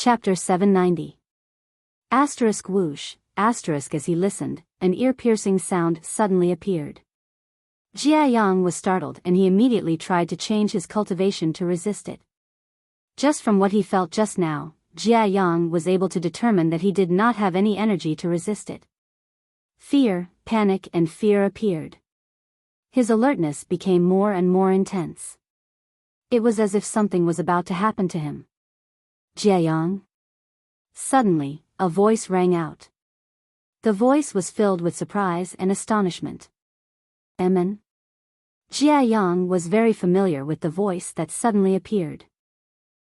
Chapter 790. Asterisk whoosh, asterisk as he listened, an ear-piercing sound suddenly appeared. Jia Yang was startled and he immediately tried to change his cultivation to resist it. Just from what he felt just now, Jia Yang was able to determine that he did not have any energy to resist it. Fear, panic and fear appeared. His alertness became more and more intense. It was as if something was about to happen to him. Jia Yang? Suddenly, a voice rang out. The voice was filled with surprise and astonishment. Emin? Jia Yang was very familiar with the voice that suddenly appeared.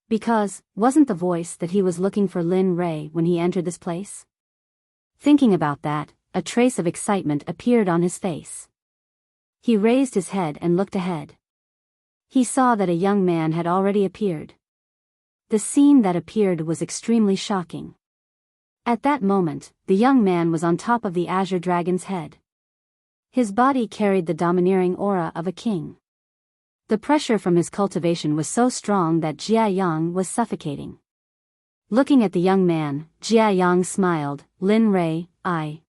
Because, wasn't the voice that he was looking for Lin Rei when he entered this place? Thinking about that, a trace of excitement appeared on his face. He raised his head and looked ahead. He saw that a young man had already appeared. The scene that appeared was extremely shocking. At that moment, the young man was on top of the Azure Dragon's head. His body carried the domineering aura of a king. The pressure from his cultivation was so strong that Jia Yang was suffocating. Looking at the young man, Jia Yang smiled. Lin Rei, I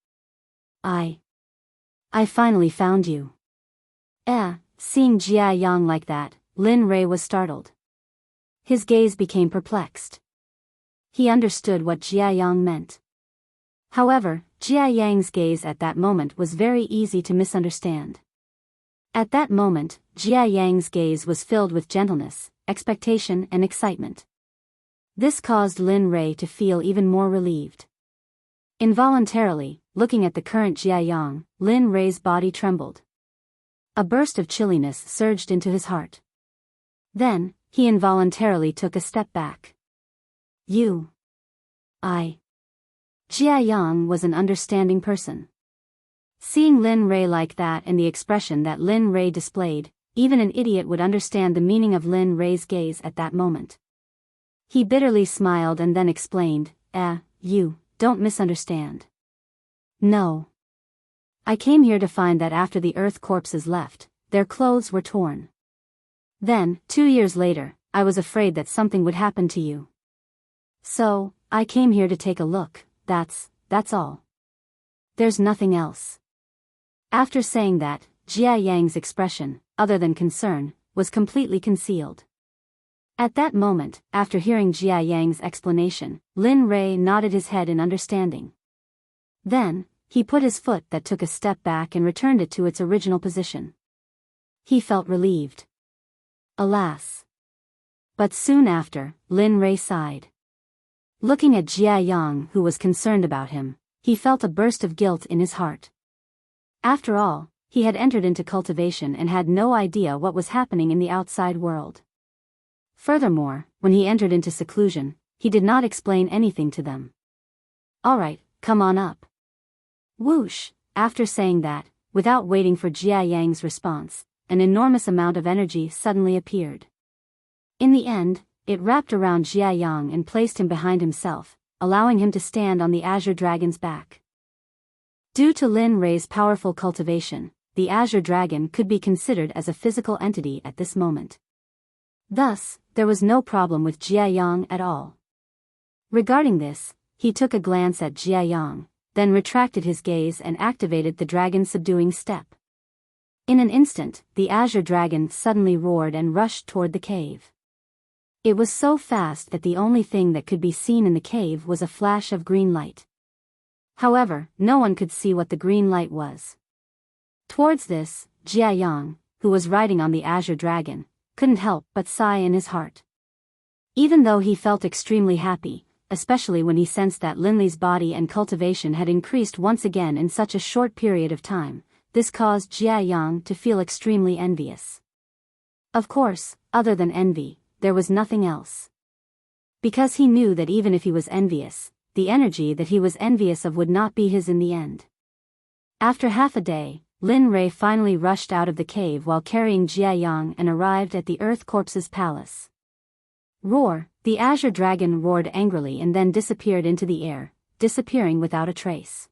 finally found you. Seeing Jia Yang like that, Lin Rei was startled. His gaze became perplexed. He understood what Jia Yang meant. However, Jia Yang's gaze at that moment was very easy to misunderstand. At that moment, Jia Yang's gaze was filled with gentleness, expectation and excitement. This caused Lin Rei to feel even more relieved. Involuntarily, looking at the current Jia Yang, Lin Rei's body trembled. A burst of chilliness surged into his heart. Then, he involuntarily took a step back. Jia Yang was an understanding person. Seeing Lin Rei like that and the expression that Lin Rei displayed, even an idiot would understand the meaning of Lin Rei's gaze at that moment. He bitterly smiled and then explained, you don't misunderstand. No. I came here to find that after the earth corpses left, their clothes were torn. Then, 2 years later, I was afraid that something would happen to you. So, I came here to take a look, that's all. There's nothing else. After saying that, Jia Yang's expression, other than concern, was completely concealed. At that moment, after hearing Jia Yang's explanation, Lin Rei nodded his head in understanding. Then, he put his foot that took a step back and returned it to its original position. He felt relieved. Alas. But soon after, Lin Rei sighed. Looking at Jia Yang who was concerned about him, he felt a burst of guilt in his heart. After all, he had entered into cultivation and had no idea what was happening in the outside world. Furthermore, when he entered into seclusion, he did not explain anything to them. Alright, come on up. Whoosh, after saying that, without waiting for Jia Yang's response, an enormous amount of energy suddenly appeared. In the end, it wrapped around Jia Yang and placed him behind himself, allowing him to stand on the Azure Dragon's back. Due to Lin Rei's powerful cultivation, the Azure Dragon could be considered as a physical entity at this moment. Thus, there was no problem with Jia Yang at all. Regarding this, he took a glance at Jia Yang, then retracted his gaze and activated the dragon subduing step. In an instant, the Azure Dragon suddenly roared and rushed toward the cave. It was so fast that the only thing that could be seen in the cave was a flash of green light. However, no one could see what the green light was. Towards this, Jia Yang, who was riding on the Azure Dragon, couldn't help but sigh in his heart. Even though he felt extremely happy, especially when he sensed that Lin Li's body and cultivation had increased once again in such a short period of time, this caused Jia Yang to feel extremely envious. Of course, other than envy, there was nothing else. Because he knew that even if he was envious, the energy that he was envious of would not be his in the end. After half a day, Lin Rei finally rushed out of the cave while carrying Jia Yang and arrived at the Earth Corpse's palace. Roar, the Azure Dragon roared angrily and then disappeared into the air, disappearing without a trace.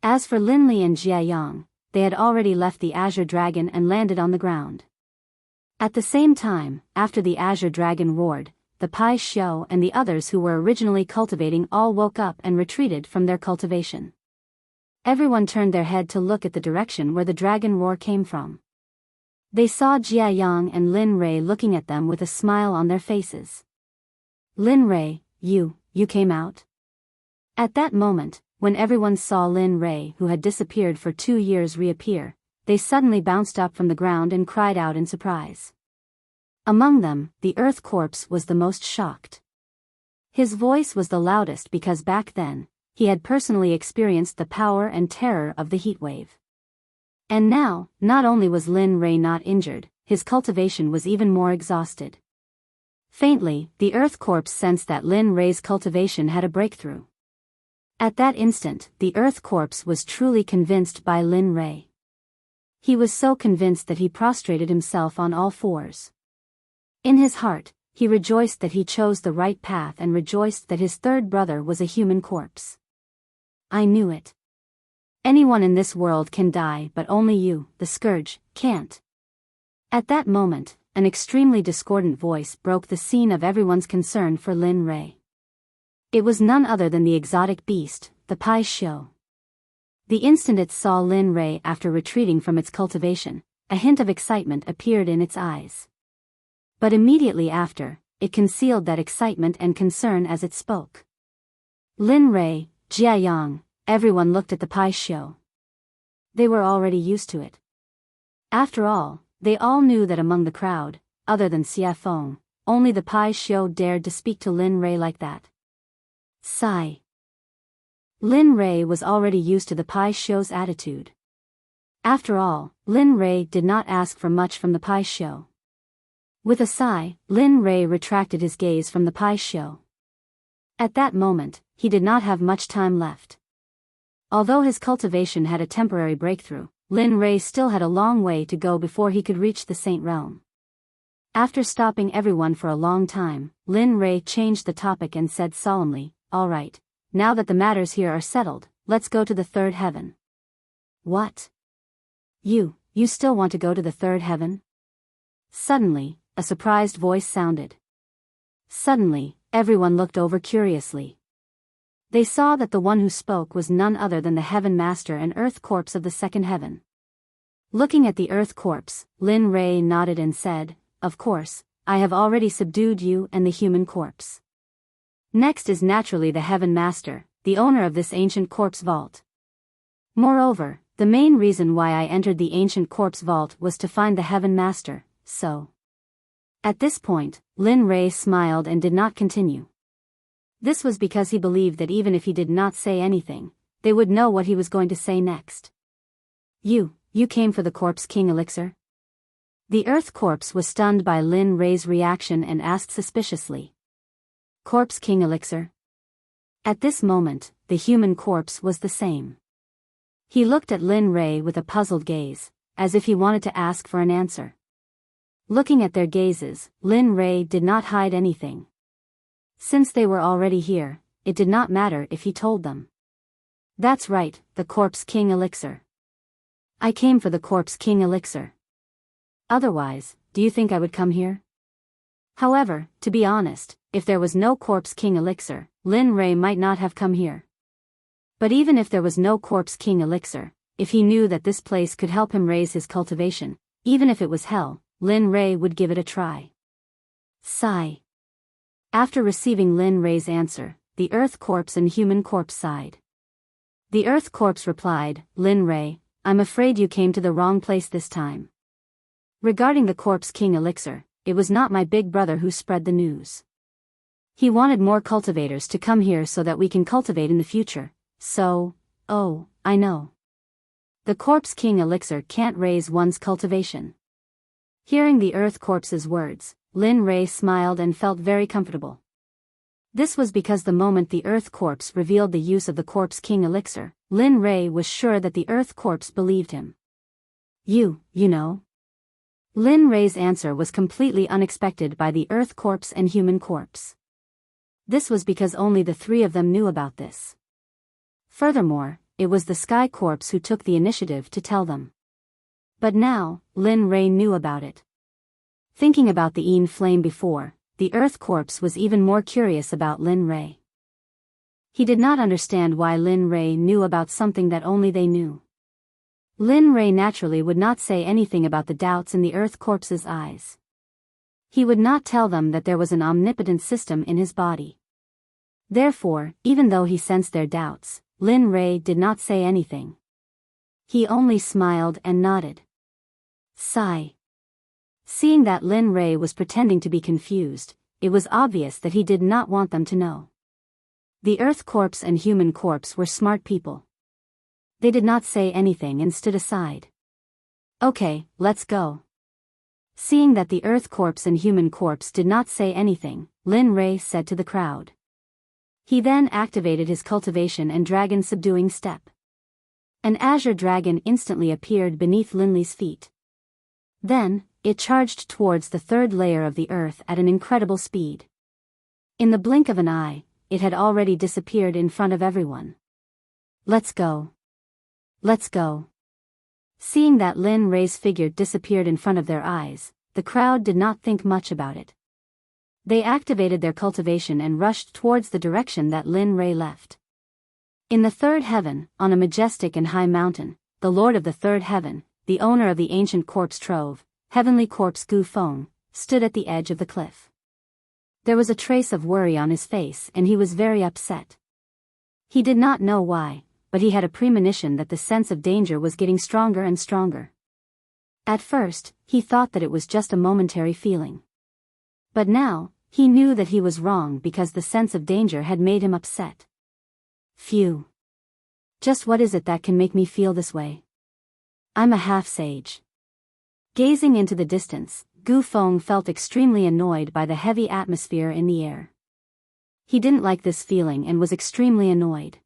As for Lin Li and Jia Yang, they had already left the Azure Dragon and landed on the ground. At the same time, after the Azure Dragon roared, the Pai Xiao and the others who were originally cultivating all woke up and retreated from their cultivation. Everyone turned their head to look at the direction where the dragon roar came from. They saw Jia Yang and Lin Rei looking at them with a smile on their faces. Lin Rei, you came out? At that moment, when everyone saw Lin Rei, who had disappeared for 2 years, reappear, they suddenly bounced up from the ground and cried out in surprise. Among them, the Earth Corpse was the most shocked. His voice was the loudest because back then, he had personally experienced the power and terror of the heat wave. And now, not only was Lin Rei not injured, his cultivation was even more exhausted. Faintly, the Earth Corpse sensed that Lin Rei's cultivation had a breakthrough. At that instant, the Earth Corpse was truly convinced by Lin Rei. He was so convinced that he prostrated himself on all fours. In his heart, he rejoiced that he chose the right path and rejoiced that his third brother was a human corpse. I knew it. Anyone in this world can die, but only you, the Scourge, can't. At that moment, an extremely discordant voice broke the scene of everyone's concern for Lin Rei. It was none other than the exotic beast, the Pai Xiao. The instant it saw Lin Rei after retreating from its cultivation, a hint of excitement appeared in its eyes. But immediately after, it concealed that excitement and concern as it spoke. Lin Rei, Jia Yang, everyone looked at the Pai Xiao. They were already used to it. After all, they all knew that among the crowd, other than Xia Feng, only the Pai Xiao dared to speak to Lin Rei like that. Sigh. Lin Rei was already used to the Pai Xiao's attitude. After all, Lin Rei did not ask for much from the Pai Xiao. With a sigh, Lin Rei retracted his gaze from the Pai Xiao. At that moment, he did not have much time left. Although his cultivation had a temporary breakthrough, Lin Rei still had a long way to go before he could reach the Saint Realm. After stopping everyone for a long time, Lin Rei changed the topic and said solemnly, "All right, now that the matters here are settled, let's go to the third heaven." What? You still want to go to the third heaven? Suddenly, a surprised voice sounded. Suddenly, everyone looked over curiously. They saw that the one who spoke was none other than the Heaven Master and Earth Corpse of the second heaven. Looking at the Earth Corpse, Lin Rei nodded and said, "Of course, I have already subdued you and the human corpse. Next is naturally the Heaven Master, the owner of this ancient corpse vault. Moreover, the main reason why I entered the ancient corpse vault was to find the Heaven Master, so..." At this point, Lin Rei smiled and did not continue. This was because he believed that even if he did not say anything, they would know what he was going to say next. You came for the Corpse King elixir?" The Earth Corpse was stunned by Lin Rei's reaction and asked suspiciously. "Corpse King elixir?" At this moment, the human corpse was the same. He looked at Lin Rei with a puzzled gaze, as if he wanted to ask for an answer. Looking at their gazes, Lin Rei did not hide anything. Since they were already here, it did not matter if he told them. "That's right, the Corpse King elixir. I came for the Corpse King elixir. Otherwise, do you think I would come here?" However, to be honest, if there was no Corpse King elixir, Lin Rei might not have come here. But even if there was no Corpse King elixir, if he knew that this place could help him raise his cultivation, even if it was hell, Lin Rei would give it a try. Sigh. After receiving Lin Rei's answer, the Earth Corpse and Human Corpse sighed. The Earth Corpse replied, "Lin Rei, I'm afraid you came to the wrong place this time. Regarding the Corpse King elixir, it was not my big brother who spread the news. He wanted more cultivators to come here so that we can cultivate in the future, so, oh, I know. The Corpse King elixir can't raise one's cultivation." Hearing the Earth Corpse's words, Lin Rei smiled and felt very comfortable. This was because the moment the Earth Corpse revealed the use of the Corpse King elixir, Lin Rei was sure that the Earth Corpse believed him. You know? Lin Rei's answer was completely unexpected by the Earth Corpse and Human Corpse. This was because only the three of them knew about this. Furthermore, it was the Sky Corpse who took the initiative to tell them. But now, Lin Rei knew about it. Thinking about the Een flame before, the Earth Corpse was even more curious about Lin Ray. He did not understand why Lin Ray knew about something that only they knew. Lin Ray naturally would not say anything about the doubts in the Earth Corpse's eyes. He would not tell them that there was an omnipotent system in his body. Therefore, even though he sensed their doubts, Lin Ray did not say anything. He only smiled and nodded. Sigh. Seeing that Lin Ray was pretending to be confused, it was obvious that he did not want them to know. The Earth Corpse and Human Corpse were smart people. They did not say anything and stood aside. Okay, let's go. Seeing that the Earth Corpse and Human Corpse did not say anything, Lin Ray said to the crowd. He then activated his cultivation and dragon subduing step. An azure dragon instantly appeared beneath Linley's feet. Then, it charged towards the third layer of the earth at an incredible speed. In the blink of an eye, it had already disappeared in front of everyone. Let's go. Let's go. Seeing that Lin Ray's figure disappeared in front of their eyes, the crowd did not think much about it. They activated their cultivation and rushed towards the direction that Lin Ray left. In the third heaven, on a majestic and high mountain, the Lord of the third heaven, the owner of the ancient corpse trove, heavenly corpse Gu Feng, stood at the edge of the cliff. There was a trace of worry on his face and he was very upset. He did not know why, but he had a premonition that the sense of danger was getting stronger and stronger. At first, he thought that it was just a momentary feeling. But now, he knew that he was wrong because the sense of danger had made him upset. Phew. Just what is it that can make me feel this way? I'm a half-sage. Gazing into the distance, Gu Feng felt extremely annoyed by the heavy atmosphere in the air. He didn't like this feeling and was extremely annoyed.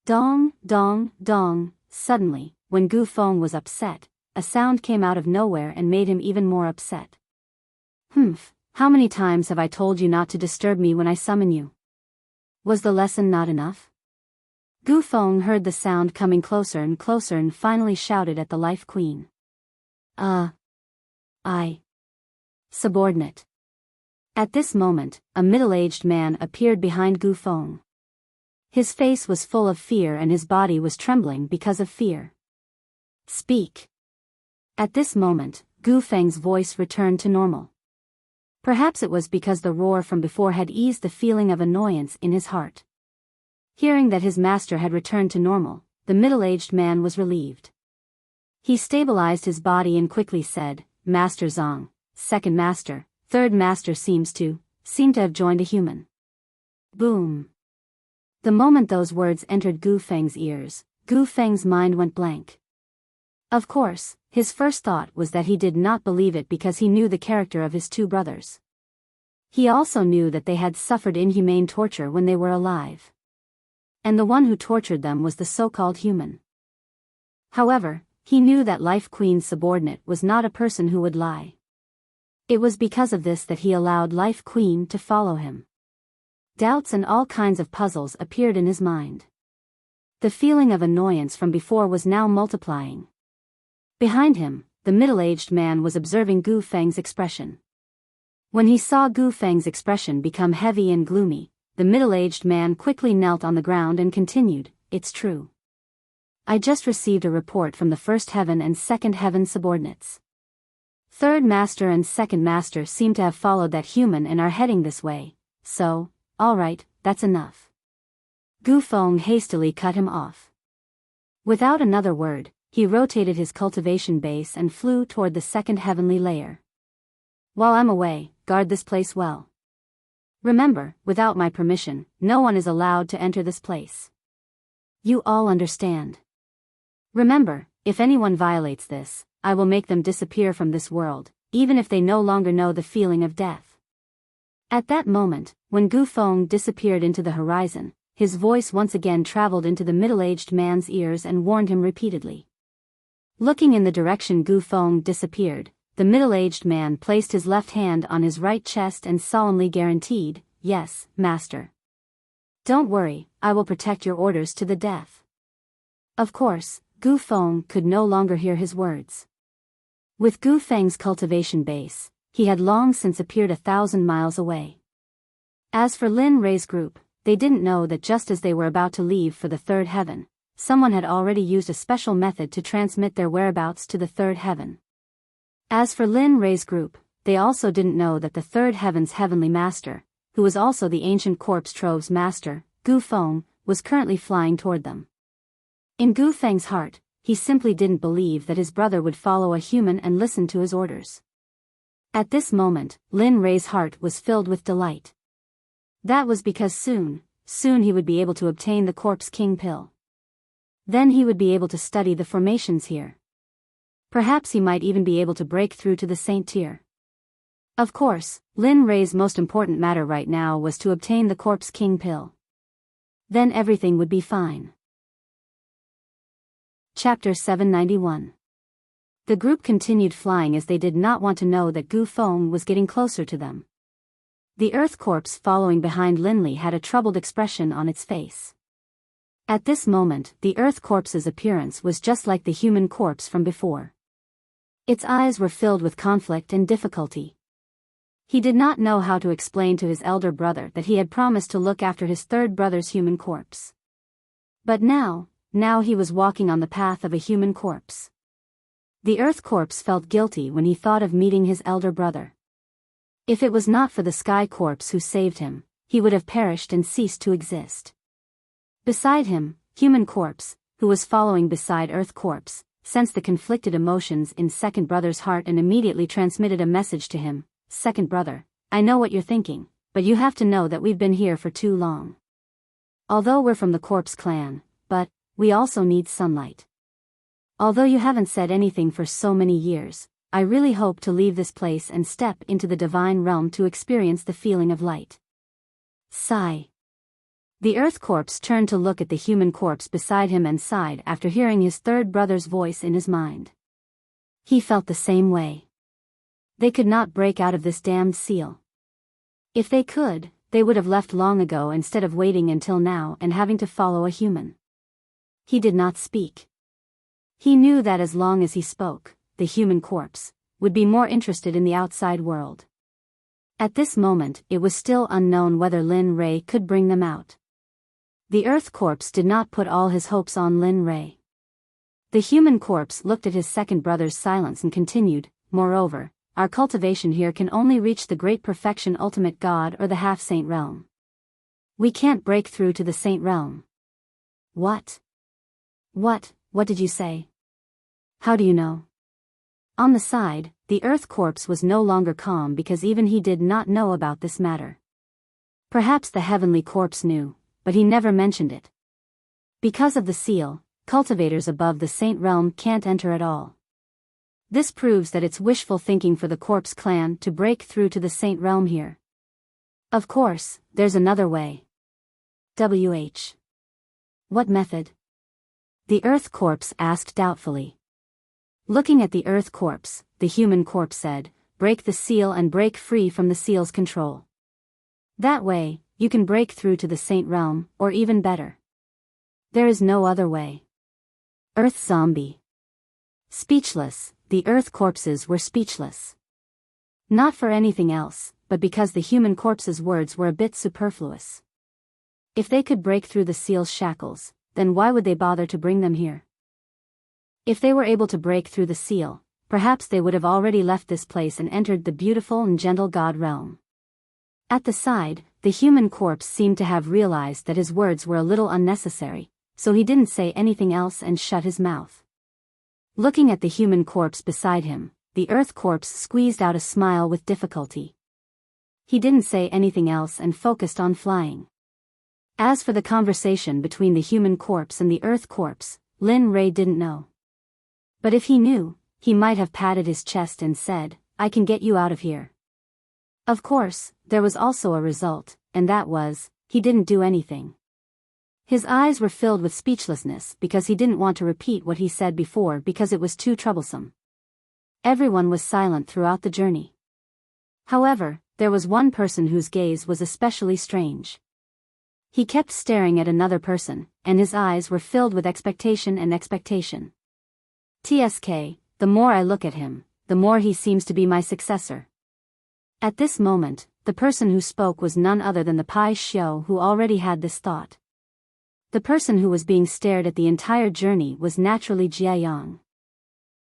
Dong, dong, dong. Suddenly, when Gu Feng was upset, a sound came out of nowhere and made him even more upset. Humph, how many times have I told you not to disturb me when I summon you? Was the lesson not enough? Gu Feng heard the sound coming closer and finally shouted at the Life Queen. Subordinate. At this moment, a middle-aged man appeared behind Gu Feng. His face was full of fear and his body was trembling because of fear. Speak. At this moment, Gu Feng's voice returned to normal. Perhaps it was because the roar from before had eased the feeling of annoyance in his heart. Hearing that his master had returned to normal, the middle-aged man was relieved. He stabilized his body and quickly said, Master Zong, second master, third master seem to have joined a human. Boom. The moment those words entered Gu Feng's ears, Gu Feng's mind went blank. Of course, his first thought was that he did not believe it because he knew the character of his two brothers. He also knew that they had suffered inhumane torture when they were alive. And the one who tortured them was the so-called human. However, he knew that Life Queen's subordinate was not a person who would lie. It was because of this that he allowed Life Queen to follow him. Doubts and all kinds of puzzles appeared in his mind. The feeling of annoyance from before was now multiplying. Behind him, the middle-aged man was observing Gu Feng's expression. When he saw Gu Feng's expression become heavy and gloomy, the middle-aged man quickly knelt on the ground and continued, It's true. I just received a report from the first heaven and second heaven subordinates. Third master and second master seem to have followed that human and are heading this way, so, alright, that's enough. Gu Feng hastily cut him off. Without another word, he rotated his cultivation base and flew toward the second heavenly layer. While I'm away, guard this place well. Remember, without my permission, no one is allowed to enter this place. You all understand. Remember, if anyone violates this, I will make them disappear from this world, even if they no longer know the feeling of death. At that moment, when Gu Feng disappeared into the horizon, his voice once again traveled into the middle-aged man's ears and warned him repeatedly. Looking in the direction Gu Feng disappeared, the middle-aged man placed his left hand on his right chest and solemnly guaranteed, Yes, master. Don't worry, I will protect your orders to the death. Of course, Gu Feng could no longer hear his words. With Gu Feng's cultivation base, he had long since appeared 1,000 miles away. As for Lin Ray's group, they didn't know that just as they were about to leave for the third heaven, someone had already used a special method to transmit their whereabouts to the third heaven. As for Lin Ray's group, they also didn't know that the third heaven's heavenly master, who was also the ancient corpse trove's master, Gu Feng, was currently flying toward them. In Gu Feng's heart, he simply didn't believe that his brother would follow a human and listen to his orders. At this moment, Lin Ray's heart was filled with delight. That was because soon he would be able to obtain the Corpse King pill. Then he would be able to study the formations here. Perhaps he might even be able to break through to the Saint tier. Of course, Lin Ray's most important matter right now was to obtain the Corpse King pill. Then everything would be fine. Chapter 791. The group continued flying as they did not want to know that Gu Feng was getting closer to them. The Earth Corpse following behind Linley had a troubled expression on its face. At this moment, the Earth Corpse's appearance was just like the human corpse from before. Its eyes were filled with conflict and difficulty. He did not know how to explain to his elder brother that he had promised to look after his third brother's human corpse. But now he was walking on the path of a human corpse. The Earth Corpse felt guilty when he thought of meeting his elder brother. If it was not for the Sky Corpse who saved him, he would have perished and ceased to exist. Beside him, Human Corpse, who was following beside Earth Corpse, sensed the conflicted emotions in Second Brother's heart and immediately transmitted a message to him. Second Brother, I know what you're thinking, but you have to know that we've been here for too long. Although we're from the Corpse clan, but we also need sunlight. Although you haven't said anything for so many years, I really hope to leave this place and step into the divine realm to experience the feeling of light. Sigh. The Earth Corpse turned to look at the Human Corpse beside him and sighed after hearing his third brother's voice in his mind. He felt the same way. They could not break out of this damned seal. If they could, they would have left long ago instead of waiting until now and having to follow a human. He did not speak. He knew that as long as he spoke, the Human Corpse would be more interested in the outside world. At this moment, it was still unknown whether Lin Ray could bring them out. The Earth Corpse did not put all his hopes on Lin Ray. The Human Corpse looked at his second brother's silence and continued, moreover, our cultivation here can only reach the great perfection ultimate God or the half-saint realm. We can't break through to the saint realm. What? What did you say? How do you know? On the side, the Earth Corpse was no longer calm because even he did not know about this matter. Perhaps the Heavenly Corpse knew, but he never mentioned it. Because of the seal, cultivators above the saint realm can't enter at all. This proves that it's wishful thinking for the Corpse clan to break through to the saint realm here. Of course, there's another way. What method? The Earth Corpse asked doubtfully. Looking at the Earth Corpse, the Human Corpse said, break the seal and break free from the seal's control. That way, you can break through to the saint realm, or even better. There is no other way. Earth Zombie. Speechless, the Earth Corpses were speechless. Not for anything else, but because the Human Corpse's words were a bit superfluous. If they could break through the seal's shackles, then why would they bother to bring them here? If they were able to break through the seal, perhaps they would have already left this place and entered the beautiful and gentle God realm. At the side, the Human Corpse seemed to have realized that his words were a little unnecessary, so he didn't say anything else and shut his mouth. Looking at the Human Corpse beside him, the Earth Corpse squeezed out a smile with difficulty. He didn't say anything else and focused on flying. As for the conversation between the Human Corpse and the Earth Corpse, Lin Ray didn't know. But if he knew, he might have patted his chest and said, I can get you out of here. Of course, there was also a result, and that was, he didn't do anything. His eyes were filled with speechlessness because he didn't want to repeat what he said before because it was too troublesome. Everyone was silent throughout the journey. However, there was one person whose gaze was especially strange. He kept staring at another person, and his eyes were filled with expectation and expectation. TSK, the more I look at him, the more he seems to be my successor. At this moment, the person who spoke was none other than the Pai Xiao, who already had this thought. The person who was being stared at the entire journey was naturally Jiayang.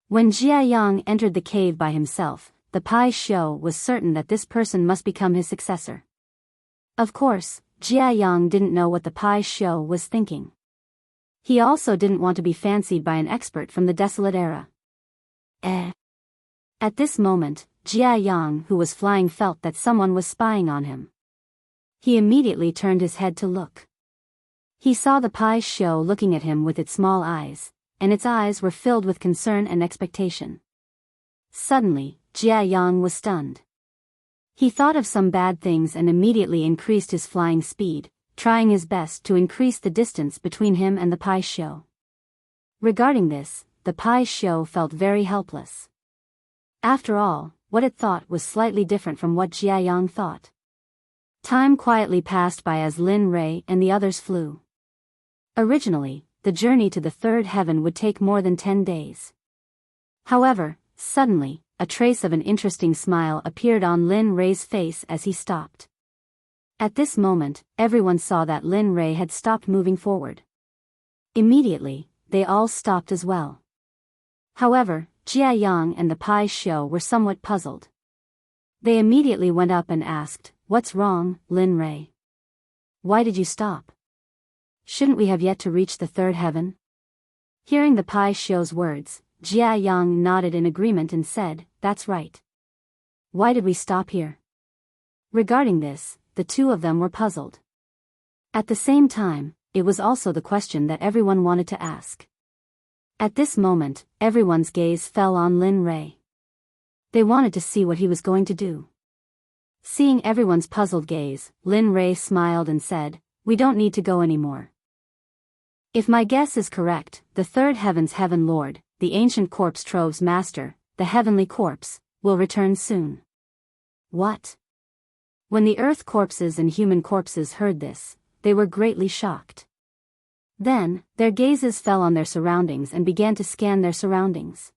When Jiayang entered the cave by himself, the Pai Xiao was certain that this person must become his successor. Of course, Jiayang didn't know what the Pai Xiao was thinking. He also didn't want to be fancied by an expert from the desolate era. At this moment, Jiayang, who was flying, felt that someone was spying on him. He immediately turned his head to look. He saw the Pai Xiao looking at him with its small eyes, and its eyes were filled with concern and expectation. Suddenly, Jiayang was stunned. He thought of some bad things and immediately increased his flying speed, trying his best to increase the distance between him and the Pai Xiao. Regarding this, the Pai Xiao felt very helpless. After all, what it thought was slightly different from what Jiayang thought. Time quietly passed by as Lin Rei and the others flew. Originally, the journey to the third heaven would take more than 10 days. However, suddenly, a trace of an interesting smile appeared on Lin Rei's face as he stopped. At this moment, everyone saw that Lin Rei had stopped moving forward. Immediately, they all stopped as well. However, Jiayang and the Pai Xiao were somewhat puzzled. They immediately went up and asked, "What's wrong, Lin Rei? Why did you stop? Shouldn't we have yet to reach the third heaven?" Hearing the Pai Xiao's words, Jiayang nodded in agreement and said, "That's right. Why did we stop here?" Regarding this, the two of them were puzzled. At the same time, it was also the question that everyone wanted to ask. At this moment, everyone's gaze fell on Lin Rei. They wanted to see what he was going to do. Seeing everyone's puzzled gaze, Lin Rei smiled and said, "We don't need to go anymore. If my guess is correct, the third heaven's heaven lord, the ancient corpse trove's master, the heavenly corpse, will return soon." What? When the earth corpses and human corpses heard this, they were greatly shocked. Then, their gazes fell on their surroundings and began to scan their surroundings.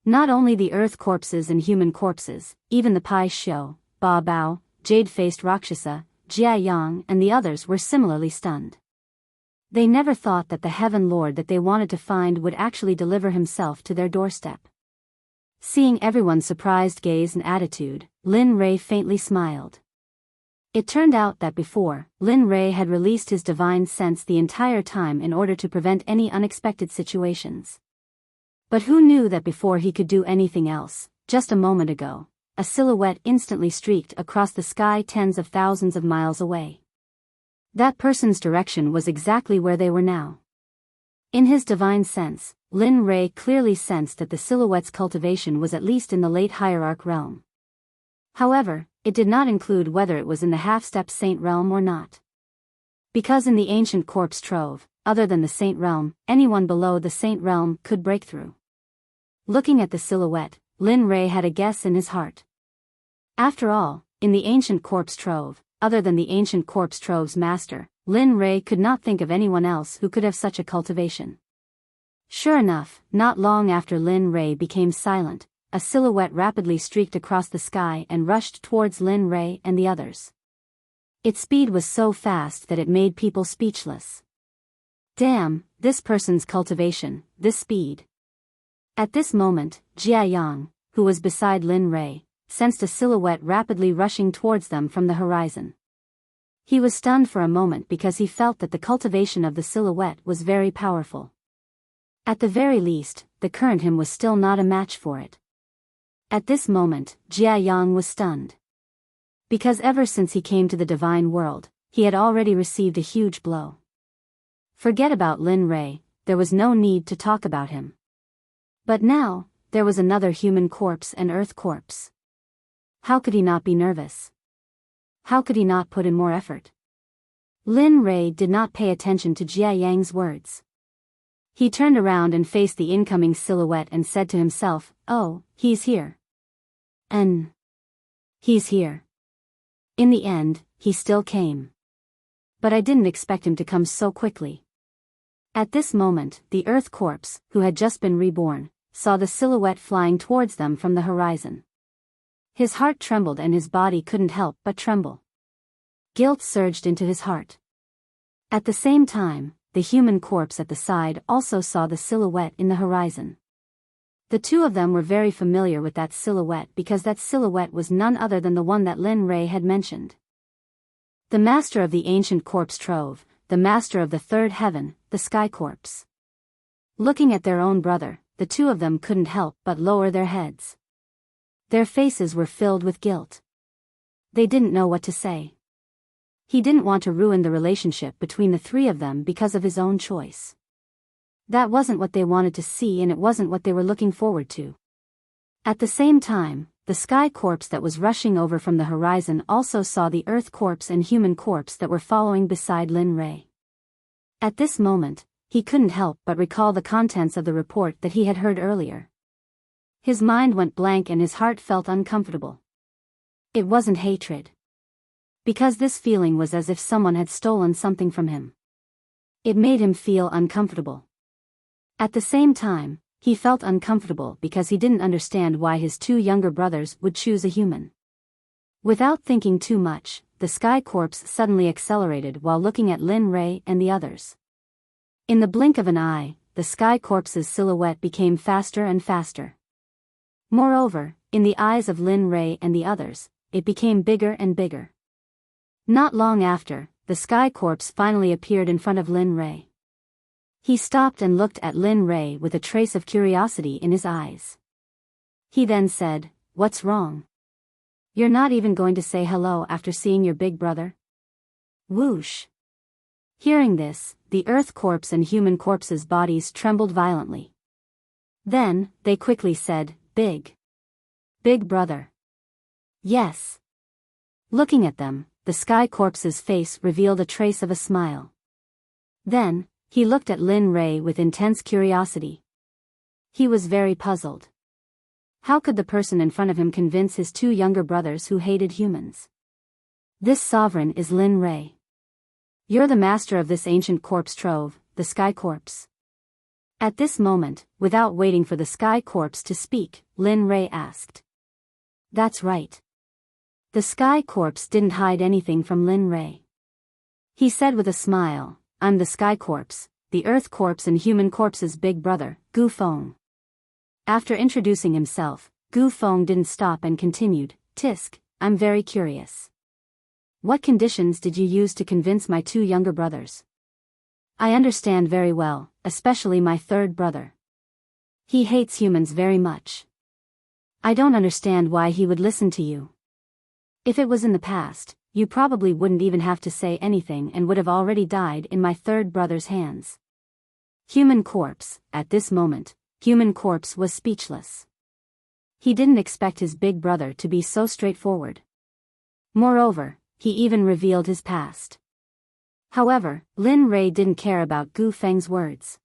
Not only the earth corpses and human corpses, even the Pai Xiao, Ba Bao, jade-faced Rakshasa, Jiayang and the others were similarly stunned. They never thought that the heaven lord that they wanted to find would actually deliver himself to their doorstep. Seeing everyone's surprised gaze and attitude, Lin Rei faintly smiled. It turned out that before, Lin Rei had released his divine sense the entire time in order to prevent any unexpected situations. But who knew that before he could do anything else, just a moment ago, a silhouette instantly streaked across the sky tens of thousands of miles away. That person's direction was exactly where they were now. In his divine sense, Lin Rei clearly sensed that the silhouette's cultivation was at least in the late hierarch realm. However, it did not include whether it was in the half-step saint realm or not. Because in the ancient corpse trove, other than the saint realm, anyone below the saint realm could break through. Looking at the silhouette, Lin Rei had a guess in his heart. After all, in the ancient corpse trove, other than the ancient corpse trove's master, Lin Rei could not think of anyone else who could have such a cultivation. Sure enough, not long after Lin Rei became silent, a silhouette rapidly streaked across the sky and rushed towards Lin Rei and the others. Its speed was so fast that it made people speechless. Damn, this person's cultivation, this speed. At this moment, Jiayang, who was beside Lin Rei, sensed a silhouette rapidly rushing towards them from the horizon. He was stunned for a moment because he felt that the cultivation of the silhouette was very powerful. At the very least, the current him was still not a match for it. At this moment, Jiayang was stunned. Because ever since he came to the divine world, he had already received a huge blow. Forget about Lin Rei, there was no need to talk about him. But now, there was another human corpse and earth corpse. How could he not be nervous? How could he not put in more effort? Lin Rei did not pay attention to Jiayang's words. He turned around and faced the incoming silhouette and said to himself, "Oh, he's here. He's here." In the end, he still came. But I didn't expect him to come so quickly. At this moment, the earth corpse, who had just been reborn, saw the silhouette flying towards them from the horizon. His heart trembled and his body couldn't help but tremble. Guilt surged into his heart. At the same time, the human corpse at the side also saw the silhouette in the horizon. The two of them were very familiar with that silhouette because that silhouette was none other than the one that Lin Ray had mentioned. The master of the ancient corpse trove, the master of the third heaven, the sky corpse. Looking at their own brother, the two of them couldn't help but lower their heads. Their faces were filled with guilt. They didn't know what to say. He didn't want to ruin the relationship between the three of them because of his own choice. That wasn't what they wanted to see, and it wasn't what they were looking forward to. At the same time, the sky corpse that was rushing over from the horizon also saw the earth corpse and human corpse that were following beside Lin Ray. At this moment, he couldn't help but recall the contents of the report that he had heard earlier. His mind went blank and his heart felt uncomfortable. It wasn't hatred. Because this feeling was as if someone had stolen something from him. It made him feel uncomfortable. At the same time, he felt uncomfortable because he didn't understand why his two younger brothers would choose a human. Without thinking too much, the sky corpse suddenly accelerated while looking at Lin Ray and the others. In the blink of an eye, the sky corpse's silhouette became faster and faster. Moreover, in the eyes of Lin Ray and the others, it became bigger and bigger. Not long after, the sky corpse finally appeared in front of Lin Ray. He stopped and looked at Lin Ray with a trace of curiosity in his eyes. He then said, "What's wrong? You're not even going to say hello after seeing your big brother?" Whoosh! Hearing this, the earth corpse and human corpse's bodies trembled violently. Then, they quickly said, Big brother." Yes. Looking at them, the sky corpse's face revealed a trace of a smile. Then, he looked at Lin Ray with intense curiosity. He was very puzzled. How could the person in front of him convince his two younger brothers who hated humans? This sovereign is Lin Ray. You're the master of this ancient corpse trove, the sky corpse. At this moment, without waiting for the sky corpse to speak, Lin Ray asked. That's right. The sky corpse didn't hide anything from Lin Ray. He said with a smile, I'm the sky corpse, the earth corpse and human corpse's big brother, Gu Feng. After introducing himself, Gu Feng didn't stop and continued, Tisk, I'm very curious. What conditions did you use to convince my two younger brothers? I understand very well, especially my third brother. He hates humans very much. I don't understand why he would listen to you. If it was in the past, you probably wouldn't even have to say anything and would have already died in my third brother's hands. Human corpse, at this moment, human corpse was speechless. He didn't expect his big brother to be so straightforward. Moreover, he even revealed his past. However, Lin Ray didn't care about Gu Feng's words.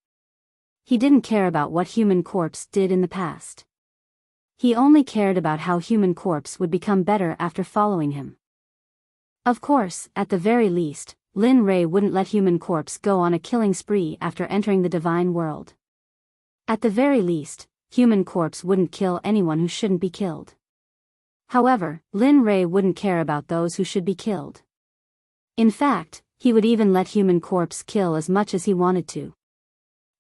He didn't care about what human corpse did in the past. He only cared about how human corpse would become better after following him. Of course, at the very least, Lin Ray wouldn't let human corpse go on a killing spree after entering the divine world. At the very least, human corpse wouldn't kill anyone who shouldn't be killed. However, Lin Ray wouldn't care about those who should be killed. In fact, he would even let human corpse kill as much as he wanted to.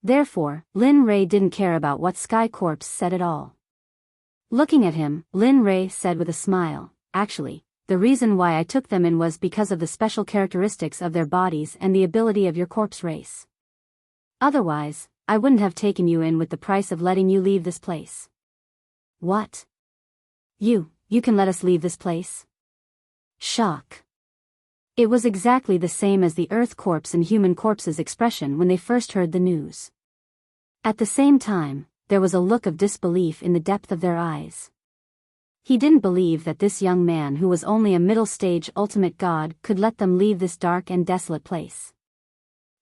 Therefore, Lin Ray didn't care about what Sky Corpse said at all. Looking at him, Lin Ray said with a smile, actually, the reason why I took them in was because of the special characteristics of their bodies and the ability of your corpse race. Otherwise, I wouldn't have taken you in with the price of letting you leave this place. What? You can let us leave this place? Shock. It was exactly the same as the Earth Corpse and Human Corpse's expression when they first heard the news. At the same time, there was a look of disbelief in the depth of their eyes. He didn't believe that this young man who was only a middle-stage ultimate god could let them leave this dark and desolate place.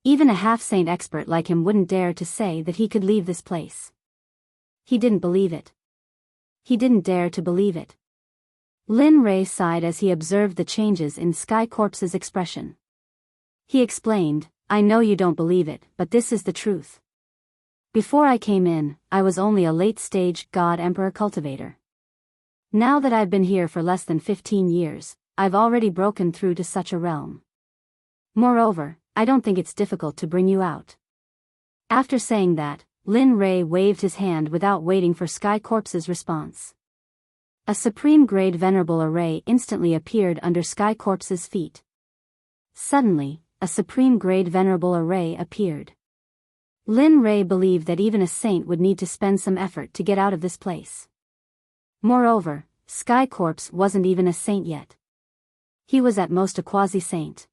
Even a half-saint expert like him wouldn't dare to say that he could leave this place. He didn't believe it. He didn't dare to believe it. Lin Ray sighed as he observed the changes in Sky Corpse's expression. He explained, I know you don't believe it, but this is the truth. Before I came in, I was only a late-stage god emperor cultivator. Now that I've been here for less than 15 years, I've already broken through to such a realm. Moreover, I don't think it's difficult to bring you out." After saying that, Lin Ray waved his hand without waiting for Sky Corpse's response. A supreme-grade venerable array instantly appeared under Sky Corpse's feet. Suddenly, a supreme-grade venerable array appeared. Lin Ray believed that even a saint would need to spend some effort to get out of this place. Moreover, Sky Corpse wasn't even a saint yet. He was at most a quasi-saint.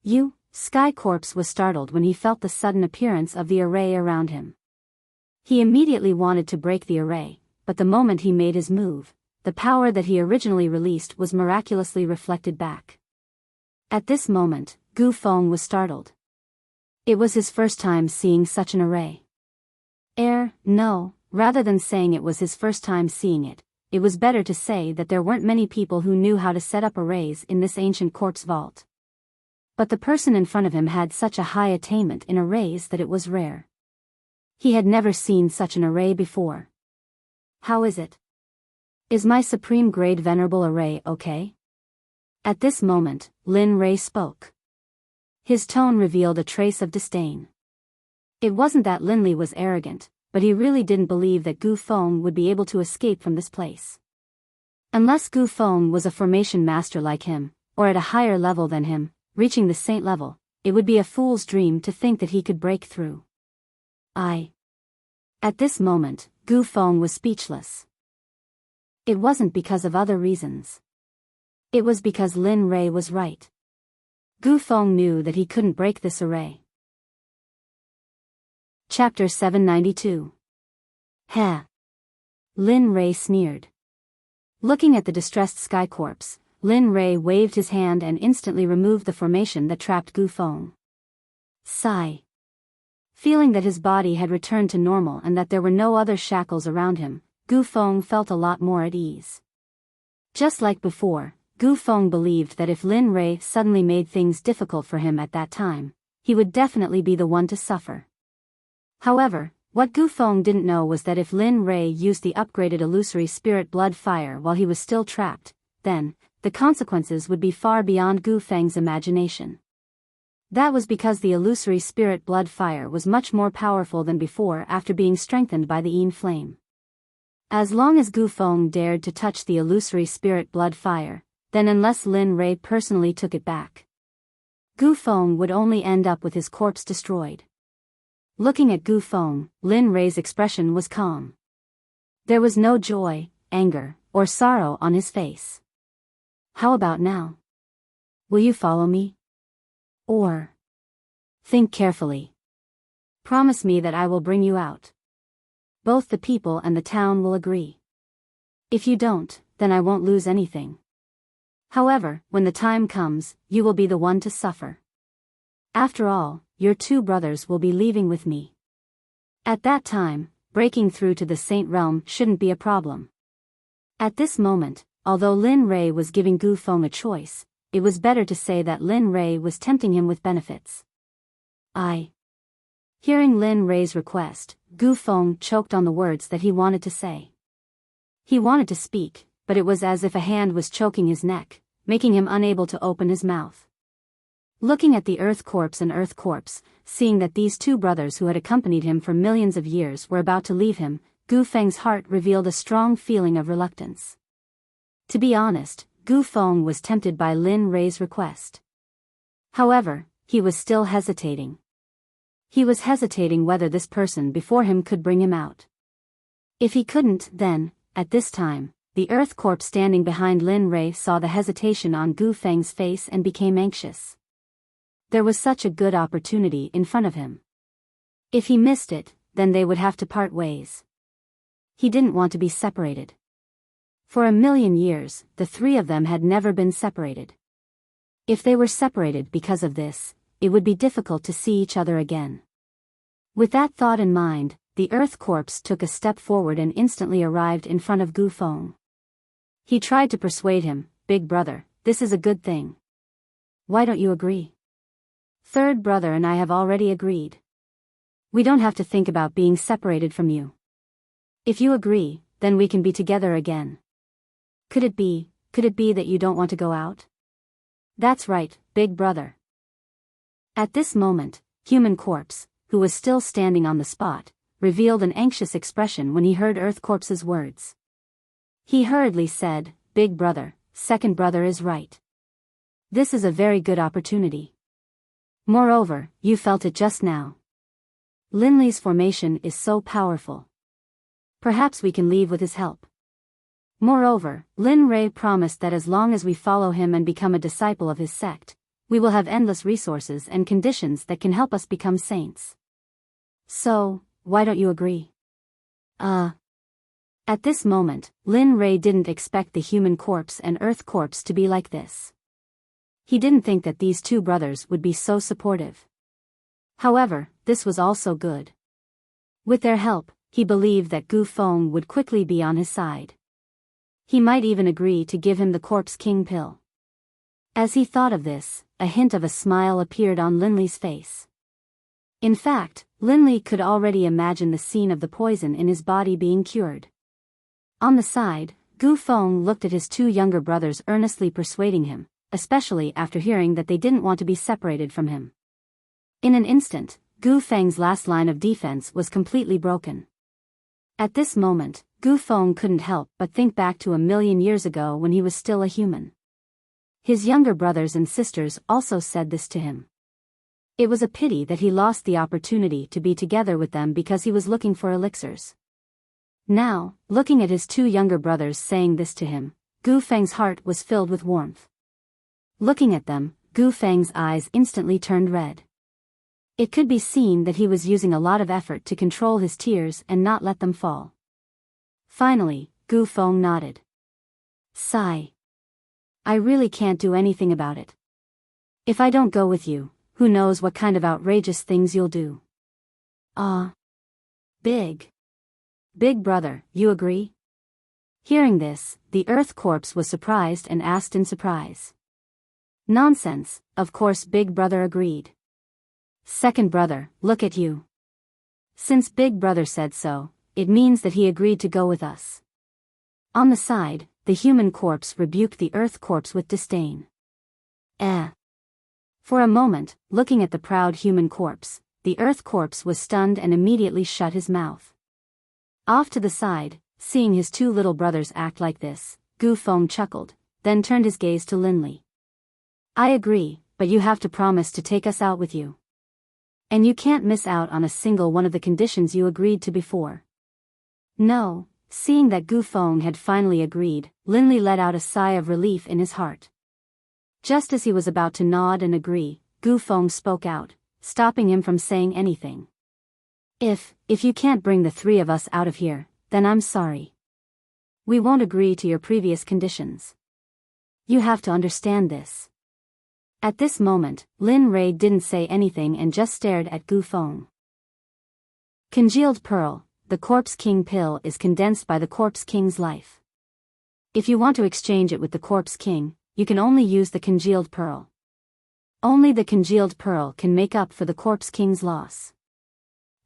"You?" Sky Corpse was startled when he felt the sudden appearance of the array around him. He immediately wanted to break the array, but the moment he made his move, the power that he originally released was miraculously reflected back. At this moment, Gu Feng was startled. It was his first time seeing such an array. No, rather than saying it was his first time seeing it, it was better to say that there weren't many people who knew how to set up arrays in this ancient corpse vault. But the person in front of him had such a high attainment in arrays that it was rare. He had never seen such an array before. "How is it? Is my supreme grade venerable array okay?" At this moment, Lin Ray spoke. His tone revealed a trace of disdain. It wasn't that Lin Li was arrogant, but he really didn't believe that Gu Feng would be able to escape from this place. Unless Gu Feng was a formation master like him, or at a higher level than him, reaching the saint level, it would be a fool's dream to think that he could break through. At this moment, Gu Feng was speechless. It wasn't because of other reasons. It was because Lin Ray was right. Gu Feng knew that he couldn't break this array. Chapter 792. Heh. Lin Ray sneered. Looking at the distressed Sky Corpse, Lin Ray waved his hand and instantly removed the formation that trapped Gu Feng. Sigh. Feeling that his body had returned to normal and that there were no other shackles around him, Gu Feng felt a lot more at ease. Just like before, Gu Feng believed that if Lin Ray suddenly made things difficult for him at that time, he would definitely be the one to suffer. However, what Gu Feng didn't know was that if Lin Ray used the upgraded illusory spirit blood fire while he was still trapped, then, the consequences would be far beyond Gu Feng's imagination. That was because the illusory spirit blood fire was much more powerful than before after being strengthened by the Yin flame. As long as Gu Feng dared to touch the illusory spirit blood fire, then unless Lin Ray personally took it back, Gu Feng would only end up with his corpse destroyed. Looking at Gu Feng, Lin Ray's expression was calm. There was no joy, anger, or sorrow on his face. "How about now? Will you follow me? Or think carefully. Promise me that I will bring you out. Both the people and the town will agree. If you don't, then I won't lose anything. However, when the time comes, you will be the one to suffer. After all, your two brothers will be leaving with me. At that time, breaking through to the saint realm shouldn't be a problem." At this moment, although Lin Ray was giving Gu Feng a choice, it was better to say that Lin Ray was tempting him with benefits. Hearing Lin Ray's request, Gu Feng choked on the words that he wanted to say. He wanted to speak, but it was as if a hand was choking his neck, making him unable to open his mouth. Looking at the Earth Corpse and Earth Corpse, seeing that these two brothers who had accompanied him for millions of years were about to leave him, Gu Feng's heart revealed a strong feeling of reluctance. To be honest, Gu Feng was tempted by Lin Ray's request. However, he was still hesitating. He was hesitating whether this person before him could bring him out. If he couldn't, then, at this time, the Earth Corpse standing behind Lin Ray saw the hesitation on Gu Feng's face and became anxious. There was such a good opportunity in front of him. If he missed it, then they would have to part ways. He didn't want to be separated. For 1,000,000 years, the three of them had never been separated. If they were separated because of this, it would be difficult to see each other again. With that thought in mind, the Earth Corpse took a step forward and instantly arrived in front of Gu Feng. He tried to persuade him, "Big brother, this is a good thing. Why don't you agree? Third brother and I have already agreed. We don't have to think about being separated from you. If you agree, then we can be together again." Could it be that you don't want to go out? That's right, big brother. At this moment, Human Corpse, who was still standing on the spot, revealed an anxious expression when he heard Earth Corpse's words. He hurriedly said, "Big brother, second brother is right. This is a very good opportunity. Moreover, you felt it just now. Linley's formation is so powerful. Perhaps we can leave with his help. Moreover, Lin Ray promised that as long as we follow him and become a disciple of his sect, we will have endless resources and conditions that can help us become saints. So, why don't you agree?" At this moment, Lin Ray didn't expect the Human Corpse and Earth Corpse to be like this. He didn't think that these two brothers would be so supportive. However, this was also good. With their help, he believed that Gu Feng would quickly be on his side. He might even agree to give him the Corpse King pill. As he thought of this, a hint of a smile appeared on Linley's face. In fact, Linley could already imagine the scene of the poison in his body being cured. On the side, Gu Feng looked at his two younger brothers earnestly persuading him, especially after hearing that they didn't want to be separated from him. In an instant, Gu Feng's last line of defense was completely broken. At this moment, Gu Feng couldn't help but think back to 1,000,000 years ago when he was still a human. His younger brothers and sisters also said this to him. It was a pity that he lost the opportunity to be together with them because he was looking for elixirs. Now, looking at his two younger brothers saying this to him, Gu Feng's heart was filled with warmth. Looking at them, Gu Feng's eyes instantly turned red. It could be seen that he was using a lot of effort to control his tears and not let them fall. Finally, Gu Feng nodded. "Sigh. I really can't do anything about it. If I don't go with you, who knows what kind of outrageous things you'll do." Big brother, you agree?" Hearing this, the Earth Corpse was surprised and asked in surprise. "Nonsense, of course Big Brother agreed. Second brother, look at you. Since Big Brother said so, it means that he agreed to go with us." On the side, the Human Corpse rebuked the Earth Corpse with disdain. For a moment, looking at the proud Human Corpse, the Earth Corpse was stunned and immediately shut his mouth. Off to the side, seeing his two little brothers act like this, Gu Feng chuckled, then turned his gaze to Linley. "I agree, but you have to promise to take us out with you. And you can't miss out on a single one of the conditions you agreed to before." "No." Seeing that Gu Feng had finally agreed, Linley let out a sigh of relief in his heart. Just as he was about to nod and agree, Gu Feng spoke out, stopping him from saying anything. If you can't bring the three of us out of here, then I'm sorry. We won't agree to your previous conditions. You have to understand this." At this moment, Lin Ray didn't say anything and just stared at Gu Feng. Congealed Pearl, the Corpse King pill is condensed by the Corpse King's life. If you want to exchange it with the Corpse King, you can only use the Congealed Pearl. Only the Congealed Pearl can make up for the Corpse King's loss.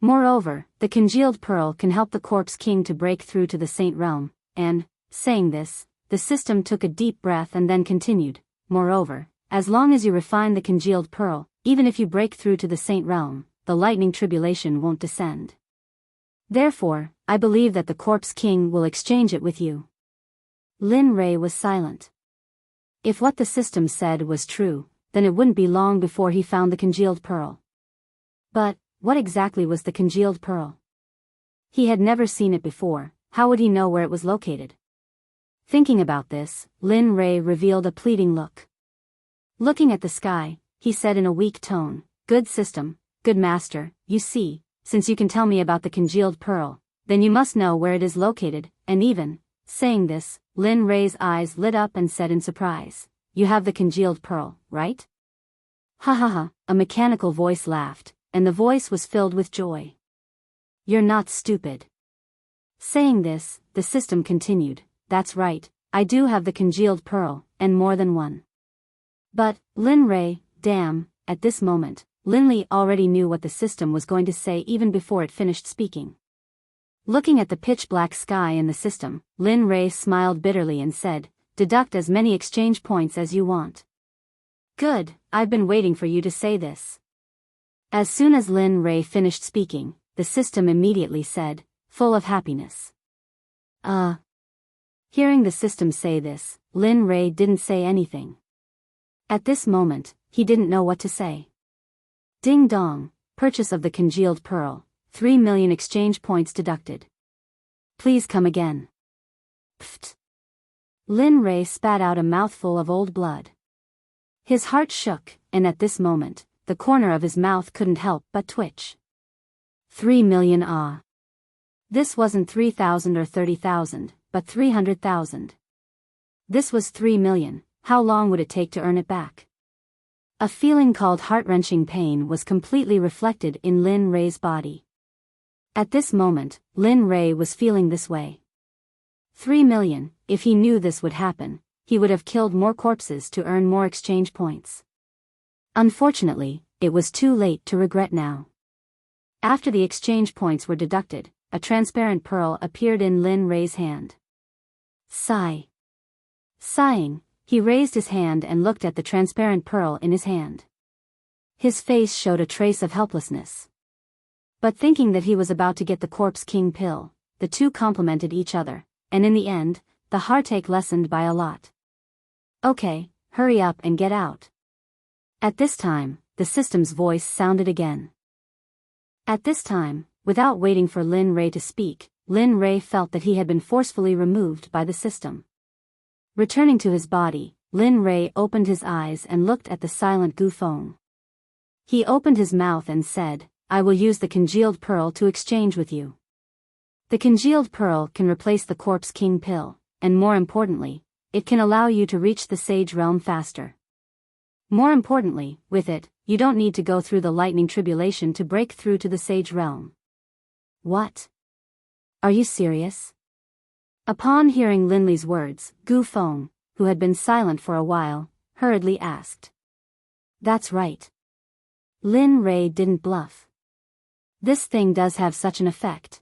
Moreover, the Congealed Pearl can help the Corpse King to break through to the Saint Realm, and, saying this, the system took a deep breath and then continued, "Moreover, as long as you refine the Congealed Pearl, even if you break through to the Saint Realm, the lightning tribulation won't descend. Therefore, I believe that the Corpse King will exchange it with you." Lin Ray was silent. If what the system said was true, then it wouldn't be long before he found the Congealed Pearl. But, what exactly was the Congealed Pearl? He had never seen it before. How would he know where it was located? Thinking about this, Lin Ray revealed a pleading look. Looking at the sky, he said in a weak tone, "Good system, good master, you see, since you can tell me about the Congealed Pearl, then you must know where it is located," and even, saying this, Lin Ray's eyes lit up and said in surprise, "You have the Congealed Pearl, right?" "Ha ha ha," a mechanical voice laughed, and the voice was filled with joy. "You're not stupid." Saying this, the system continued, "That's right, I do have the Congealed Pearl, and more than one." But, Lin Ray, damn, at this moment, Linley already knew what the system was going to say even before it finished speaking. Looking at the pitch-black sky in the system, Lin Ray smiled bitterly and said, deduct as many exchange points as you want. Good, I've been waiting for you to say this. As soon as Lin Ray finished speaking, the system immediately said, full of happiness. Hearing the system say this, Lin Ray didn't say anything. At this moment, he didn't know what to say. Ding dong, purchase of the congealed pearl, 3 million exchange points deducted. Please come again. Pfft. Lin Ray spat out a mouthful of old blood. His heart shook, and at this moment, the corner of his mouth couldn't help but twitch. 3 million ah. This wasn't 3,000 or 30,000, but 300,000. This was 3 million, how long would it take to earn it back? A feeling called heart-wrenching pain was completely reflected in Lin Ray's body. At this moment, Lin Ray was feeling this way. 3 million, if he knew this would happen, he would have killed more corpses to earn more exchange points. Unfortunately, it was too late to regret now. After the exchange points were deducted, a transparent pearl appeared in Lin Ray's hand. Sigh. Sighing, he raised his hand and looked at the transparent pearl in his hand. His face showed a trace of helplessness. But thinking that he was about to get the Corpse King pill, the two complemented each other, and in the end, the heartache lessened by a lot. Okay, hurry up and get out. At this time, the system's voice sounded again. At this time, without waiting for Lin Ray to speak, Lin Ray felt that he had been forcefully removed by the system. Returning to his body, Lin Ray opened his eyes and looked at the silent Gu Feng. He opened his mouth and said, I will use the congealed pearl to exchange with you. The congealed pearl can replace the Corpse King pill, and more importantly, it can allow you to reach the Sage Realm faster. More importantly, with it, you don't need to go through the lightning tribulation to break through to the Sage Realm. What? Are you serious? Upon hearing Lin Li's words, Gu Feng, who had been silent for a while, hurriedly asked. That's right. Lin Ray didn't bluff. This thing does have such an effect.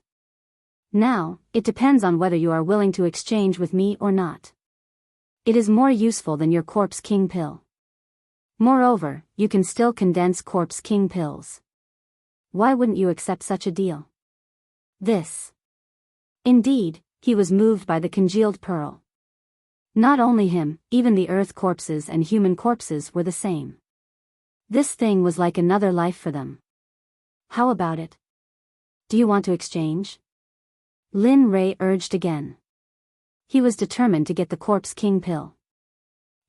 Now, it depends on whether you are willing to exchange with me or not. It is more useful than your Corpse King pill. Moreover, you can still condense Corpse King pills. Why wouldn't you accept such a deal? This. Indeed, he was moved by the congealed pearl. Not only him, even the earth corpses and human corpses were the same. This thing was like another life for them. How about it? Do you want to exchange? Lin Ray urged again. He was determined to get the Corpse King pill.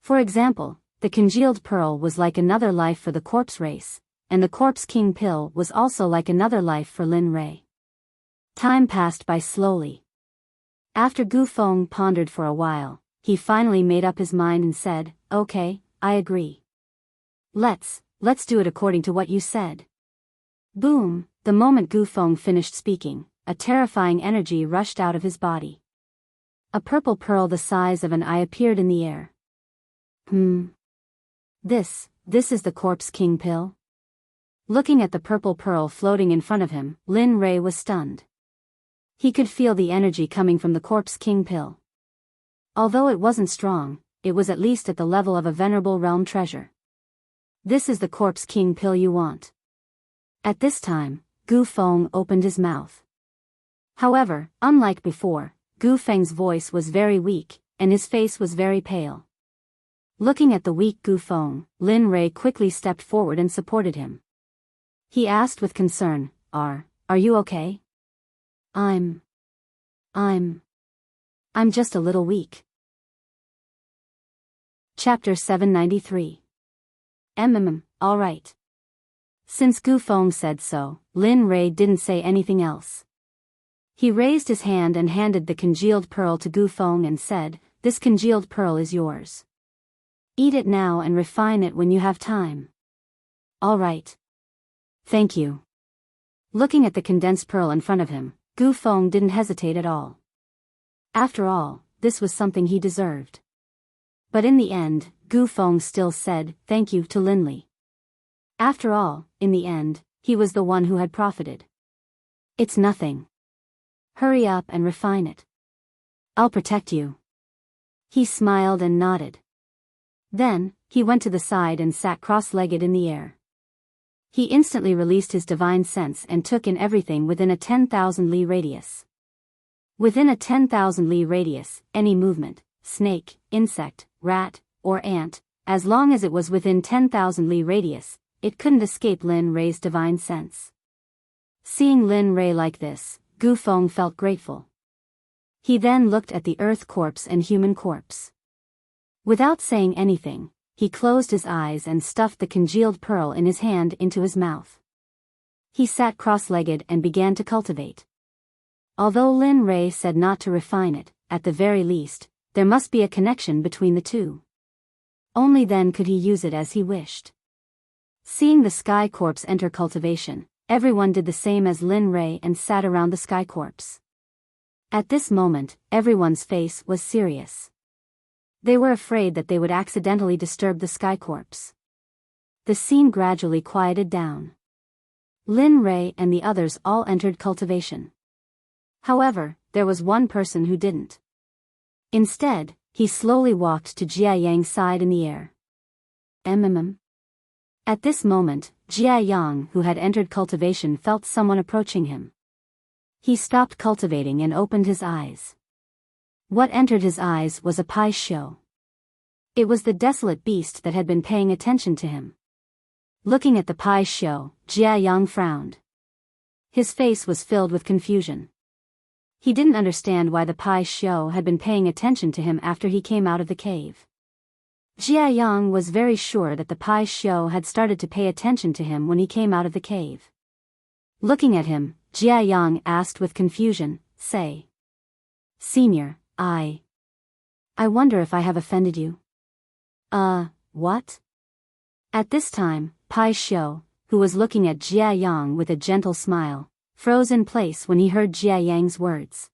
For example, the congealed pearl was like another life for the corpse race, and the Corpse King pill was also like another life for Lin Ray. Time passed by slowly. After Gu Feng pondered for a while, he finally made up his mind and said, okay, I agree. Let's do it according to what you said. Boom, the moment Gu Feng finished speaking, a terrifying energy rushed out of his body. A purple pearl the size of an eye appeared in the air. This is the Corpse King pill? Looking at the purple pearl floating in front of him, Lin Ray was stunned. He could feel the energy coming from the Corpse King pill. Although it wasn't strong, it was at least at the level of a venerable realm treasure. This is the Corpse King pill you want. At this time, Gu Feng opened his mouth. However, unlike before, Gu Feng's voice was very weak, and his face was very pale. Looking at the weak Gu Feng, Lin Ray quickly stepped forward and supported him. He asked with concern, Are you okay? I'm just a little weak. Chapter 793. All right. Since Gu Feng said so, Lin Ray didn't say anything else. He raised his hand and handed the congealed pearl to Gu Feng and said, This congealed pearl is yours. Eat it now and refine it when you have time. All right. Thank you. Looking at the condensed pearl in front of him, Gu Feng didn't hesitate at all. After all, this was something he deserved. But in the end, Gu Feng still said, thank you to Lin Li. After all, in the end, he was the one who had profited. It's nothing. Hurry up and refine it. I'll protect you. He smiled and nodded. Then, he went to the side and sat cross-legged in the air. He instantly released his divine sense and took in everything within a 10,000 li radius. Within a 10,000 li radius, any movement, snake, insect, rat, or ant, as long as it was within 10,000 li radius, it couldn't escape Lin Rei's divine sense. Seeing Lin Rei like this, Gu Feng felt grateful. He then looked at the earth corpse and human corpse. Without saying anything, he closed his eyes and stuffed the congealed pearl in his hand into his mouth. He sat cross-legged and began to cultivate. Although Lin Rei said not to refine it, at the very least, there must be a connection between the two. Only then could he use it as he wished. Seeing the sky corpse enter cultivation, everyone did the same as Lin Rei and sat around the sky corpse. At this moment, everyone's face was serious. They were afraid that they would accidentally disturb the sky corpse. The scene gradually quieted down. Lin Rei and the others all entered cultivation. However, there was one person who didn't. Instead, he slowly walked to Jia Yang's side in the air. At this moment, Jia Yang, who had entered cultivation, felt someone approaching him. He stopped cultivating and opened his eyes. What entered his eyes was a Pai Shou. It was the desolate beast that had been paying attention to him. Looking at the Pai Shou, Jia Yang frowned. His face was filled with confusion. He didn't understand why the Pai Shou had been paying attention to him after he came out of the cave. Jia Yang was very sure that the Pai Shou had started to pay attention to him when he came out of the cave. Looking at him, Jia Yang asked with confusion, "Say, Senior, I wonder if I have offended you." What? At this time, Pai Shou, who was looking at Jia Yang with a gentle smile, froze in place when he heard Jia Yang's words.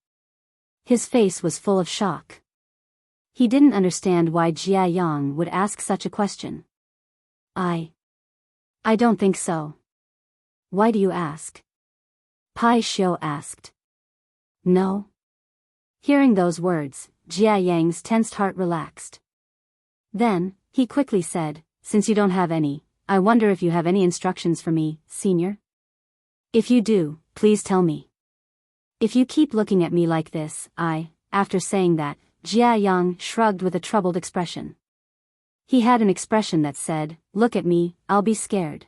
His face was full of shock. He didn't understand why Jia Yang would ask such a question. I don't think so." "Why do you ask?" Pai Shou asked. "No." Hearing those words, Jia Yang's tensed heart relaxed. Then, he quickly said, "Since you don't have any, I wonder if you have any instructions for me, Senior? If you do, please tell me. If you keep looking at me like this, After saying that, Jia Yang shrugged with a troubled expression. He had an expression that said, "Look at me, I'll be scared."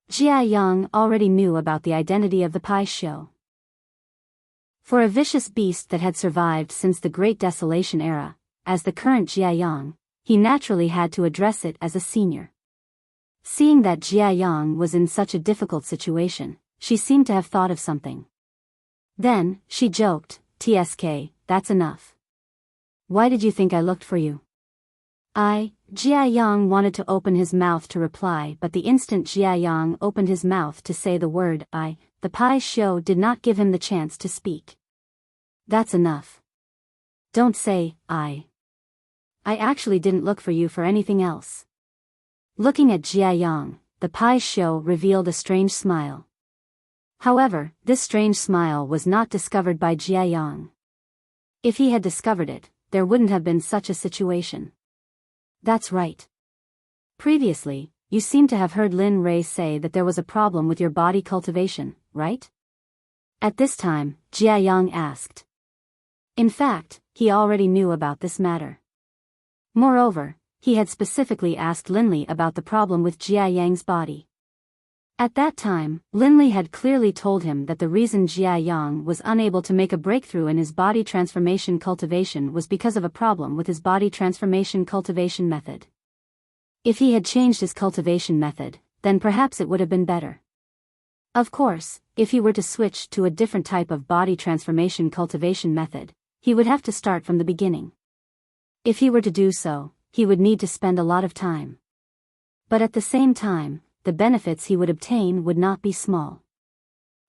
Jia Yang already knew about the identity of the Pai Shou. For a vicious beast that had survived since the Great Desolation era, as the current Jia Yang, he naturally had to address it as a senior. Seeing that Jia Yang was in such a difficult situation, she seemed to have thought of something. Then, she joked, "TSK, that's enough. Why did you think I looked for you?" Jia Yang wanted to open his mouth to reply, but the instant Jia Yang opened his mouth to say the word "I," the Pai Shou did not give him the chance to speak. "That's enough. Don't say, I actually didn't look for you for anything else." Looking at Jia Yang, the Pai Shou revealed a strange smile. However, this strange smile was not discovered by Jia Yang. If he had discovered it, there wouldn't have been such a situation. "That's right. Previously, you seem to have heard Lin Rei say that there was a problem with your body cultivation, right?" At this time, Jia Yang asked. In fact, he already knew about this matter. Moreover, he had specifically asked Linli about the problem with Jia Yang's body. At that time, Linli had clearly told him that the reason Jia Yang was unable to make a breakthrough in his body transformation cultivation was because of a problem with his body transformation cultivation method. If he had changed his cultivation method, then perhaps it would have been better. Of course, if he were to switch to a different type of body transformation cultivation method, he would have to start from the beginning. If he were to do so, he would need to spend a lot of time. But at the same time, the benefits he would obtain would not be small.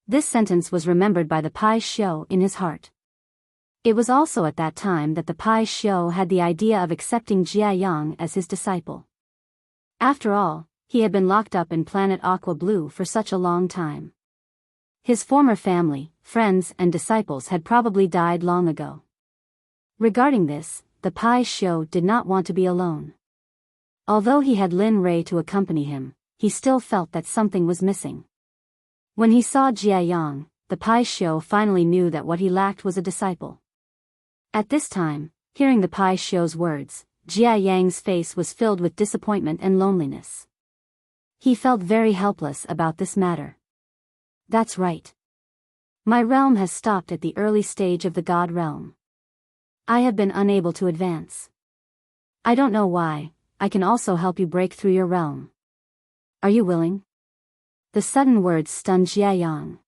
This sentence was remembered by the Pai Shou in his heart. It was also at that time that the Pai Shou had the idea of accepting Jia Yang as his disciple. After all, he had been locked up in planet Aqua Blue for such a long time. His former family, friends and disciples had probably died long ago. Regarding this, the Pai Shou did not want to be alone. Although he had Lin Rei to accompany him, he still felt that something was missing. When he saw Jia Yang, the Pai Shou finally knew that what he lacked was a disciple. At this time, hearing the Pai Shou's words, Jia Yang's face was filled with disappointment and loneliness. He felt very helpless about this matter. That's right. My realm has stopped at the early stage of the God realm. I have been unable to advance. I don't know why. I can also help you break through your realm. Are you willing? The sudden words stunned Jia Yang.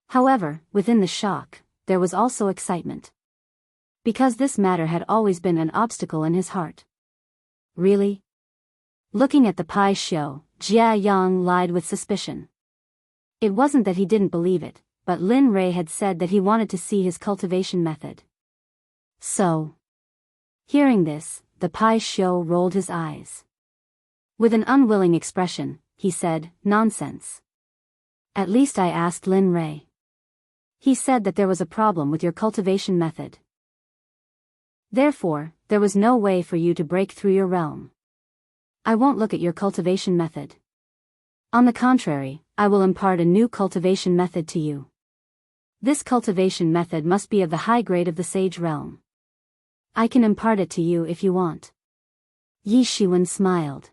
However, within the shock, there was also excitement. Because this matter had always been an obstacle in his heart. Really? Looking at the Pai Shou, Jia Yang lied with suspicion. It wasn't that he didn't believe it, but Lin Rei had said that he wanted to see his cultivation method. So, hearing this, the Pai Shou rolled his eyes. With an unwilling expression, he said, "Nonsense. At least I asked Lin Rei. He said that there was a problem with your cultivation method. Therefore, there was no way for you to break through your realm. I won't look at your cultivation method. On the contrary, I will impart a new cultivation method to you. This cultivation method must be of the high grade of the sage realm. I can impart it to you if you want." Yi Shiwen smiled.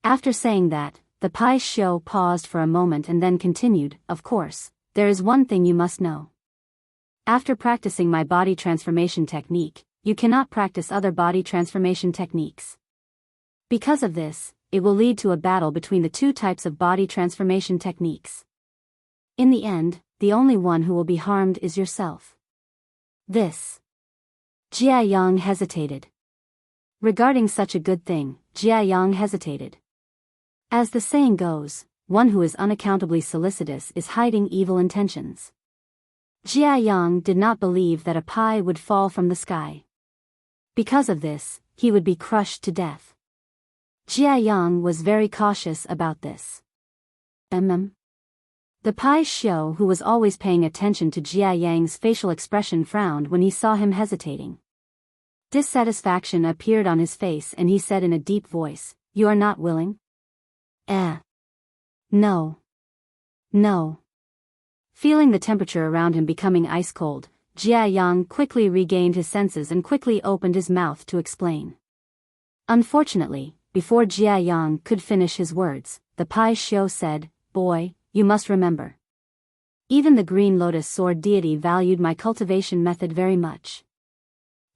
After saying that, the Pai Shou paused for a moment and then continued, "Of course, there is one thing you must know. After practicing my body transformation technique, you cannot practice other body transformation techniques. Because of this, it will lead to a battle between the two types of body transformation techniques. In the end, the only one who will be harmed is yourself." This. Jia Yang hesitated. Regarding such a good thing, Jia Yang hesitated. As the saying goes, one who is unaccountably solicitous is hiding evil intentions. Jia Yang did not believe that a pie would fall from the sky. Because of this, he would be crushed to death. Jia Yang was very cautious about this. The Pai Shou, who was always paying attention to Jia Yang's facial expression, frowned when he saw him hesitating. Dissatisfaction appeared on his face and he said in a deep voice, "You are not willing?" No. No. Feeling the temperature around him becoming ice cold, Jia Yang quickly regained his senses and quickly opened his mouth to explain. Unfortunately, before Jia Yang could finish his words, the Pai Shou said, "Boy, you must remember. Even the Green Lotus Sword deity valued my cultivation method very much.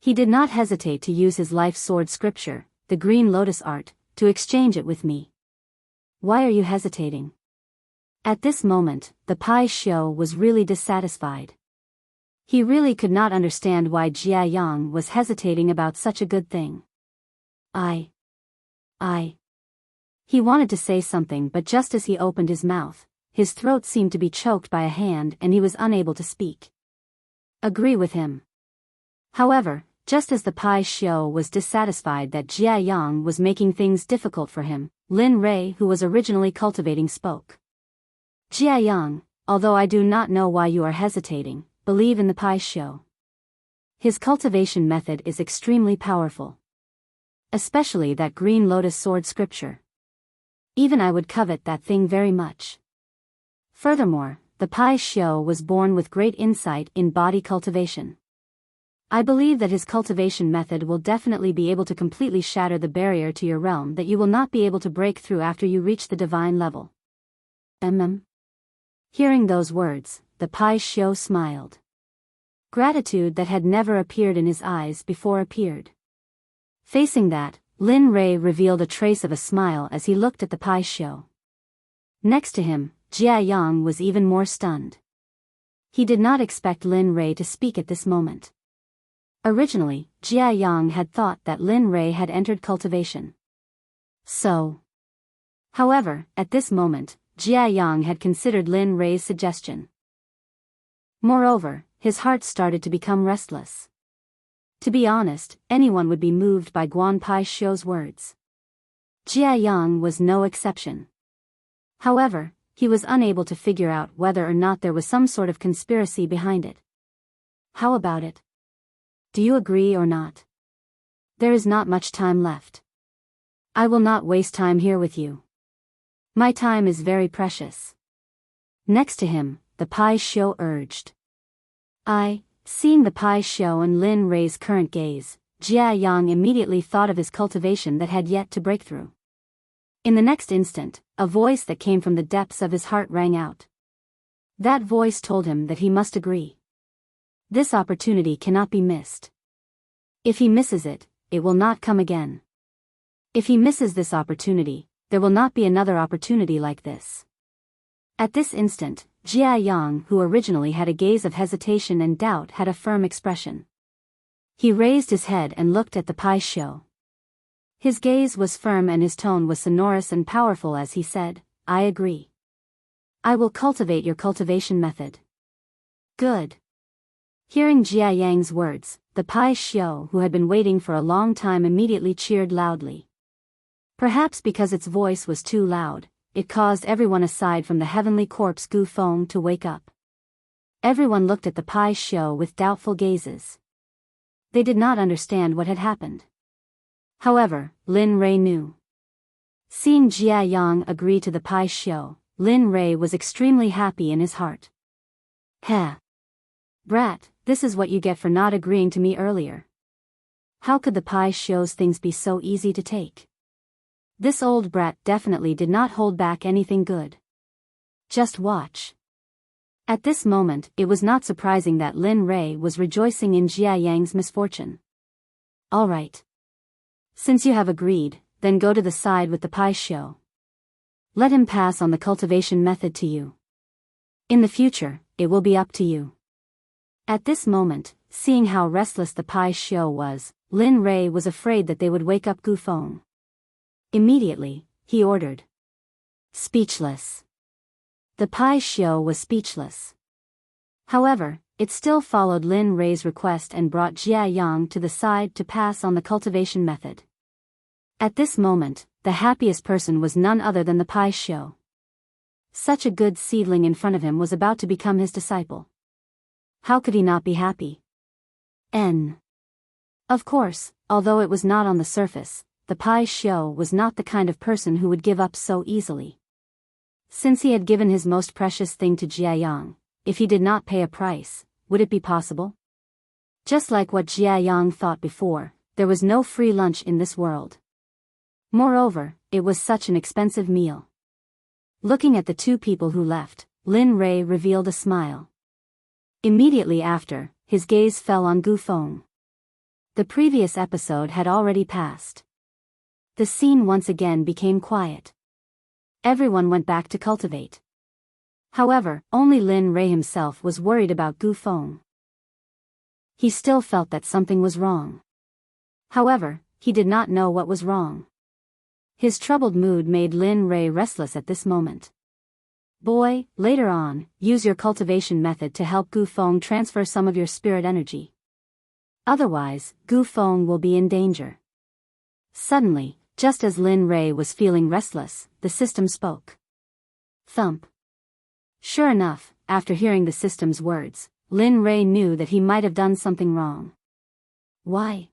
He did not hesitate to use his life sword scripture, the Green Lotus art, to exchange it with me. Why are you hesitating?" At this moment, the Pai Shou was really dissatisfied. He really could not understand why Jia Yang was hesitating about such a good thing. He wanted to say something, but just as he opened his mouth, his throat seemed to be choked by a hand and he was unable to speak. Agree with him. However, just as the Pai Shou was dissatisfied that Jia Yang was making things difficult for him, Lin Rei, who was originally cultivating, spoke. "Jia Yang, although I do not know why you are hesitating, believe in the Pai Shou. His cultivation method is extremely powerful. Especially that Green Lotus Sword scripture. Even I would covet that thing very much." Furthermore, the Pai Shou was born with great insight in body cultivation. "I believe that his cultivation method will definitely be able to completely shatter the barrier to your realm that you will not be able to break through after you reach the divine level." Hearing those words, the Pai Shou smiled. Gratitude that had never appeared in his eyes before appeared. Facing that, Lin Rei revealed a trace of a smile as he looked at the Pai Shou. Next to him, Jia Yang was even more stunned. He did not expect Lin Rei to speak at this moment. Originally, Jia Yang had thought that Lin Rei had entered cultivation. However, at this moment, Jia Yang had considered Lin Rei's suggestion. Moreover, his heart started to become restless. To be honest, anyone would be moved by Guan Pai Shou's words. Jia Yang was no exception. However, he was unable to figure out whether or not there was some sort of conspiracy behind it. How about it? Do you agree or not? There is not much time left. I will not waste time here with you. My time is very precious. Next to him, the Pai Xiu urged. Seeing the Pai Xiu and Lin Rei's current gaze, Jia Yang immediately thought of his cultivation that had yet to break through. In the next instant, a voice that came from the depths of his heart rang out. That voice told him that he must agree. This opportunity cannot be missed. If he misses it, it will not come again. If he misses this opportunity, there will not be another opportunity like this. At this instant, Jia Yang, who originally had a gaze of hesitation and doubt, had a firm expression. He raised his head and looked at the Pai Xiu. His gaze was firm and his tone was sonorous and powerful as he said, I agree. I will cultivate your cultivation method. Good. Hearing Jia Yang's words, the Pai Xiu, who had been waiting for a long time, immediately cheered loudly. Perhaps because its voice was too loud, it caused everyone aside from the heavenly corpse Gu Feng to wake up. Everyone looked at the Pai Xiu with doubtful gazes. They did not understand what had happened. However, Lin Rei knew. Seeing Jia Yang agree to the Pai Xiu, Lin Rei was extremely happy in his heart. Heh! Brat, this is what you get for not agreeing to me earlier. How could the Pai Xiu's things be so easy to take? This old brat definitely did not hold back anything good. Just watch. At this moment, it was not surprising that Lin Rei was rejoicing in Jia Yang's misfortune. All right. Since you have agreed, then go to the side with the Pai Xiu. Let him pass on the cultivation method to you. In the future, it will be up to you. At this moment, seeing how restless the Pai Xiu was, Lin Rei was afraid that they would wake up Gu Feng. Immediately, he ordered. Speechless. The Pai Xiu was speechless. However, it still followed Lin Rei's request and brought Jia Yang to the side to pass on the cultivation method. At this moment, the happiest person was none other than the Pai Xiu. Such a good seedling in front of him was about to become his disciple. How could he not be happy? Of course, although it was not on the surface, the Pai Xiu was not the kind of person who would give up so easily. Since he had given his most precious thing to Jia Yang, if he did not pay a price, would it be possible? Just like what Jia Yang thought before, there was no free lunch in this world. Moreover, it was such an expensive meal. Looking at the two people who left, Lin Rei revealed a smile. Immediately after, his gaze fell on Gu Feng. The previous episode had already passed. The scene once again became quiet. Everyone went back to cultivate. However, only Lin Rei himself was worried about Gu Feng. He still felt that something was wrong. However, he did not know what was wrong. His troubled mood made Lin Rei restless at this moment. Boy, later on, use your cultivation method to help Gu Feng transfer some of your spirit energy. Otherwise, Gu Feng will be in danger. Suddenly, just as Lin Rei was feeling restless, the system spoke. Thump. Sure enough, after hearing the system's words, Lin Rei knew that he might have done something wrong. Why?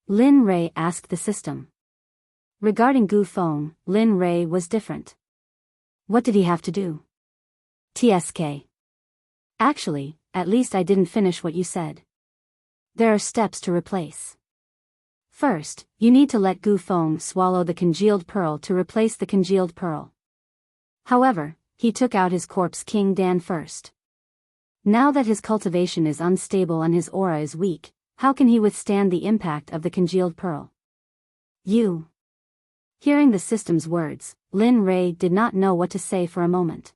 Lin Rei asked the system. Regarding Gu Feng, Lin Rei was different. What did he have to do? TSK. Actually, at least I didn't finish what you said. There are steps to replace. First, you need to let Gu Feng swallow the congealed pearl to replace the congealed pearl. However, he took out his corpse King Dan first. Now that his cultivation is unstable and his aura is weak, how can he withstand the impact of the congealed pearl? You. Hearing the system's words, Lin Rei did not know what to say for a moment.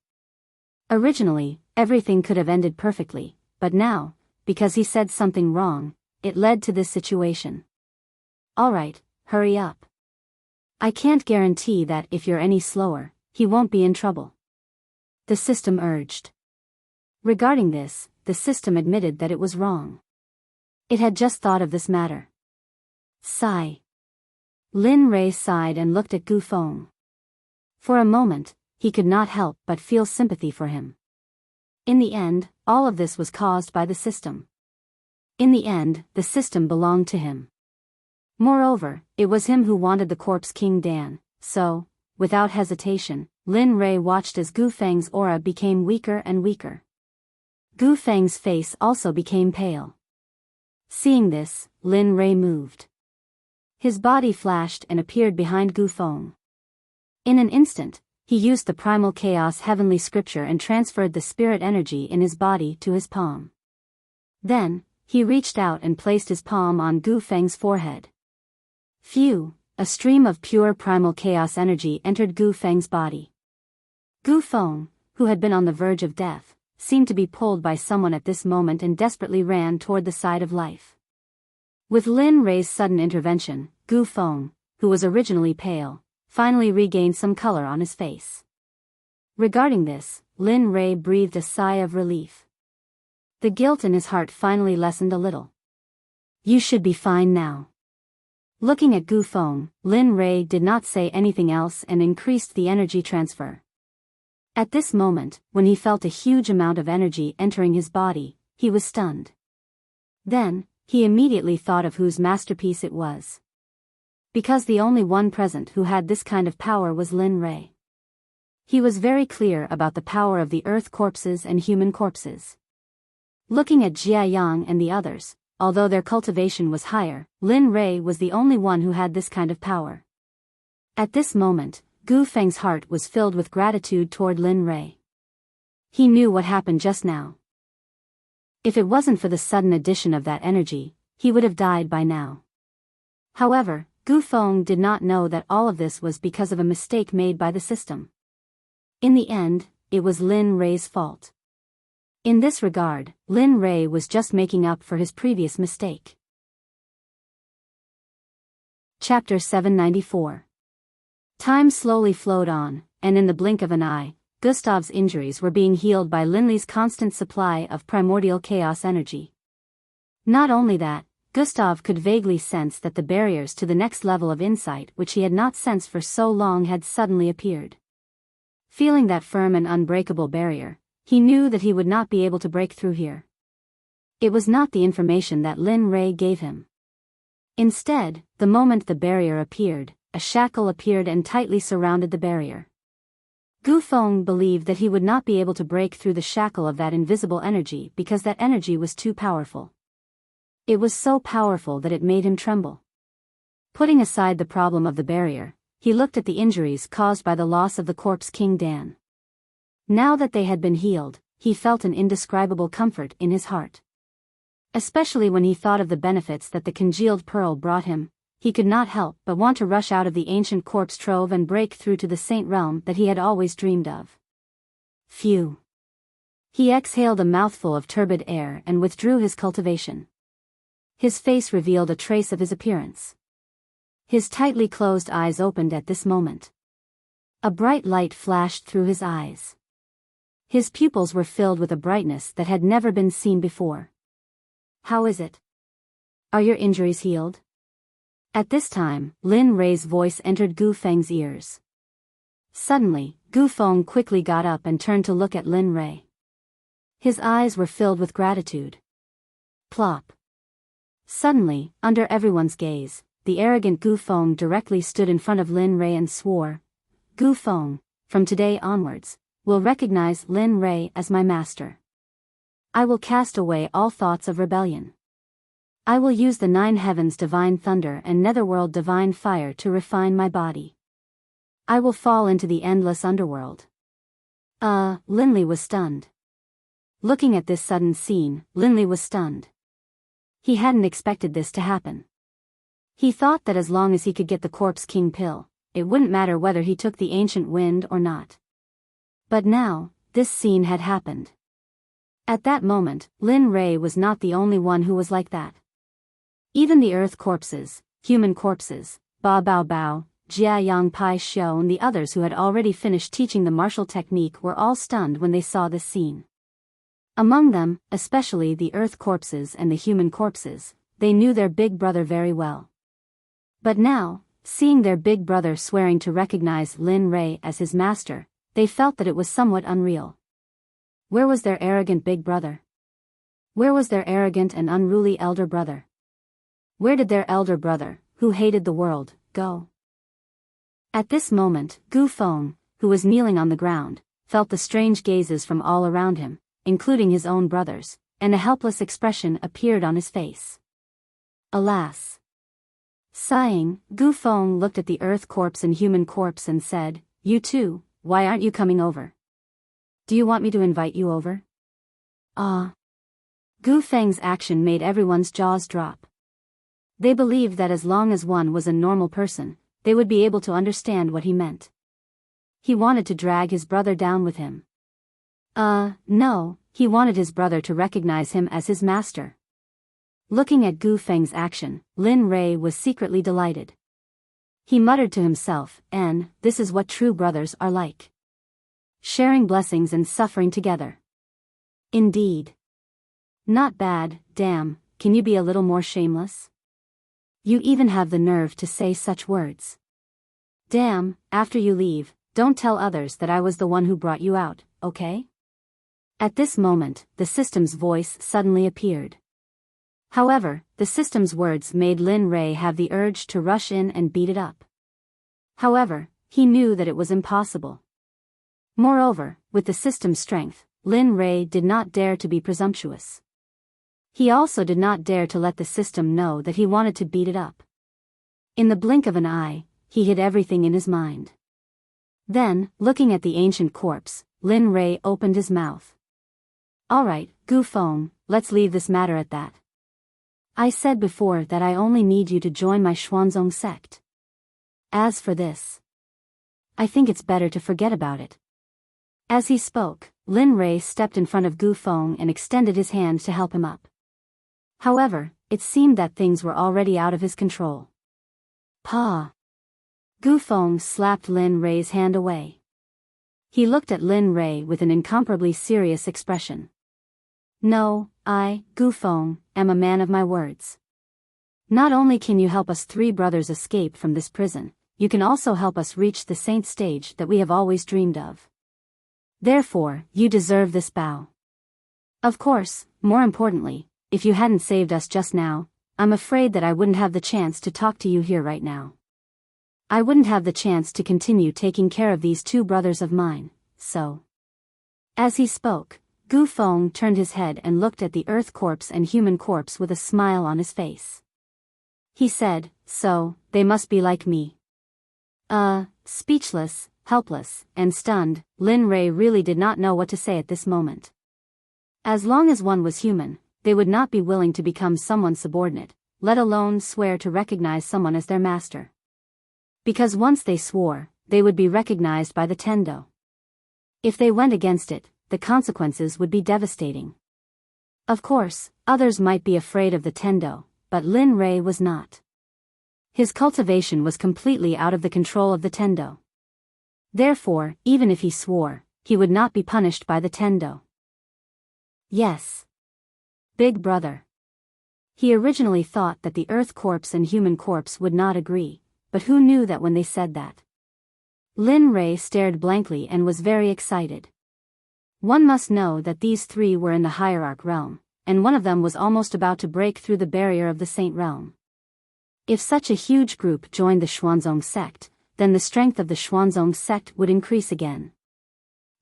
Originally, everything could have ended perfectly, but now, because he said something wrong, it led to this situation. Alright, hurry up. I can't guarantee that if you're any slower, he won't be in trouble. The system urged. Regarding this, the system admitted that it was wrong. It had just thought of this matter. Sigh. Lin Rei sighed and looked at Gu Feng. For a moment, he could not help but feel sympathy for him. In the end, all of this was caused by the system. In the end, the system belonged to him. Moreover, it was him who wanted the corpse King Dan, so, without hesitation, Lin Rei watched as Gu Feng's aura became weaker and weaker. Gu Feng's face also became pale. Seeing this, Lin Rei moved. His body flashed and appeared behind Gu Feng. In an instant, he used the primal chaos heavenly scripture and transferred the spirit energy in his body to his palm. Then, he reached out and placed his palm on Gu Feng's forehead. Phew, a stream of pure primal chaos energy entered Gu Feng's body. Gu Feng, who had been on the verge of death, seemed to be pulled by someone at this moment and desperately ran toward the side of life. With Lin Rei's sudden intervention, Gu Feng, who was originally pale, finally regained some color on his face. Regarding this, Lin Rei breathed a sigh of relief. The guilt in his heart finally lessened a little. You should be fine now. Looking at Gu Feng, Lin Rei did not say anything else and increased the energy transfer. At this moment, when he felt a huge amount of energy entering his body, he was stunned. Then, he immediately thought of whose masterpiece it was. Because the only one present who had this kind of power was Lin Rei. He was very clear about the power of the earth corpses and human corpses. Looking at Jia Yang and the others, although their cultivation was higher, Lin Rei was the only one who had this kind of power. At this moment, Gu Feng's heart was filled with gratitude toward Lin Rei. He knew what happened just now. If it wasn't for the sudden addition of that energy, he would have died by now. However, Gu Feng did not know that all of this was because of a mistake made by the system. In the end, it was Lin Rei's fault. In this regard, Lin Rei was just making up for his previous mistake. Chapter 794. Time slowly flowed on, and in the blink of an eye, Gustav's injuries were being healed by Linley's constant supply of primordial chaos energy. Not only that, Gustav could vaguely sense that the barriers to the next level of insight which he had not sensed for so long had suddenly appeared. Feeling that firm and unbreakable barrier, he knew that he would not be able to break through here. It was not the information that Lin Rei gave him. Instead, the moment the barrier appeared, a shackle appeared and tightly surrounded the barrier. Gu Feng believed that he would not be able to break through the shackle of that invisible energy because that energy was too powerful. It was so powerful that it made him tremble. Putting aside the problem of the barrier, he looked at the injuries caused by the loss of the corpse King Dan. Now that they had been healed, he felt an indescribable comfort in his heart. Especially when he thought of the benefits that the congealed pearl brought him, he could not help but want to rush out of the ancient corpse trove and break through to the saint realm that he had always dreamed of. Phew. He exhaled a mouthful of turbid air and withdrew his cultivation. His face revealed a trace of his appearance. His tightly closed eyes opened at this moment. A bright light flashed through his eyes. His pupils were filled with a brightness that had never been seen before. How is it? Are your injuries healed? At this time, Lin Rei's voice entered Gu Feng's ears. Suddenly, Gu Feng quickly got up and turned to look at Lin Rei. His eyes were filled with gratitude. Plop. Suddenly, under everyone's gaze, the arrogant Gu Feng directly stood in front of Lin Rei and swore, Gu Feng, from today onwards, will recognize Lin Rei as my master. I will cast away all thoughts of rebellion. I will use the 9 heavens divine thunder and netherworld divine fire to refine my body. I will fall into the endless underworld. Linley was stunned. Looking at this sudden scene, Linley was stunned. He hadn't expected this to happen. He thought that as long as he could get the Corpse King pill, it wouldn't matter whether he took the ancient wind or not. But now, this scene had happened. At that moment, Lin Rei was not the only one who was like that. Even the earth corpses, human corpses, Ba Bao Bao, Jia Yang Pai Xiao and the others who had already finished teaching the martial technique were all stunned when they saw this scene. Among them, especially the earth corpses and the human corpses, they knew their big brother very well. But now, seeing their big brother swearing to recognize Lin Rei as his master, they felt that it was somewhat unreal. Where was their arrogant big brother? Where was their arrogant and unruly elder brother? Where did their elder brother, who hated the world, go. At this moment, Gu Feng, who was kneeling on the ground, felt the strange gazes from all around him, including his own brothers, and a helpless expression appeared on his face. Alas! Sighing, Gu Feng looked at the earth corpse and human corpse and said, "You too, why aren't you coming over? Do you want me to invite you over?" Gu Feng's action made everyone's jaws drop. They believed that as long as one was a normal person, they would be able to understand what he meant. He wanted to drag his brother down with him. No, he wanted his brother to recognize him as his master. Looking at Gu Feng's action, Lin Rei was secretly delighted. He muttered to himself, "This is what true brothers are like. Sharing blessings and suffering together. Indeed. Not bad, damn, can you be a little more shameless? You even have the nerve to say such words. Damn, after you leave, don't tell others that I was the one who brought you out, okay?" At this moment, the system's voice suddenly appeared. However, the system's words made Lin Rei have the urge to rush in and beat it up. However, he knew that it was impossible. Moreover, with the system's strength, Lin Rei did not dare to be presumptuous. He also did not dare to let the system know that he wanted to beat it up. In the blink of an eye, he hid everything in his mind. Then, looking at the ancient corpse, Lin Rei opened his mouth. "Alright, Gu Feng, let's leave this matter at that. I said before that I only need you to join my Xuanzong sect. As for this, I think it's better to forget about it." As he spoke, Lin Rei stepped in front of Gu Feng and extended his hand to help him up. However, it seemed that things were already out of his control. "Pa!" Gu Feng slapped Lin Rei's hand away. He looked at Lin Rei with an incomparably serious expression. "No, I, Gu Feng, am a man of my words. Not only can you help us three brothers escape from this prison, you can also help us reach the saint stage that we have always dreamed of. Therefore, you deserve this bow. Of course, more importantly, if you hadn't saved us just now, I'm afraid that I wouldn't have the chance to talk to you here right now. I wouldn't have the chance to continue taking care of these two brothers of mine, so." As he spoke, Gu Feng turned his head and looked at the earth corpse and human corpse with a smile on his face. He said, "So, they must be like me." Speechless, helpless, and stunned, Lin Rei really did not know what to say at this moment. As long as one was human, they would not be willing to become someone's subordinate, let alone swear to recognize someone as their master. Because once they swore, they would be recognized by the Tendo. If they went against it, the consequences would be devastating. Of course, others might be afraid of the Tendo, but Lin Rei was not. His cultivation was completely out of the control of the Tendo. Therefore, even if he swore, he would not be punished by the Tendo. Yes. Big brother. He originally thought that the earth corpse and human corpse would not agree, but who knew that when they said that? Lin Rei stared blankly and was very excited. One must know that these three were in the hierarch realm, and one of them was almost about to break through the barrier of the saint realm. If such a huge group joined the Xuanzong sect, then the strength of the Xuanzong sect would increase again.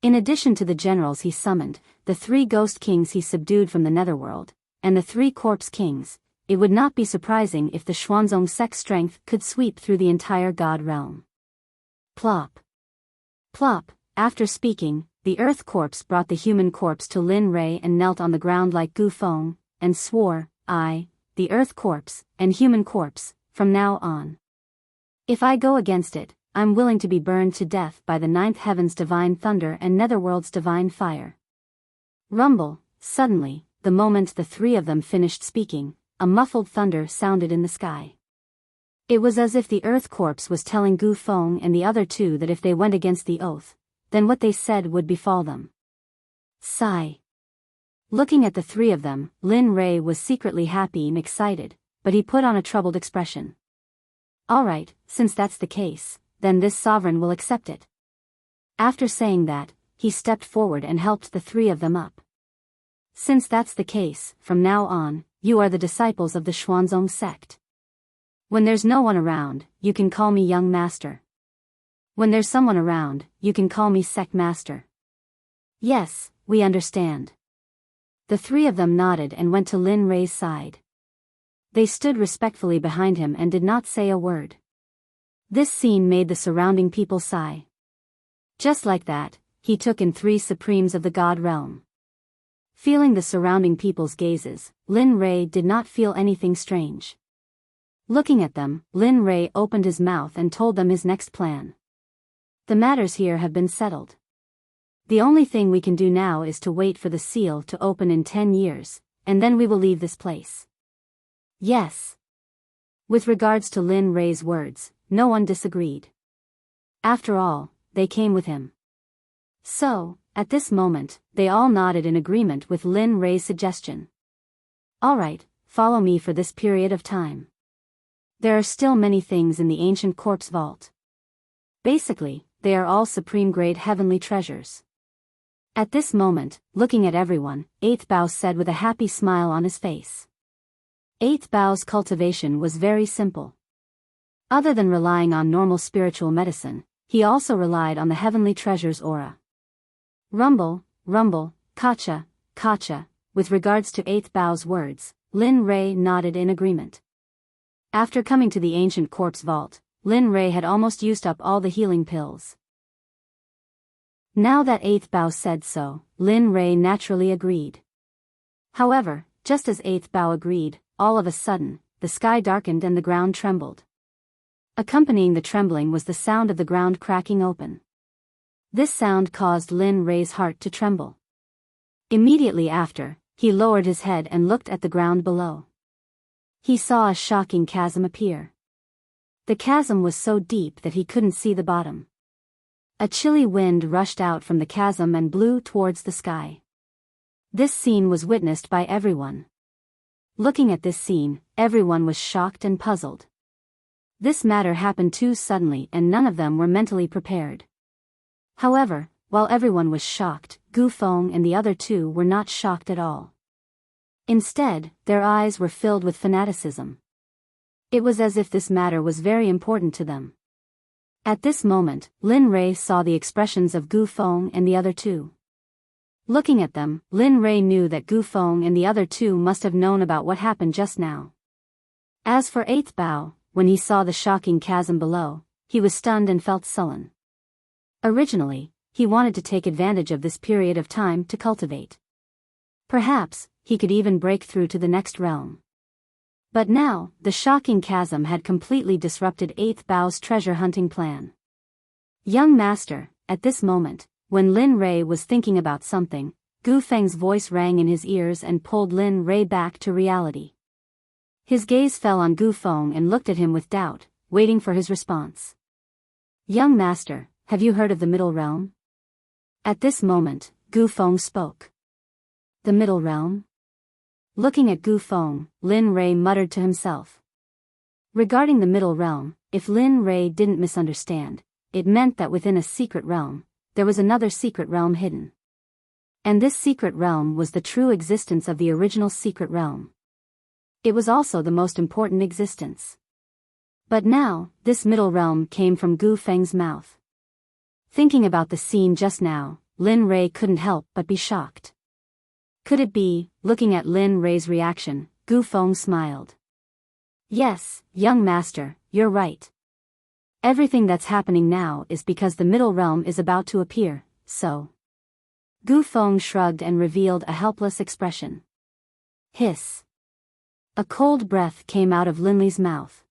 In addition to the generals he summoned, the three ghost kings he subdued from the netherworld, and the three corpse kings, it would not be surprising if the Xuanzong sect's strength could sweep through the entire god realm. Plop. Plop. After speaking, the earth corpse brought the human corpse to Lin Rei and knelt on the ground like Gu Feng, and swore, "I, the earth corpse, and human corpse, from now on. If I go against it, I'm willing to be burned to death by the ninth heaven's divine thunder and netherworld's divine fire." Rumble. Suddenly, the moment the three of them finished speaking, a muffled thunder sounded in the sky. It was as if the earth corpse was telling Gu Feng and the other two that if they went against the oath, then what they said would befall them. Sigh. Looking at the three of them, Lin Rei was secretly happy and excited, but he put on a troubled expression. "Alright, since that's the case, then this sovereign will accept it." After saying that, he stepped forward and helped the three of them up. "Since that's the case, from now on, you are the disciples of the Xuanzong sect. When there's no one around, you can call me young master. When there's someone around, you can call me Sect master. Yes, we understand. The three of them nodded and went to Lin Rei's side. They stood respectfully behind him and did not say a word. This scene made the surrounding people sigh. Just like that, he took in three supremes of the god realm. Feeling the surrounding people's gazes, Lin Rei did not feel anything strange. Looking at them, Lin Rei opened his mouth and told them his next plan. The matters here have been settled. The only thing we can do now is to wait for the seal to open in 10 years, and then we will leave this place. Yes. With regards to Lin Rei's words, no one disagreed. After all, they came with him. So, at this moment, they all nodded in agreement with Lin Rei's suggestion. Alright, follow me for this period of time. There are still many things in the ancient corpse vault. Basically, they are all supreme-grade heavenly treasures. At this moment, looking at everyone, Eighth Bao said with a happy smile on his face. Eighth Bao's cultivation was very simple. Other than relying on normal spiritual medicine, he also relied on the heavenly treasure's aura. Rumble, rumble, kacha, kacha. With regards to Eighth Bao's words, Lin Rei nodded in agreement. After coming to the ancient corpse vault, Lin Rei had almost used up all the healing pills. Now that Eighth Bao said so, Lin Rei naturally agreed. However, just as Eighth Bao agreed, all of a sudden, the sky darkened and the ground trembled. Accompanying the trembling was the sound of the ground cracking open. This sound caused Lin Rei's heart to tremble. Immediately after, he lowered his head and looked at the ground below. He saw a shocking chasm appear. The chasm was so deep that he couldn't see the bottom. A chilly wind rushed out from the chasm and blew towards the sky. This scene was witnessed by everyone. Looking at this scene, everyone was shocked and puzzled. This matter happened too suddenly and none of them were mentally prepared. However, while everyone was shocked, Gu Feng and the other two were not shocked at all. Instead, their eyes were filled with fanaticism. It was as if this matter was very important to them. At this moment, Lin Rei saw the expressions of Gu Feng and the other two. Looking at them, Lin Rei knew that Gu Feng and the other two must have known about what happened just now. As for Eighth Bao, when he saw the shocking chasm below, he was stunned and felt sullen. Originally, he wanted to take advantage of this period of time to cultivate. Perhaps, he could even break through to the next realm. But now, the shocking chasm had completely disrupted Eighth Bao's treasure hunting plan. Young master, at this moment, when Lin Rei was thinking about something, Gu Feng's voice rang in his ears and pulled Lin Rei back to reality. His gaze fell on Gu Feng and looked at him with doubt, waiting for his response. Young master, have you heard of the middle realm? At this moment, Gu Feng spoke. The middle realm? Looking at Gu Feng, Lin Rei muttered to himself. Regarding the middle realm, if Lin Rei didn't misunderstand, it meant that within a secret realm, there was another secret realm hidden. And this secret realm was the true existence of the original secret realm. It was also the most important existence. But now, this middle realm came from Gu Feng's mouth. Thinking about the scene just now, Lin Rei couldn't help but be shocked. Could it be? Looking at Lin Rei's reaction, Gu Feng smiled. Yes, young master, you're right. Everything that's happening now is because the middle realm is about to appear, so. Gu Feng shrugged and revealed a helpless expression. Hiss. A cold breath came out of Linli's mouth.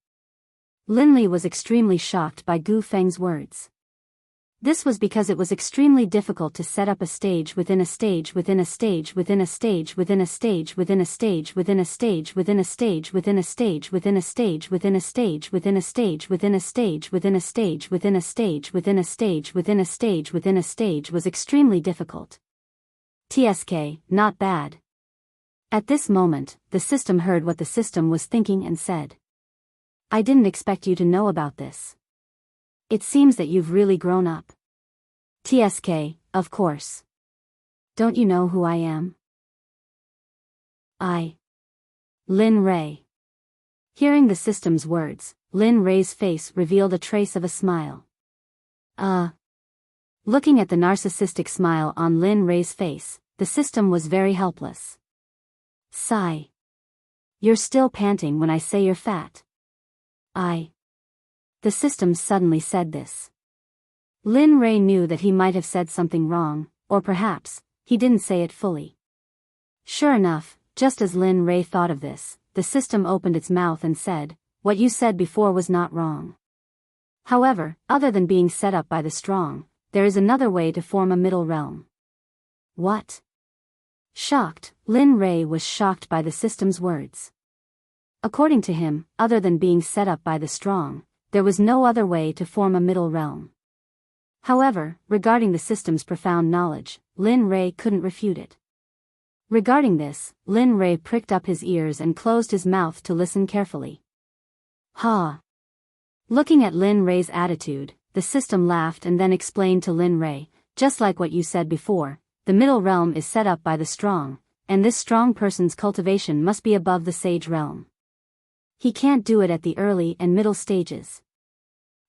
Linli was extremely shocked by Gu Feng's words. This was because it was extremely difficult to set up a stage within a stage within a stage within a stage within a stage within a stage within a stage within a stage within a stage within a stage within a stage within a stage within a stage within a stage within a stage within a stage within a stage within a stage was extremely difficult. TSK, not bad. At this moment, the system heard what the system was thinking and said. I didn't expect you to know about this. It seems that you've really grown up. TSK, of course. Don't you know who I am? Lin Rei. Hearing the system's words, Lin Ray's face revealed a trace of a smile. Looking at the narcissistic smile on Lin Ray's face, the system was very helpless. Sigh. You're still panting when I say you're fat. The system suddenly said this. Lin Ray knew that he might have said something wrong, or perhaps, he didn't say it fully. Sure enough, just as Lin Ray thought of this, the system opened its mouth and said, "What you said before was not wrong. However, other than being set up by the strong, there is another way to form a middle realm." What? Shocked, Lin Ray was shocked by the system's words. According to him, other than being set up by the strong, there was no other way to form a middle realm. However, regarding the system's profound knowledge, Lin Ray couldn't refute it. Regarding this, Lin Ray pricked up his ears and closed his mouth to listen carefully. Ha! Looking at Lin Ray's attitude, the system laughed and then explained to Lin Ray, "Just like what you said before, the middle realm is set up by the strong, and this strong person's cultivation must be above the sage realm. He can't do it at the early and middle stages."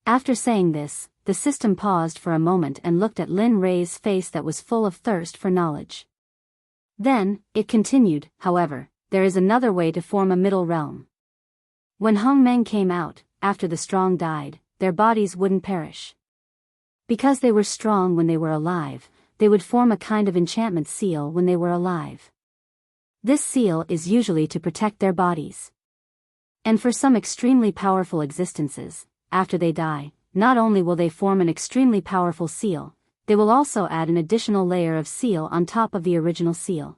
After saying this, the system paused for a moment and looked at Lin Ray's face that was full of thirst for knowledge. Then, it continued, "However, there is another way to form a middle realm. When Hongmeng came out, after the strong died, their bodies wouldn't perish. Because they were strong when they were alive, they would form a kind of enchantment seal when they were alive. This seal is usually to protect their bodies. And for some extremely powerful existences, after they die, not only will they form an extremely powerful seal, they will also add an additional layer of seal on top of the original seal.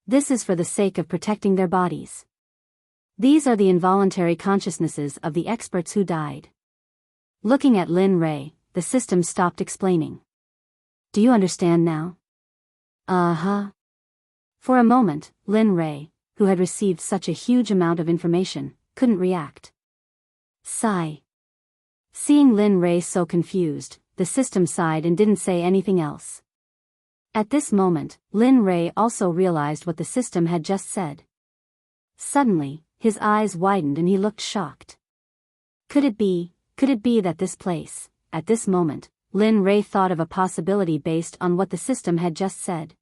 This is for the sake of protecting their bodies. These are the involuntary consciousnesses of the experts who died." Looking at Lin Ray, the system stopped explaining. "Do you understand now?" For a moment, Lin Ray, who had received such a huge amount of information, couldn't react. Sigh. Seeing Lin Ray so confused, the system sighed and didn't say anything else. At this moment, Lin Ray also realized what the system had just said. Suddenly, his eyes widened and he looked shocked. Could it be that this place, at this moment, Lin Ray thought of a possibility based on what the system had just said.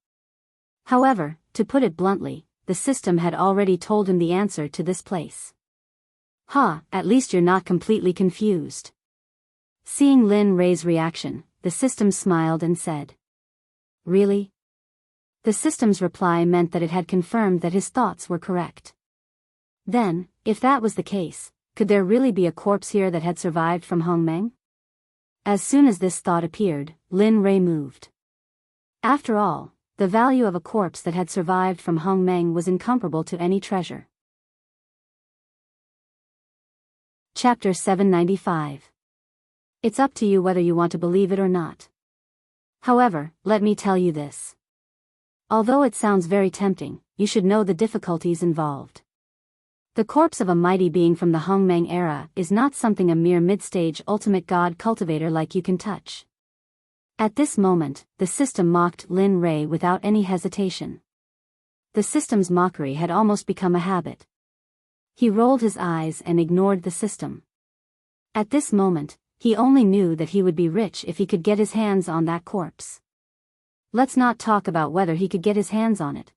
However, to put it bluntly, the system had already told him the answer to this place. At least you're not completely confused." Seeing Lin Ray's reaction, the system smiled and said, "Really?" The system's reply meant that it had confirmed that his thoughts were correct. Then, if that was the case, could there really be a corpse here that had survived from Hongmeng? As soon as this thought appeared, Lin Ray moved. After all, the value of a corpse that had survived from Hongmeng was incomparable to any treasure. Chapter 795. It's up to you whether you want to believe it or not. However, let me tell you this. Although it sounds very tempting, you should know the difficulties involved. The corpse of a mighty being from the Hongmeng era is not something a mere mid-stage ultimate god cultivator like you can touch. At this moment, the system mocked Lin Ray without any hesitation. The system's mockery had almost become a habit. He rolled his eyes and ignored the system. At this moment, he only knew that he would be rich if he could get his hands on that corpse. Let's not talk about whether he could get his hands on it.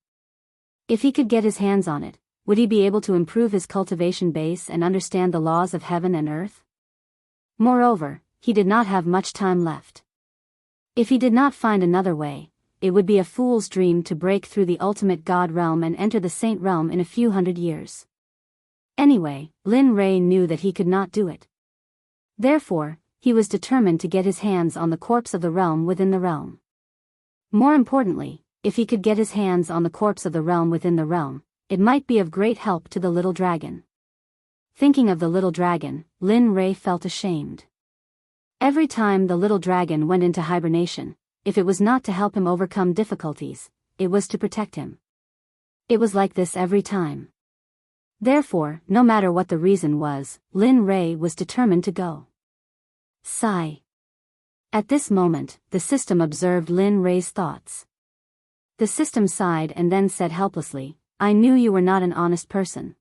If he could get his hands on it, would he be able to improve his cultivation base and understand the laws of heaven and earth? Moreover, he did not have much time left. If he did not find another way, it would be a fool's dream to break through the ultimate god realm and enter the saint realm in a few hundred years. Anyway, Lin Ray knew that he could not do it. Therefore, he was determined to get his hands on the corpse of the realm within the realm. More importantly, if he could get his hands on the corpse of the realm within the realm, it might be of great help to the little dragon. Thinking of the little dragon, Lin Ray felt ashamed. Every time the little dragon went into hibernation, if it was not to help him overcome difficulties, it was to protect him. It was like this every time. Therefore, no matter what the reason was, Lin Ray was determined to go. Sigh. At this moment, the system observed Lin Ray's thoughts. The system sighed and then said helplessly, "I knew you were not an honest person."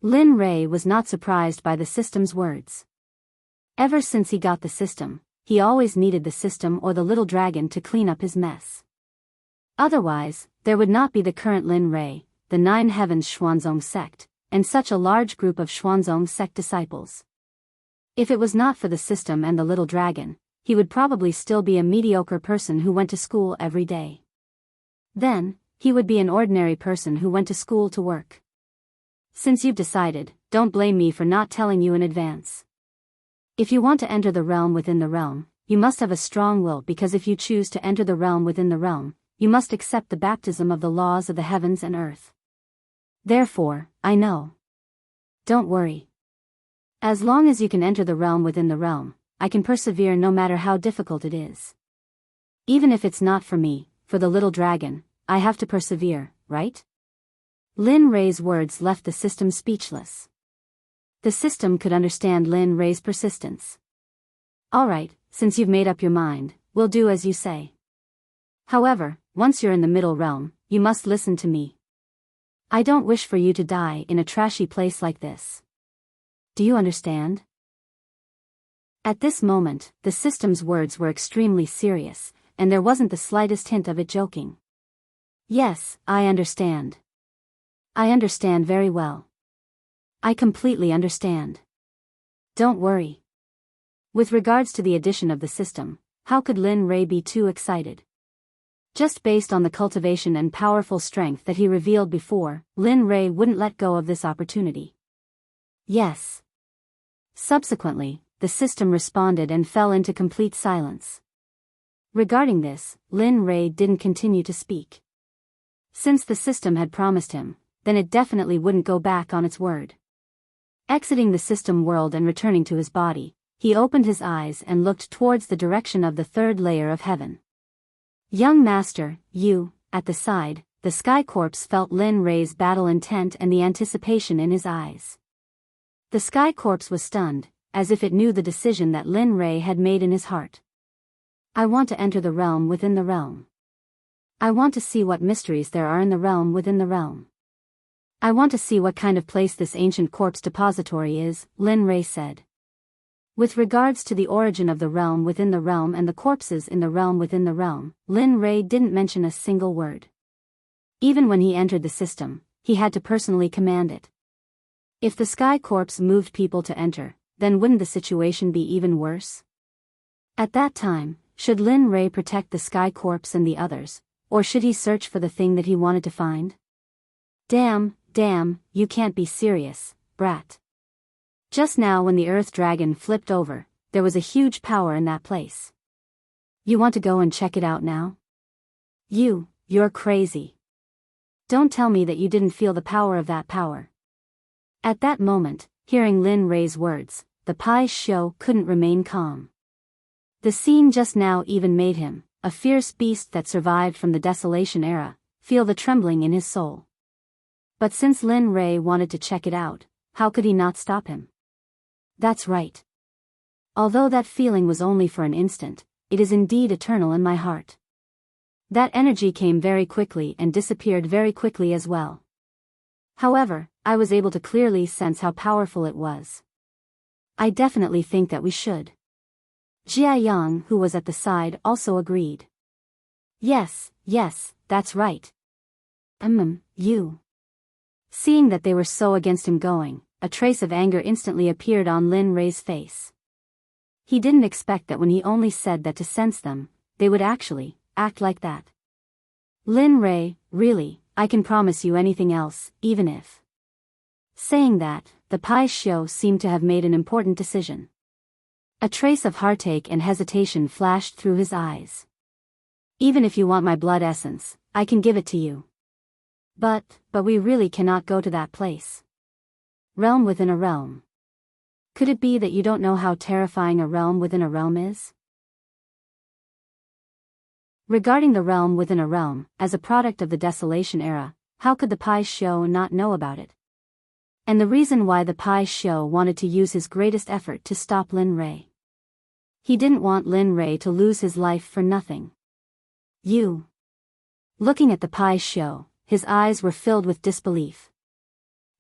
Lin Ray was not surprised by the system's words. Ever since he got the system, he always needed the system or the little dragon to clean up his mess. Otherwise, there would not be the current Lin Ray, the 9 Heavens Xuanzong Sect, and such a large group of Xuanzong Sect disciples. If it was not for the system and the little dragon, he would probably still be a mediocre person who went to school every day. Then, he would be an ordinary person who went to school to work. Since you've decided, don't blame me for not telling you in advance. If you want to enter the realm within the realm, you must have a strong will, because if you choose to enter the realm within the realm, you must accept the baptism of the laws of the heavens and earth. Therefore, I know. Don't worry. As long as you can enter the realm within the realm, I can persevere no matter how difficult it is. Even if it's not for me, for the little dragon, I have to persevere, right? Lin Ray's words left the system speechless. The system could understand Lin Ray's persistence. Alright, since you've made up your mind, we'll do as you say. However, once you're in the middle realm, you must listen to me. I don't wish for you to die in a trashy place like this. Do you understand? At this moment, the system's words were extremely serious, and there wasn't the slightest hint of it joking. Yes, I understand. I understand very well. I completely understand. Don't worry. With regards to the addition of the system, how could Lin Ray be too excited? Just based on the cultivation and powerful strength that he revealed before, Lin Ray wouldn't let go of this opportunity. Yes. Subsequently, the system responded and fell into complete silence. Regarding this, Lin Ray didn't continue to speak. Since the system had promised him, then it definitely wouldn't go back on its word. Exiting the system world and returning to his body, he opened his eyes and looked towards the direction of the third layer of heaven. Young master, you, at the side, the Sky Corpse felt Lin Ray's battle intent and the anticipation in his eyes. The Sky Corpse was stunned, as if it knew the decision that Lin Ray had made in his heart. I want to enter the realm within the realm. I want to see what mysteries there are in the realm within the realm. I want to see what kind of place this ancient corpse depository is, Lin Ray said. With regards to the origin of the realm within the realm and the corpses in the realm within the realm, Lin Ray didn't mention a single word. Even when he entered the system, he had to personally command it. If the Sky Corpse moved people to enter, then wouldn't the situation be even worse? At that time, should Lin Ray protect the Sky Corpse and the others, or should he search for the thing that he wanted to find? Damn, you can't be serious, brat. Just now when the Earth Dragon flipped over, there was a huge power in that place. You want to go and check it out now? You're crazy. Don't tell me that you didn't feel the power of that power. At that moment, hearing Lin Ray's words, the Pai Shou couldn't remain calm. The scene just now even made him, a fierce beast that survived from the Desolation era, feel the trembling in his soul. But since Lin Ray wanted to check it out, how could he not stop him? That's right. Although that feeling was only for an instant, it is indeed eternal in my heart. That energy came very quickly and disappeared very quickly as well. However, I was able to clearly sense how powerful it was. I definitely think that we should. Jia Yang, who was at the side, also agreed. Yes, that's right. You. Seeing that they were so against him going, a trace of anger instantly appeared on Lin Ray's face. He didn't expect that when he only said that to sense them, they would actually act like that. Lin Ray, really, I can promise you anything else, even if. Saying that, the Pai Shou seemed to have made an important decision. A trace of heartache and hesitation flashed through his eyes. Even if you want my blood essence, I can give it to you. But we really cannot go to that place. Realm within a realm. Could it be that you don't know how terrifying a realm within a realm is? Regarding the realm within a realm, as a product of the Desolation era, how could the Pai Shou not know about it? And the reason why the Pai Shou wanted to use his greatest effort to stop Lin Ray. He didn't want Lin Ray to lose his life for nothing. You. Looking at the Pai Shou, his eyes were filled with disbelief.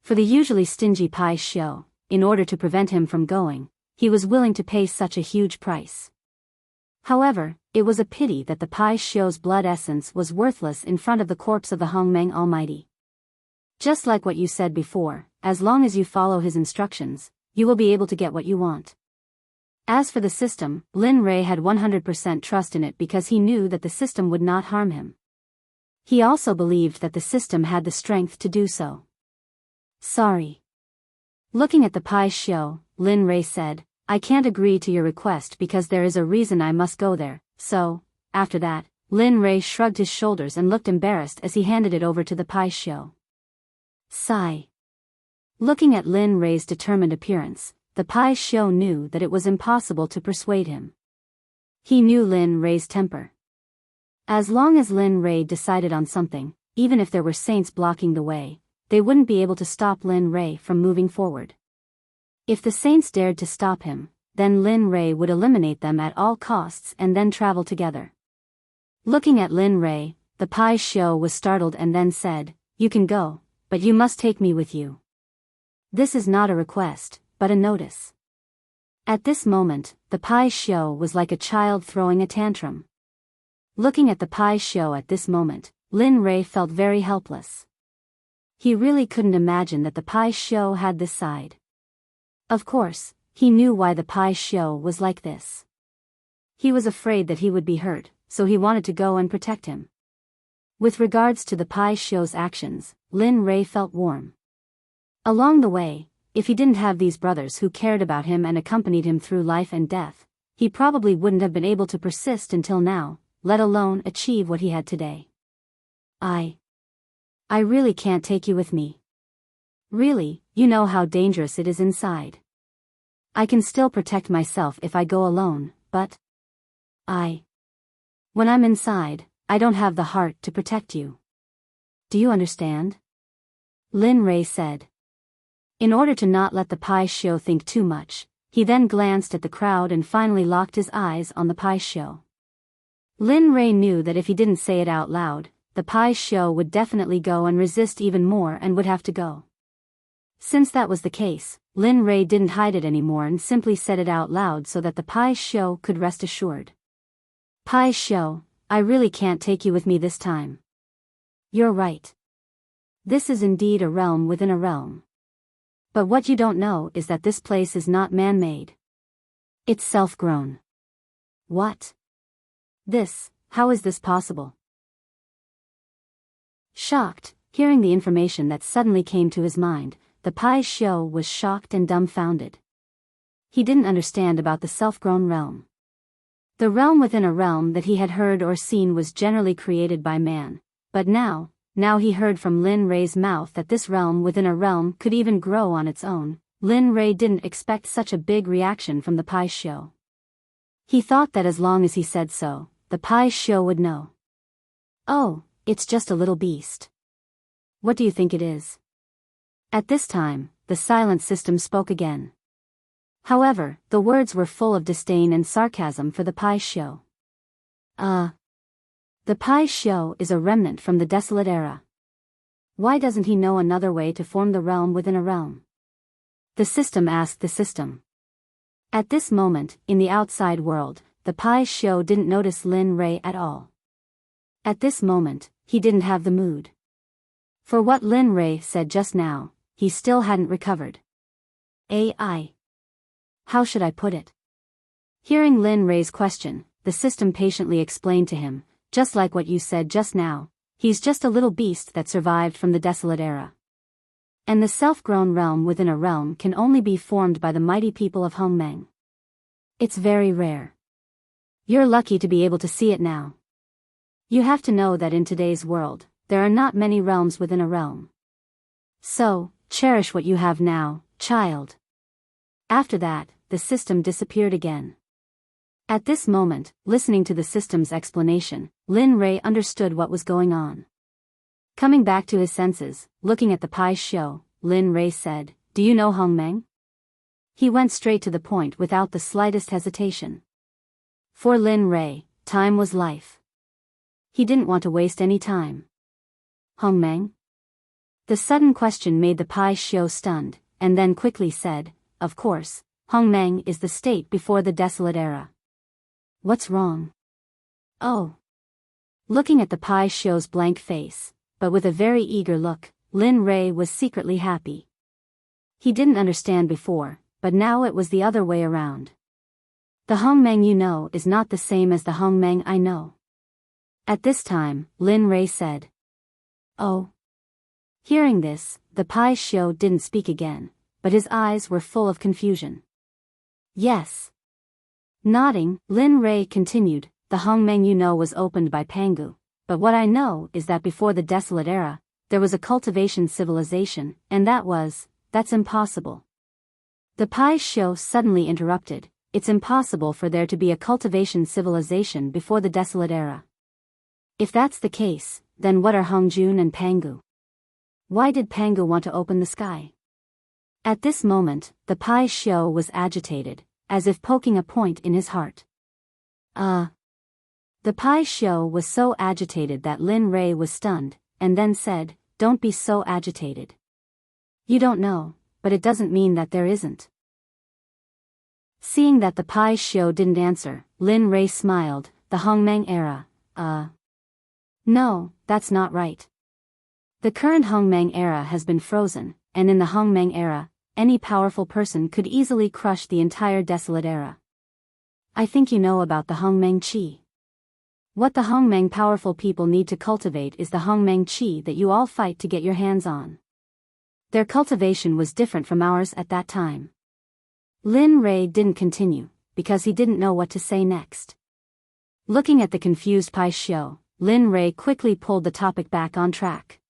For the usually stingy Pai Xiu, in order to prevent him from going, he was willing to pay such a huge price. However, it was a pity that the Pai Xiu's blood essence was worthless in front of the corpse of the Hongmeng Almighty. Just like what you said before, as long as you follow his instructions, you will be able to get what you want. As for the system, Lin Rei had 100% trust in it because he knew that the system would not harm him. He also believed that the system had the strength to do so. Sorry. Looking at the Pai Xiu, Lin Rei said, I can't agree to your request because there is a reason I must go there, so, after that, Lin Rei shrugged his shoulders and looked embarrassed as he handed it over to the Pai Xiu. Sigh. Looking at Lin Rei's determined appearance, the Pai Xiu knew that it was impossible to persuade him. He knew Lin Rei's temper. As long as Lin Rei decided on something, even if there were saints blocking the way, they wouldn't be able to stop Lin Rei from moving forward. If the saints dared to stop him, then Lin Rei would eliminate them at all costs and then travel together. Looking at Lin Rei, the Pai Xiu was startled and then said, You can go, but you must take me with you. This is not a request, but a notice. At this moment, the Pai Xiu was like a child throwing a tantrum. Looking at the Pai Xiu at this moment, Lin Rei felt very helpless. He really couldn't imagine that the Pai Xiu had this side. Of course, he knew why the Pai Xiu was like this. He was afraid that he would be hurt, so he wanted to go and protect him. With regards to the Pai Xiu's actions, Lin Rei felt warm. Along the way, if he didn't have these brothers who cared about him and accompanied him through life and death, he probably wouldn't have been able to persist until now, let alone achieve what he had today. I really can't take you with me. Really, you know how dangerous it is inside. I can still protect myself if I go alone, but when I'm inside, I don't have the heart to protect you. Do you understand? Lin Rei said. In order to not let the Pai Xiu think too much, he then glanced at the crowd and finally locked his eyes on the Pai Xiu. Lin Rei knew that if he didn't say it out loud, the Pai Xiu would definitely go and resist even more and would have to go. Since that was the case, Lin Rei didn't hide it anymore and simply said it out loud so that the Pai Xiu could rest assured. Pai Xiu, I really can't take you with me this time. You're right. This is indeed a realm within a realm. But what you don't know is that this place is not man-made. It's self-grown. What? How is this possible? Shocked, hearing the information that suddenly came to his mind, the Pai Xiu was shocked and dumbfounded. He didn't understand about the self-grown realm. The realm within a realm that he had heard or seen was generally created by man, but now he heard from Lin Rei's mouth that this realm within a realm could even grow on its own. Lin Rei didn't expect such a big reaction from the Pai Xiu. He thought that as long as he said so, the Pai Xiu would know. Oh, it's just a little beast. What do you think it is? At this time, the silent system spoke again. However, the words were full of disdain and sarcasm for the Pai Xiu. The Pai Xiu is a remnant from the desolate era. Why doesn't he know another way to form the realm within a realm? The system asked the system. At this moment, in the outside world, the Pai Xiu didn't notice Lin Rei at all. At this moment, he didn't have the mood. For what Lin Rei said just now, he still hadn't recovered. How should I put it? Hearing Lin Rei's question, the system patiently explained to him, just like what you said just now, he's just a little beast that survived from the desolate era. And the self-grown realm within a realm can only be formed by the mighty people of Hongmeng. It's very rare. You're lucky to be able to see it now. You have to know that in today's world, there are not many realms within a realm. So, cherish what you have now, child. After that, the system disappeared again. At this moment, listening to the system's explanation, Lin Rei understood what was going on. Coming back to his senses, looking at the Pai Xiu, Lin Rei said, Do you know Hongmeng? He went straight to the point without the slightest hesitation. For Lin Rei, time was life. He didn't want to waste any time. Hongmeng? The sudden question made the Pai Xiu stunned, and then quickly said, "Of course, Hongmeng is the state before the desolate era." "What's wrong?" "Oh." Looking at the Pai Xiu's blank face, but with a very eager look, Lin Rei was secretly happy. He didn't understand before, but now it was the other way around. "The Hongmeng you know is not the same as the Hongmeng I know." At this time, Lin Rei said. "Oh." Hearing this, the Pai Xiu didn't speak again, but his eyes were full of confusion. "Yes." Nodding, Lin Rei continued, "The Hongmeng you know was opened by Pangu, but what I know is that before the desolate era, there was a cultivation civilization, and that's impossible." The Pai Xiu suddenly interrupted, "It's impossible for there to be a cultivation civilization before the desolate era. If that's the case, then what are Hongjun and Pangu? Why did Pangu want to open the sky?" At this moment, the Pai Xiu was agitated, as if poking a point in his heart. The Pai Xiu was so agitated that Lin Rei was stunned, and then said, "Don't be so agitated. You don't know, but it doesn't mean that there isn't." Seeing that the Pai Xiu didn't answer, Lin Rei smiled, "The Hongmeng era, no, that's not right. The current Hongmeng era has been frozen, and in the Hongmeng era, any powerful person could easily crush the entire desolate era. I think you know about the Hongmeng Qi. What the Hongmeng powerful people need to cultivate is the Hongmeng Qi that you all fight to get your hands on. Their cultivation was different from ours at that time." Lin Rei didn't continue, because he didn't know what to say next. Looking at the confused Pai Xiu, Lin Rei quickly pulled the topic back on track.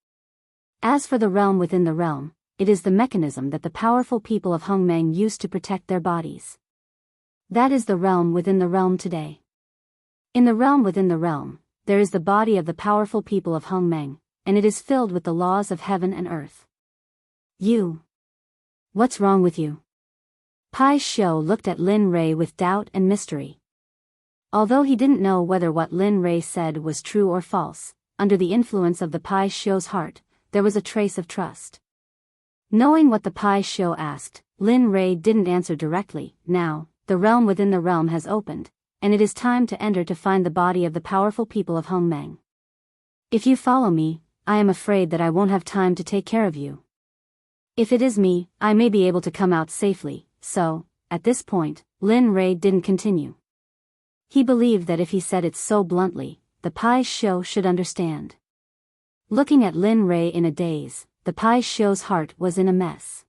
"As for the realm within the realm, it is the mechanism that the powerful people of Hongmeng use to protect their bodies. That is the realm within the realm today. In the realm within the realm, there is the body of the powerful people of Hongmeng, and it is filled with the laws of heaven and earth. What's wrong with you?" Pai Xiu looked at Lin Rei with doubt and mystery. Although he didn't know whether what Lin Rei said was true or false, under the influence of the Pai Xiu's heart, there was a trace of trust. Knowing what the Pai Xiu asked, Lin Rei didn't answer directly. "Now, the realm within the realm has opened, and it is time to enter to find the body of the powerful people of Hongmeng. If you follow me, I am afraid that I won't have time to take care of you. If it is me, I may be able to come out safely." So, at this point, Lin Rei didn't continue. He believed that if he said it so bluntly, the Pai Xiu should understand. Looking at Lin Rei in a daze, the Pai Xiu's heart was in a mess.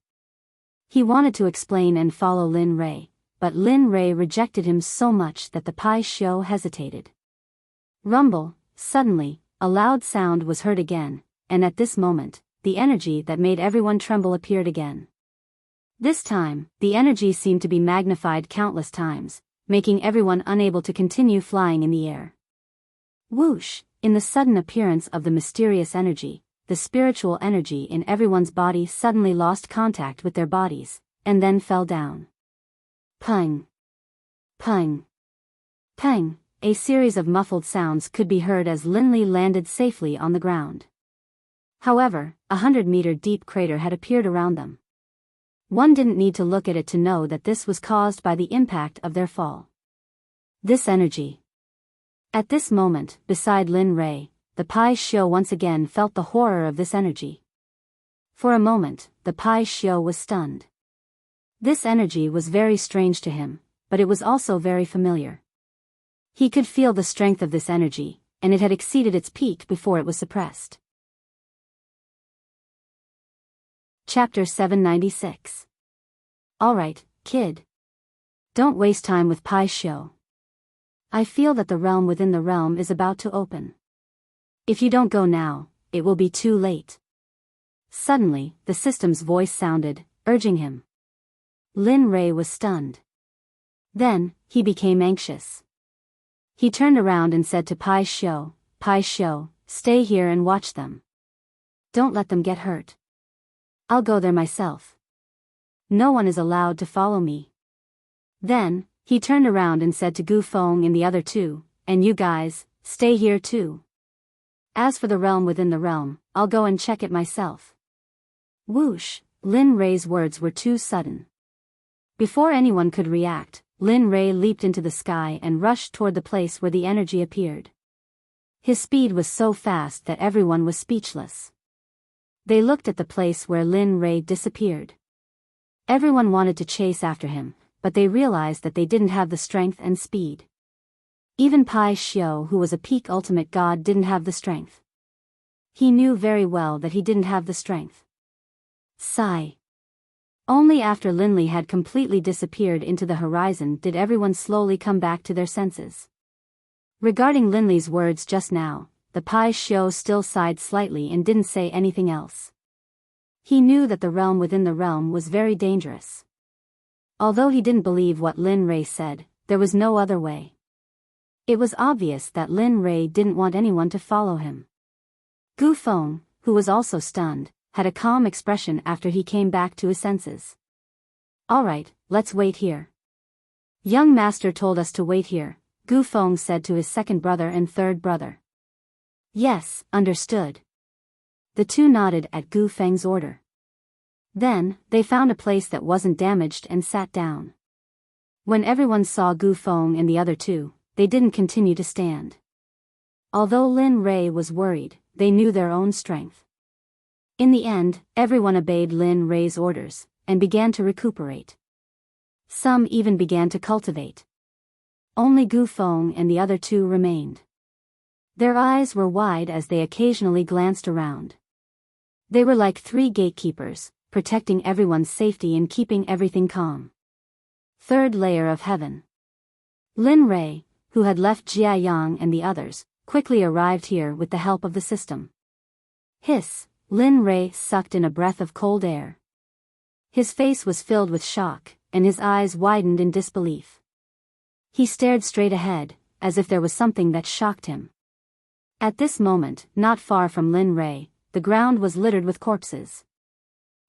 He wanted to explain and follow Lin Rei, but Lin Rei rejected him so much that the Pai Xiu hesitated. Rumble, suddenly, a loud sound was heard again, and at this moment, the energy that made everyone tremble appeared again. This time, the energy seemed to be magnified countless times, making everyone unable to continue flying in the air. Whoosh! In the sudden appearance of the mysterious energy, the spiritual energy in everyone's body suddenly lost contact with their bodies, and then fell down. Pung! Pung! Pung! A series of muffled sounds could be heard as Lin Li landed safely on the ground. However, 100-meter deep crater had appeared around them. One didn't need to look at it to know that this was caused by the impact of their fall. This energy. At this moment, beside Lin Rei, the Pai Xiu once again felt the horror of this energy. For a moment, the Pai Xiu was stunned. This energy was very strange to him, but it was also very familiar. He could feel the strength of this energy, and it had exceeded its peak before it was suppressed. Chapter 796. Alright, kid. Don't waste time with Pai Xiu. I feel that the realm within the realm is about to open. If you don't go now, it will be too late. Suddenly, the system's voice sounded, urging him. Lin Rei was stunned. Then, he became anxious. He turned around and said to Pai Xiu, "Pai Xiu, stay here and watch them. Don't let them get hurt. I'll go there myself. No one is allowed to follow me." Then, he turned around and said to Gu Feng and the other two, "And you guys, stay here too. As for the realm within the realm, I'll go and check it myself." Whoosh, Lin Rei's words were too sudden. Before anyone could react, Lin Rei leaped into the sky and rushed toward the place where the energy appeared. His speed was so fast that everyone was speechless. They looked at the place where Lin Rei disappeared. Everyone wanted to chase after him, but they realized that they didn't have the strength and speed. Even Pai Xiu, who was a peak ultimate god, didn't have the strength. He knew very well that he didn't have the strength. Sigh. Only after Linli had completely disappeared into the horizon did everyone slowly come back to their senses. Regarding Linli's words just now, the Pai Xiu still sighed slightly and didn't say anything else. He knew that the realm within the realm was very dangerous. Although he didn't believe what Lin Rei said, there was no other way. It was obvious that Lin Rei didn't want anyone to follow him. Gu Feng, who was also stunned, had a calm expression after he came back to his senses. "Alright, let's wait here." "Young master told us to wait here," Gu Feng said to his second brother and third brother. "Yes, understood." The two nodded at Gu Feng's order. Then, they found a place that wasn't damaged and sat down. When everyone saw Gu Feng and the other two, they didn't continue to stand. Although Lin Rei was worried, they knew their own strength. In the end, everyone obeyed Lin Rei's orders, and began to recuperate. Some even began to cultivate. Only Gu Feng and the other two remained. Their eyes were wide as they occasionally glanced around. They were like three gatekeepers, protecting everyone's safety and keeping everything calm. Third layer of heaven. Lin Rei, who had left Jia Yang and the others, quickly arrived here with the help of the system. Hiss, Lin Rei sucked in a breath of cold air. His face was filled with shock, and his eyes widened in disbelief. He stared straight ahead, as if there was something that shocked him. At this moment, not far from Lin Rei, the ground was littered with corpses.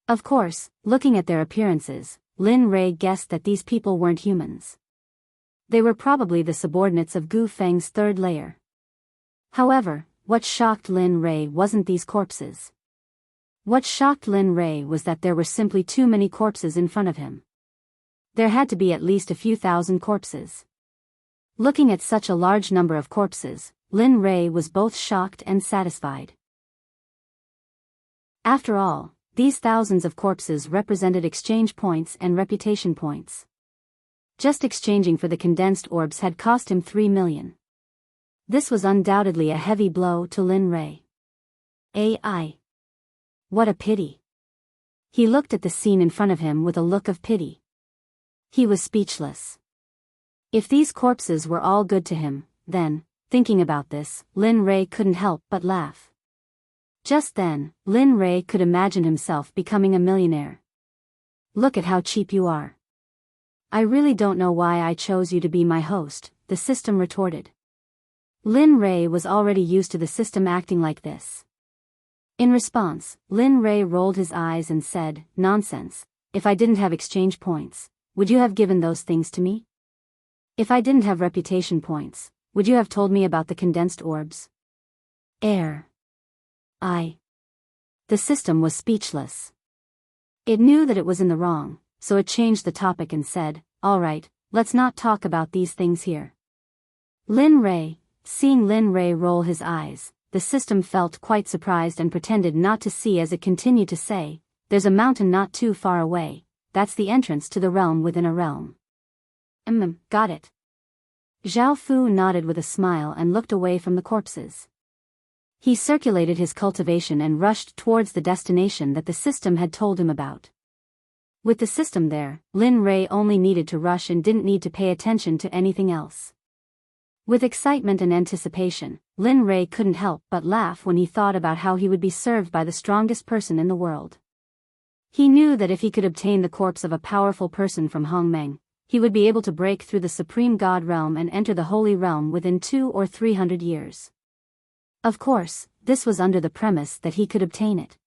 Of course, looking at their appearances, Lin Rei guessed that these people weren't humans. They were probably the subordinates of Gu Feng's third layer. However, what shocked Lin Rei wasn't these corpses. What shocked Lin Rei was that there were simply too many corpses in front of him. There had to be at least a few thousand corpses. Looking at such a large number of corpses, Lin Rei was both shocked and satisfied. After all, these thousands of corpses represented exchange points and reputation points. Just exchanging for the condensed orbs had cost him 3 million. This was undoubtedly a heavy blow to Lin Rei. AI. What a pity. He looked at the scene in front of him with a look of pity. He was speechless. If these corpses were all good to him, then, thinking about this, Lin Rei couldn't help but laugh. Just then, Lin Rei could imagine himself becoming a millionaire. "Look at how cheap you are." "I really don't know why I chose you to be my host," the system retorted. Lin Rei was already used to the system acting like this. In response, Lin Rei rolled his eyes and said, "Nonsense. If I didn't have exchange points, would you have given those things to me? If I didn't have reputation points, would you have told me about the condensed orbs?" The system was speechless. It knew that it was in the wrong, so it changed the topic and said, "Alright, let's not talk about these things here." Lin Rei, seeing Lin Rei roll his eyes, the system felt quite surprised and pretended not to see as it continued to say, "There's a mountain not too far away, that's the entrance to the realm within a realm." Got it. Zhao Fu nodded with a smile and looked away from the corpses. He circulated his cultivation and rushed towards the destination that the system had told him about. With the system there, Lin Rei only needed to rush and didn't need to pay attention to anything else. With excitement and anticipation, Lin Rei couldn't help but laugh when he thought about how he would be served by the strongest person in the world. He knew that if he could obtain the corpse of a powerful person from Hongmeng, he would be able to break through the Supreme God realm and enter the Holy Realm within 200 or 300 years. Of course, this was under the premise that he could obtain it.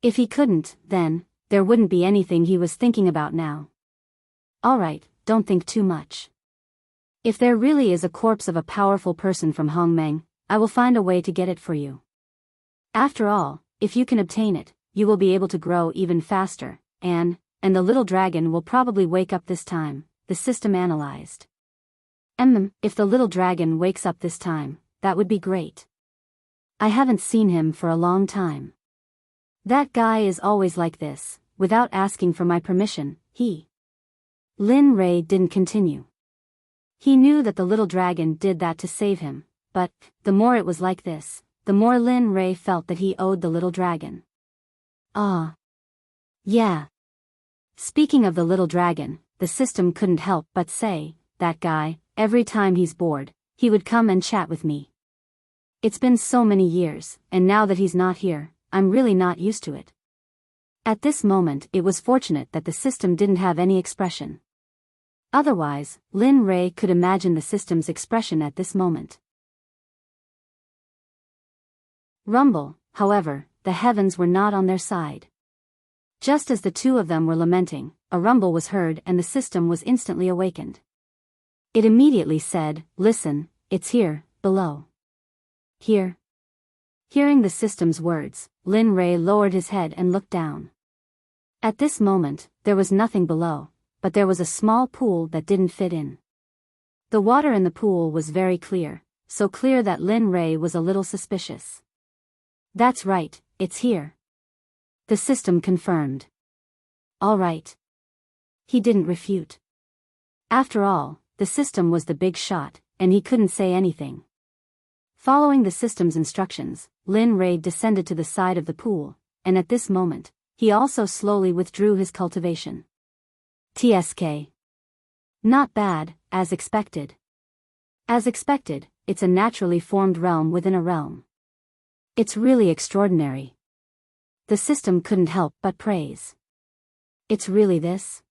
If he couldn't, then, there wouldn't be anything he was thinking about now. "Alright, don't think too much. If there really is a corpse of a powerful person from Hongmeng, I will find a way to get it for you. After all, if you can obtain it, you will be able to grow even faster, and the little dragon will probably wake up this time, the system analyzed. If the little dragon wakes up this time, that would be great. I haven't seen him for a long time. That guy is always like this, without asking for my permission, Lin Ray didn't continue. He knew that the little dragon did that to save him, but the more it was like this, the more Lin Ray felt that he owed the little dragon. Ah. Yeah. Speaking of the little dragon, the system couldn't help but say, that guy, every time he's bored, he would come and chat with me. It's been so many years, and now that he's not here, I'm really not used to it. At this moment it was fortunate that the system didn't have any expression. Otherwise, Lin Ray could imagine the system's expression at this moment. Rumble, however, the heavens were not on their side. Just as the two of them were lamenting, a rumble was heard and the system was instantly awakened. It immediately said, "Listen, it's here, below." Here. Hearing the system's words, Lin Ray lowered his head and looked down. At this moment, there was nothing below, but there was a small pool that didn't fit in. The water in the pool was very clear, so clear that Lin Ray was a little suspicious. "That's right, it's here," the system confirmed. "All right." He didn't refute. After all, the system was the big shot, and he couldn't say anything. Following the system's instructions, Lin Ray descended to the side of the pool, and at this moment, he also slowly withdrew his cultivation. TSK. Not bad, as expected. As expected, it's a naturally formed realm within a realm. It's really extraordinary. The system couldn't help but praise. It's really this?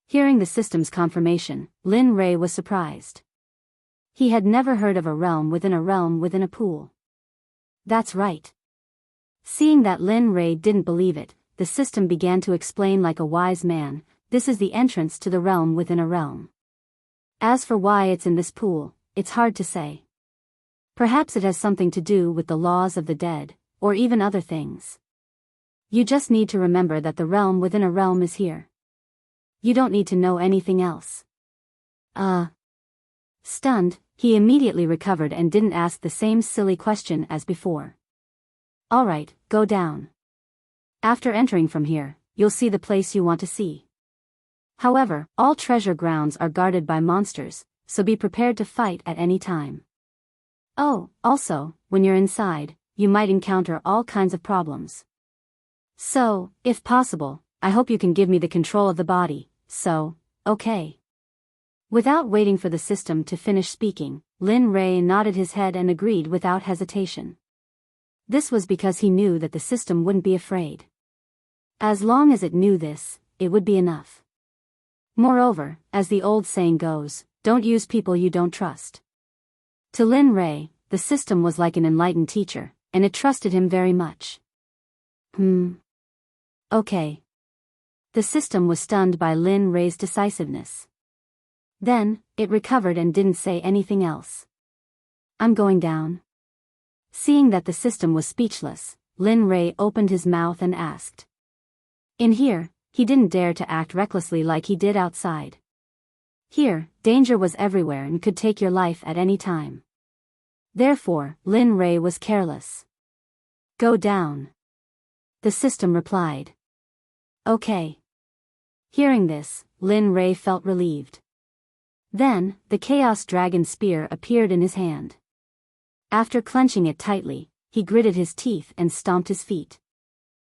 Hearing the system's confirmation, Lin Ray was surprised. He had never heard of a realm within a pool. That's right. Seeing that Lin Ray didn't believe it, the system began to explain like a wise man, "This is the entrance to the realm within a realm. As for why it's in this pool, it's hard to say. Perhaps it has something to do with the laws of the dead, or even other things. You just need to remember that the realm within a realm is here. You don't need to know anything else." Stunned, he immediately recovered and didn't ask the same silly question as before. "All right, go down. After entering from here, you'll see the place you want to see. However, all treasure grounds are guarded by monsters, so be prepared to fight at any time. Oh, also, when you're inside, you might encounter all kinds of problems. So, if possible, I hope you can give me the control of the body, okay." Without waiting for the system to finish speaking, Lin Ray nodded his head and agreed without hesitation. This was because he knew that the system wouldn't be afraid. As long as it knew this, it would be enough. Moreover, as the old saying goes, don't use people you don't trust. To Lin Ray, the system was like an enlightened teacher, and it trusted him very much. Okay. The system was stunned by Lin Ray's decisiveness. Then, it recovered and didn't say anything else. "I'm going down." Seeing that the system was speechless, Lin Ray opened his mouth and asked. In here, he didn't dare to act recklessly like he did outside. Here, danger was everywhere and could take your life at any time. Therefore, Lin Ray was careless. "Go down," the system replied. "Okay." Hearing this, Lin Ray felt relieved. Then, the Chaos Dragon Spear appeared in his hand. After clenching it tightly, he gritted his teeth and stomped his feet.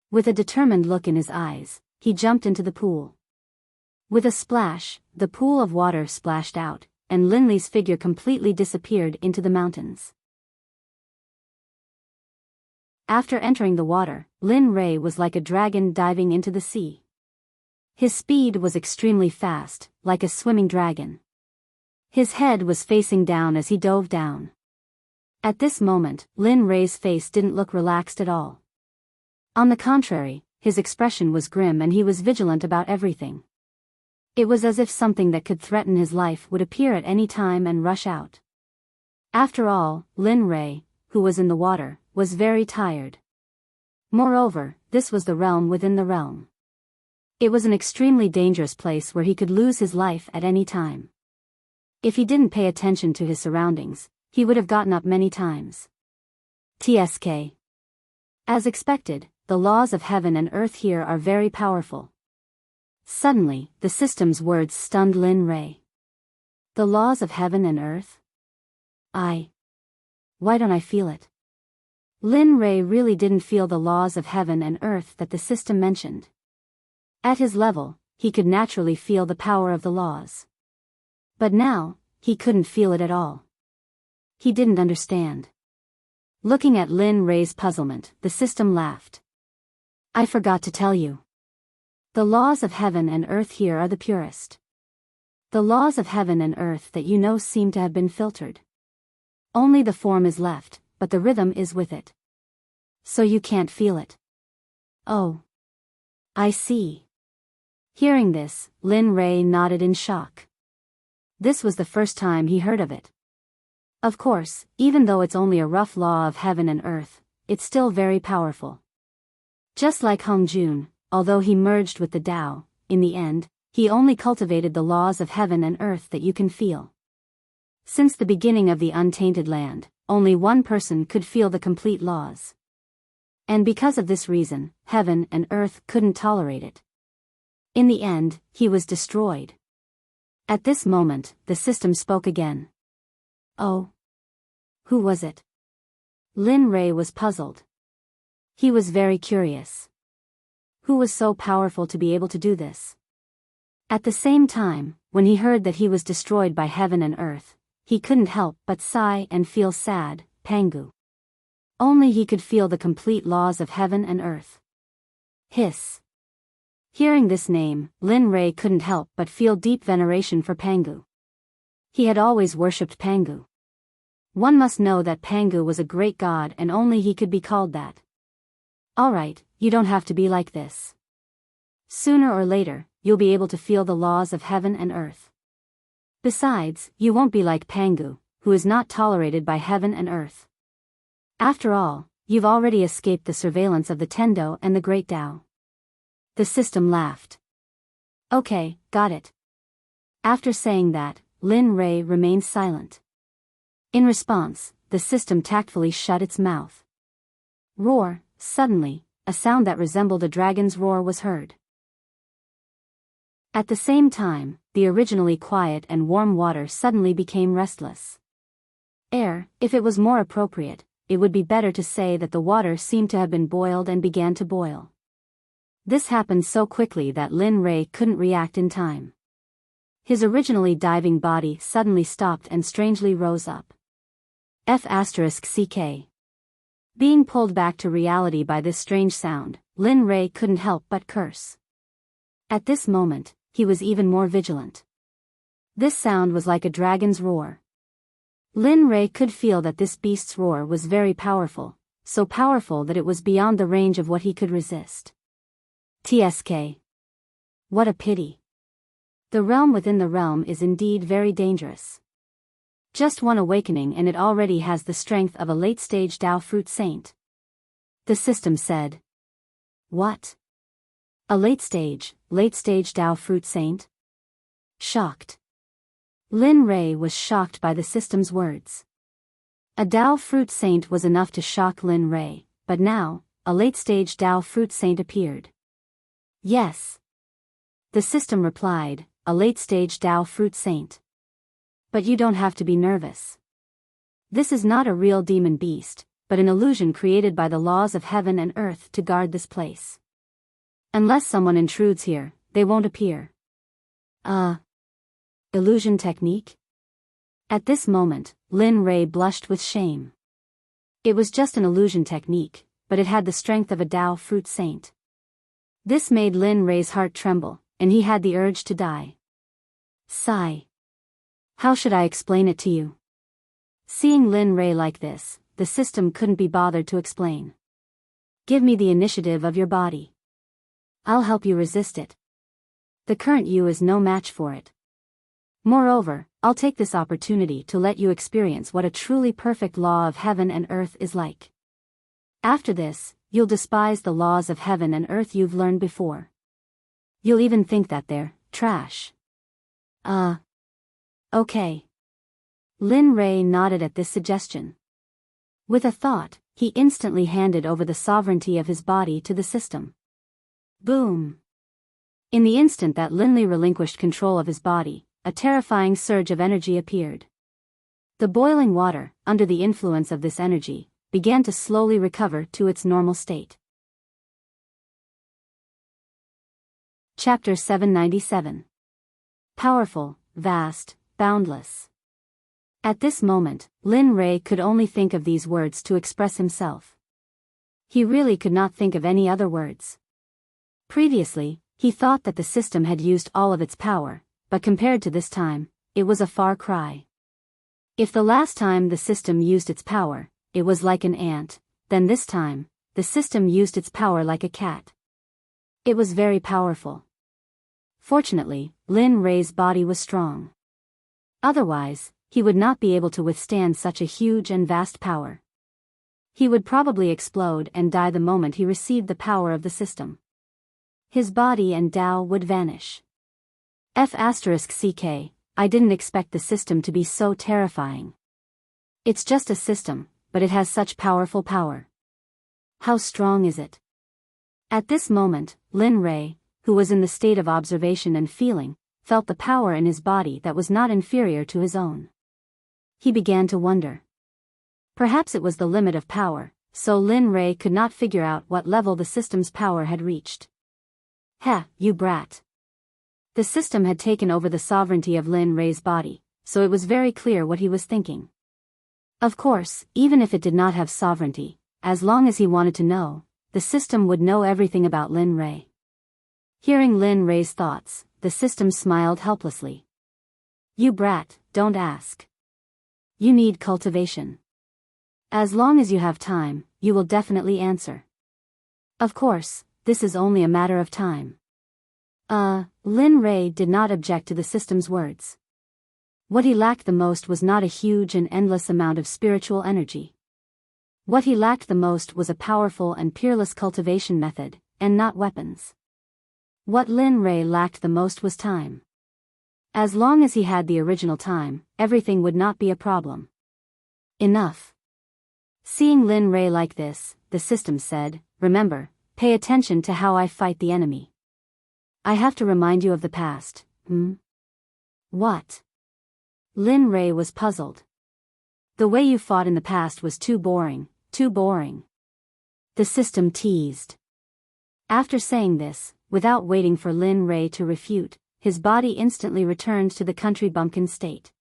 With a determined look in his eyes, he jumped into the pool. With a splash, the pool of water splashed out, and Linley's figure completely disappeared into the mountains. After entering the water, Lin Ray was like a dragon diving into the sea. His speed was extremely fast, like a swimming dragon. His head was facing down as he dove down. At this moment, Lin Ray's face didn't look relaxed at all. On the contrary, his expression was grim and he was vigilant about everything. It was as if something that could threaten his life would appear at any time and rush out. After all, Lin Ray, who was in the water, was very tired. Moreover, this was the realm within the realm. It was an extremely dangerous place where he could lose his life at any time. If he didn't pay attention to his surroundings, he would have gotten up many times. TSK. As expected, the laws of heaven and earth here are very powerful. Suddenly, the system's words stunned Lin Ray. The laws of heaven and earth? Why don't I feel it? Lin Ray really didn't feel the laws of heaven and earth that the system mentioned. At his level, he could naturally feel the power of the laws. But now, he couldn't feel it at all. He didn't understand. Looking at Lin Ray's puzzlement, the system laughed. I forgot to tell you. The laws of heaven and earth here are the purest. The laws of heaven and earth that you know seem to have been filtered. Only the form is left, but the rhythm is with it. So you can't feel it. Oh. I see. Hearing this, Lin Ray nodded in shock. This was the first time he heard of it. Of course, even though it's only a rough law of heaven and earth, it's still very powerful. Just like Hong Jun, although he merged with the Tao, in the end, he only cultivated the laws of heaven and earth that you can feel. Since the beginning of the untainted land, only one person could feel the complete laws. And because of this reason, heaven and earth couldn't tolerate it. In the end, he was destroyed. At this moment, the system spoke again. Oh. Who was it? Lin Ray was puzzled. He was very curious. Who was so powerful to be able to do this? At the same time, when he heard that he was destroyed by heaven and earth, he couldn't help but sigh and feel sad. Pangu. Only he could feel the complete laws of heaven and earth. Hiss. Hearing this name, Lin Ray couldn't help but feel deep veneration for Pangu. He had always worshipped Pangu. One must know that Pangu was a great god and only he could be called that. Alright, you don't have to be like this. Sooner or later, you'll be able to feel the laws of heaven and earth. Besides, you won't be like Pangu, who is not tolerated by heaven and earth. After all, you've already escaped the surveillance of the Tendo and the Great Tao. The system laughed. Okay, got it. After saying that, Lin Ray remained silent. In response, the system tactfully shut its mouth. Roar, suddenly, a sound that resembled a dragon's roar was heard. At the same time, the originally quiet and warm water suddenly became restless. If it was more appropriate, it would be better to say that the water seemed to have been boiled and began to boil. This happened so quickly that Lin Ray couldn't react in time. His originally diving body suddenly stopped and strangely rose up. F***ck. Being pulled back to reality by this strange sound, Lin Ray couldn't help but curse. At this moment, he was even more vigilant. This sound was like a dragon's roar. Lin Ray could feel that this beast's roar was very powerful, so powerful that it was beyond the range of what he could resist. TSK. What a pity. The realm within the realm is indeed very dangerous. Just one awakening and it already has the strength of a late-stage Tao fruit saint. The system said. What? A late-stage Tao fruit saint? Shocked. Lin Ray was shocked by the system's words. A Tao fruit saint was enough to shock Lin Ray, but now, a late-stage Tao fruit saint appeared. Yes. The system replied, a late-stage Tao fruit saint. But you don't have to be nervous. This is not a real demon beast, but an illusion created by the laws of heaven and earth to guard this place. Unless someone intrudes here, they won't appear. Illusion technique? At this moment, Lin Ray blushed with shame. It was just an illusion technique, but it had the strength of a Tao fruit saint. This made Lin Ray's heart tremble, and he had the urge to die. Sigh. How should I explain it to you? Seeing Lin Ray like this, the system couldn't be bothered to explain. Give me the initiative of your body. I'll help you resist it. The current you is no match for it. Moreover, I'll take this opportunity to let you experience what a truly perfect law of heaven and earth is like. After this, You'll despise the laws of heaven and earth you've learned before. You'll even think that they're trash. Okay. Lin Rei nodded at this suggestion. With a thought, he instantly handed over the sovereignty of his body to the system. Boom! In the instant that Lin Li relinquished control of his body, a terrifying surge of energy appeared. The boiling water, under the influence of this energy, began to slowly recover to its normal state. Chapter 797. Powerful, vast, boundless. At this moment, Lin Rei could only think of these words to express himself. He really could not think of any other words. Previously, he thought that the system had used all of its power, but compared to this time, it was a far cry. If the last time the system used its power, it was like an ant, then this time, the system used its power like a cat. It was very powerful. Fortunately, Lin Rei's body was strong. Otherwise, he would not be able to withstand such a huge and vast power. He would probably explode and die the moment he received the power of the system. His body and Tao would vanish. F***ck, I didn't expect the system to be so terrifying. It's just a system, but it has such powerful power. How strong is it? At this moment, Lin Rei, who was in the state of observation and feeling, felt the power in his body that was not inferior to his own. He began to wonder. Perhaps it was the limit of power, so Lin Rei could not figure out what level the system's power had reached. Heh, you brat. The system had taken over the sovereignty of Lin Rei's body, so it was very clear what he was thinking. Of course, even if it did not have sovereignty, as long as he wanted to know, the system would know everything about Lin Rei. Hearing Lin Rei's thoughts, the system smiled helplessly. You brat, don't ask. You need cultivation. As long as you have time, you will definitely answer. Of course, this is only a matter of time. Lin Rei did not object to the system's words. What he lacked the most was not a huge and endless amount of spiritual energy. What he lacked the most was a powerful and peerless cultivation method, and not weapons. What Lin Rei lacked the most was time. As long as he had the original time, everything would not be a problem. Enough. Seeing Lin Rei like this, the system said, remember, pay attention to how I fight the enemy. I have to remind you of the past, What? Lin Rei was puzzled. The way you fought in the past was too boring, too boring. The system teased. After saying this, without waiting for Lin Rei to refute, his body instantly returned to the country bumpkin state.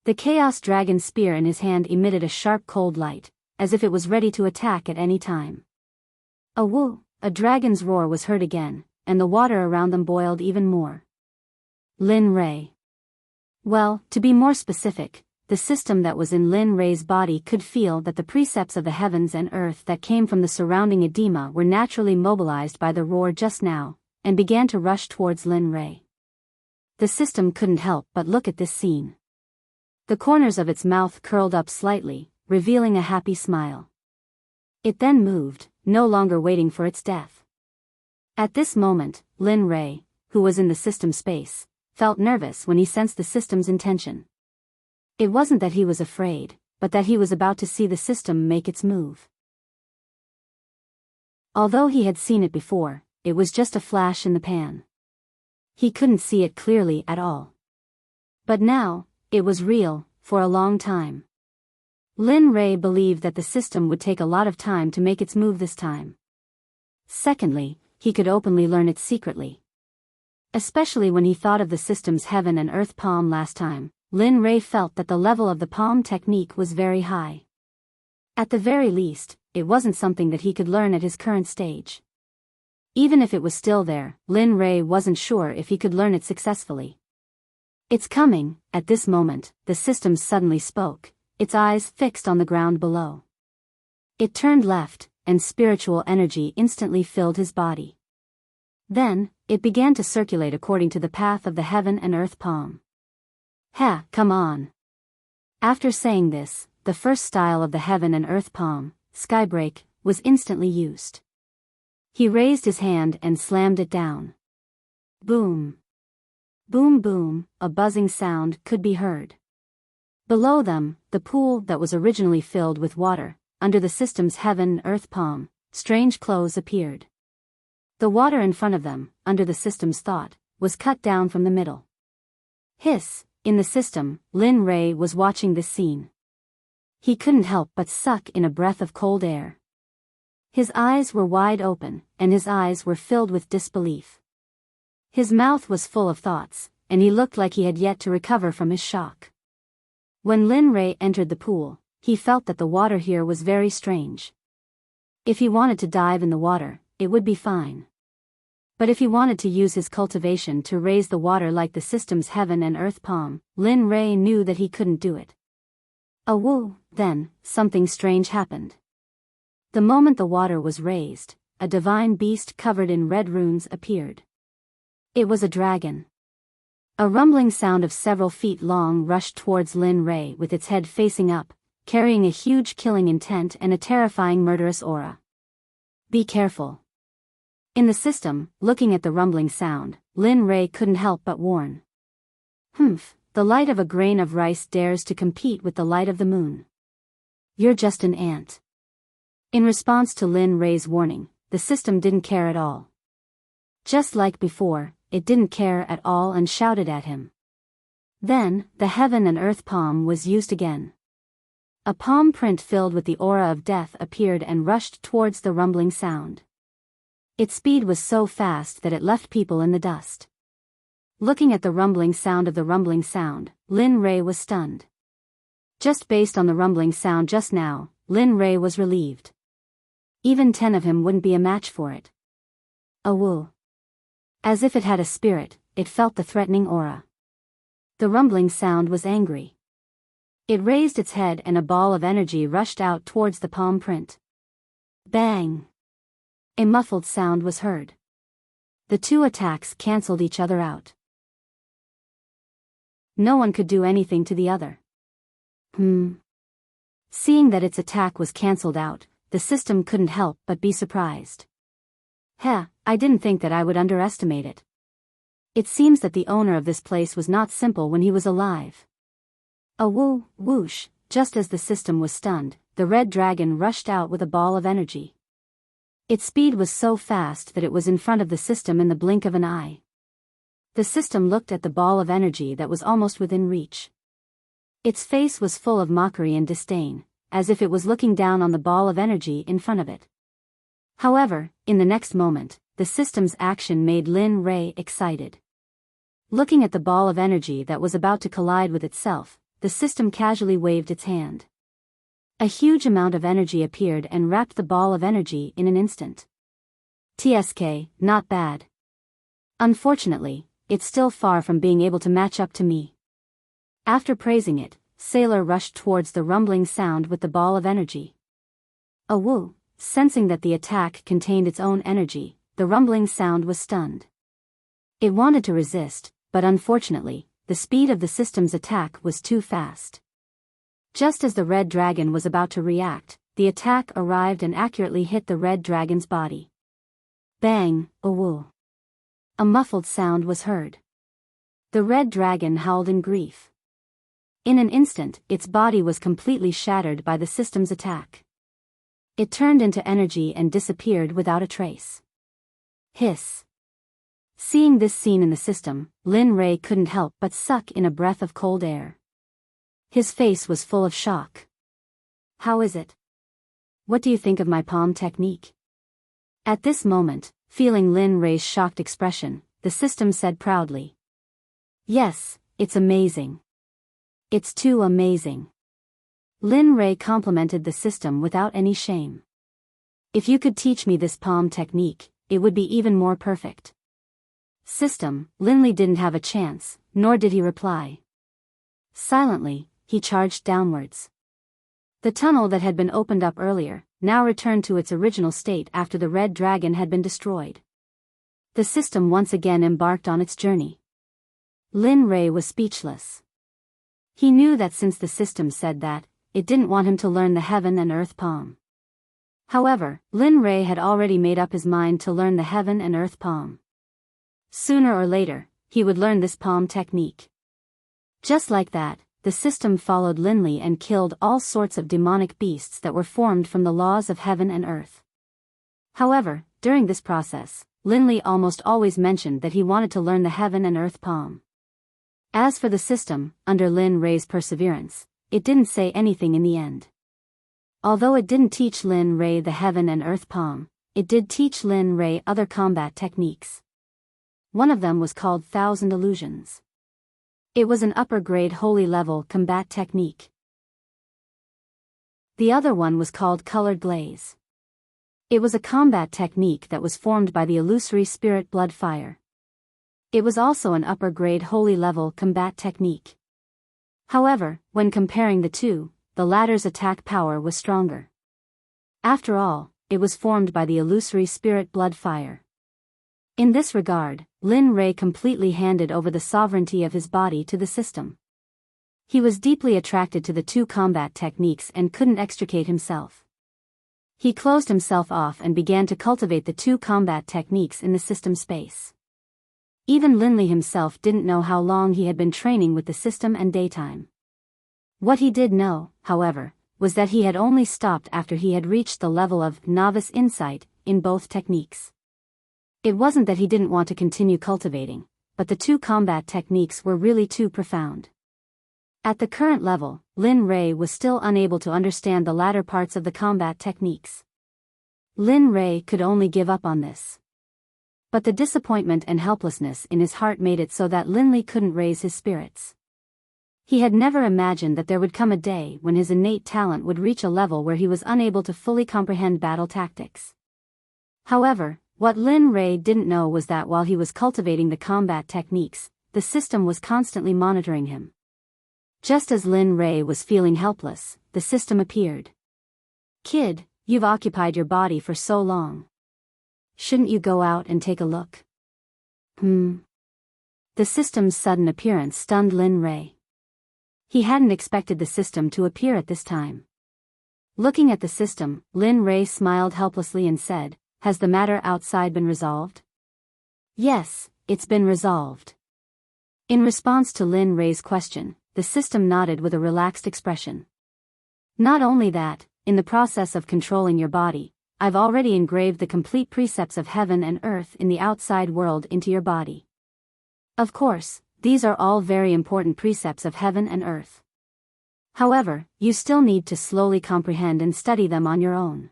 The Chaos Dragon spear in his hand emitted a sharp cold light, as if it was ready to attack at any time. A woo, a dragon's roar was heard again, and the water around them boiled even more. Lin Rei. Well, to be more specific, the system that was in Lin Rei's body could feel that the precepts of the heavens and earth that came from the surrounding edema were naturally mobilized by the roar just now, and began to rush towards Lin Rei. The system couldn't help but look at this scene. The corners of its mouth curled up slightly, revealing a happy smile. It then moved, no longer waiting for its death. At this moment, Lin Rei, who was in the system space, felt nervous when he sensed the system's intention. It wasn't that he was afraid, but that he was about to see the system make its move. Although he had seen it before, it was just a flash in the pan. He couldn't see it clearly at all. But now, it was real, for a long time. Lin Rei believed that the system would take a lot of time to make its move this time. Secondly, he could openly learn it secretly. Especially when he thought of the system's heaven and earth palm last time, Lin Rei felt that the level of the palm technique was very high. At the very least, it wasn't something that he could learn at his current stage. Even if it was still there, Lin Rei wasn't sure if he could learn it successfully. It's coming. At this moment, the system suddenly spoke, its eyes fixed on the ground below. It turned left, and spiritual energy instantly filled his body. Then, it began to circulate according to the path of the heaven and earth palm. Come on. After saying this, the first style of the heaven and earth palm, Skybreak, was instantly used. He raised his hand and slammed it down. Boom. Boom boom, a buzzing sound could be heard. Below them, the pool that was originally filled with water, under the system's heaven-earth palm, strange clothes appeared. The water in front of them, under the system's thought, was cut down from the middle. Hiss, in the system, Lin Ray was watching this scene. He couldn't help but suck in a breath of cold air. His eyes were wide open, and his eyes were filled with disbelief. His mouth was full of thoughts, and he looked like he had yet to recover from his shock. When Lin Ray entered the pool, he felt that the water here was very strange. If he wanted to dive in the water, it would be fine. But if he wanted to use his cultivation to raise the water like the system's heaven and earth palm, Lin Ray knew that he couldn't do it. Then, something strange happened. The moment the water was raised, a divine beast covered in red runes appeared. It was a dragon. A rumbling sound of several feet long rushed towards Lin Ray with its head facing up, carrying a huge killing intent and a terrifying murderous aura. Be careful. In the system, looking at the rumbling sound, Lin Ray couldn't help but warn. The light of a grain of rice dares to compete with the light of the moon. You're just an ant. In response to Lin Ray's warning, the system didn't care at all. Just like before, it didn't care at all and shouted at him. Then, the heaven and earth palm was used again. A palm print filled with the aura of death appeared and rushed towards the rumbling sound. Its speed was so fast that it left people in the dust. Looking at the rumbling sound of the rumbling sound, Lin Ray was stunned. Just based on the rumbling sound just now, Lin Ray was relieved. Even 10 of him wouldn't be a match for it. As if it had a spirit, it felt the threatening aura. The rumbling sound was angry. It raised its head and a ball of energy rushed out towards the palm print. Bang! A muffled sound was heard. The two attacks cancelled each other out. No one could do anything to the other. Seeing that its attack was cancelled out, the system couldn't help but be surprised. I didn't think that I would underestimate it. It seems that the owner of this place was not simple when he was alive. Whoosh, just as the system was stunned, the red dragon rushed out with a ball of energy. Its speed was so fast that it was in front of the system in the blink of an eye. The system looked at the ball of energy that was almost within reach. Its face was full of mockery and disdain, as if it was looking down on the ball of energy in front of it. However, in the next moment, the system's action made Lin Ray excited. Looking at the ball of energy that was about to collide with itself, the system casually waved its hand. A huge amount of energy appeared and wrapped the ball of energy in an instant. TSK, not bad. Unfortunately, it's still far from being able to match up to me. After praising it, Sailor rushed towards the rumbling sound with the ball of energy. Sensing that the attack contained its own energy, the rumbling sound was stunned. It wanted to resist, but unfortunately, the speed of the system's attack was too fast. Just as the red dragon was about to react, the attack arrived and accurately hit the red dragon's body. Bang, a muffled sound was heard. The red dragon howled in grief. In an instant, its body was completely shattered by the system's attack. It turned into energy and disappeared without a trace. Hiss. Seeing this scene in the system, Lin Ray couldn't help but suck in a breath of cold air. His face was full of shock. How is it? What do you think of my palm technique? At this moment, feeling Lin Ray's shocked expression, the system said proudly. Yes, it's amazing. It's too amazing. Lin Ray complimented the system without any shame. If you could teach me this palm technique, it would be even more perfect. System, Linley didn't have a chance, nor did he reply. Silently, he charged downwards. The tunnel that had been opened up earlier, now returned to its original state after the red dragon had been destroyed. The system once again embarked on its journey. Lin Ray was speechless. He knew that since the system said that, it didn't want him to learn the heaven and earth palm. However, Lin Rei had already made up his mind to learn the heaven and earth palm. Sooner or later, he would learn this palm technique. Just like that, the system followed Linley and killed all sorts of demonic beasts that were formed from the laws of heaven and earth. However, during this process, Linley almost always mentioned that he wanted to learn the heaven and earth palm. As for the system, under Lin Rei's perseverance, it didn't say anything in the end. Although it didn't teach Lin Rei the heaven and earth palm, it did teach Lin Rei other combat techniques. One of them was called Thousand Illusions. It was an upper-grade holy-level combat technique. The other one was called Colored Glaze. It was a combat technique that was formed by the illusory spirit blood fire. It was also an upper-grade holy-level combat technique. However, when comparing the two, the latter's attack power was stronger. After all, it was formed by the illusory spirit blood fire. In this regard, Lin Rei completely handed over the sovereignty of his body to the system. He was deeply attracted to the two combat techniques and couldn't extricate himself. He closed himself off and began to cultivate the two combat techniques in the system space. Even Linley himself didn't know how long he had been training with the system and daytime. What he did know, however, was that he had only stopped after he had reached the level of novice insight in both techniques. It wasn't that he didn't want to continue cultivating, but the two combat techniques were really too profound. At the current level, Lin Rei was still unable to understand the latter parts of the combat techniques. Lin Rei could only give up on this. But the disappointment and helplessness in his heart made it so that Linley couldn't raise his spirits. He had never imagined that there would come a day when his innate talent would reach a level where he was unable to fully comprehend battle tactics. However, what Lin Rei didn't know was that while he was cultivating the combat techniques, the system was constantly monitoring him. Just as Lin Rei was feeling helpless, the system appeared. "Kid, you've occupied your body for so long. Shouldn't you go out and take a look?" The system's sudden appearance stunned Lin Rei. He hadn't expected the system to appear at this time. Looking at the system, Lin Rei smiled helplessly and said, "Has the matter outside been resolved?" "Yes, it's been resolved." In response to Lin Rei's question, the system nodded with a relaxed expression. "Not only that, in the process of controlling your body, I've already engraved the complete precepts of heaven and earth in the outside world into your body. Of course, these are all very important precepts of heaven and earth. However, you still need to slowly comprehend and study them on your own.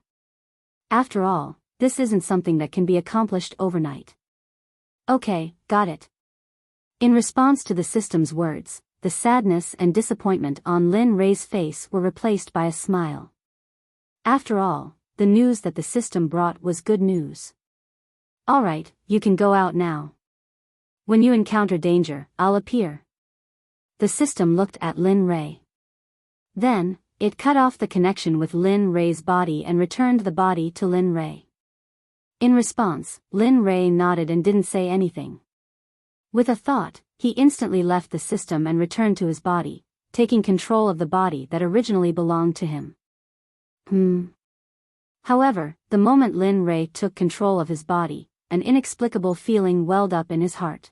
After all, this isn't something that can be accomplished overnight." "Okay, got it." In response to the system's words, the sadness and disappointment on Lin Rei's face were replaced by a smile. After all, the news that the system brought was good news. "All right, you can go out now. When you encounter danger, I'll appear." The system looked at Lin Rei. Then, it cut off the connection with Lin Rei's body and returned the body to Lin Rei. In response, Lin Rei nodded and didn't say anything. With a thought, he instantly left the system and returned to his body, taking control of the body that originally belonged to him. However, the moment Lin Rei took control of his body, an inexplicable feeling welled up in his heart.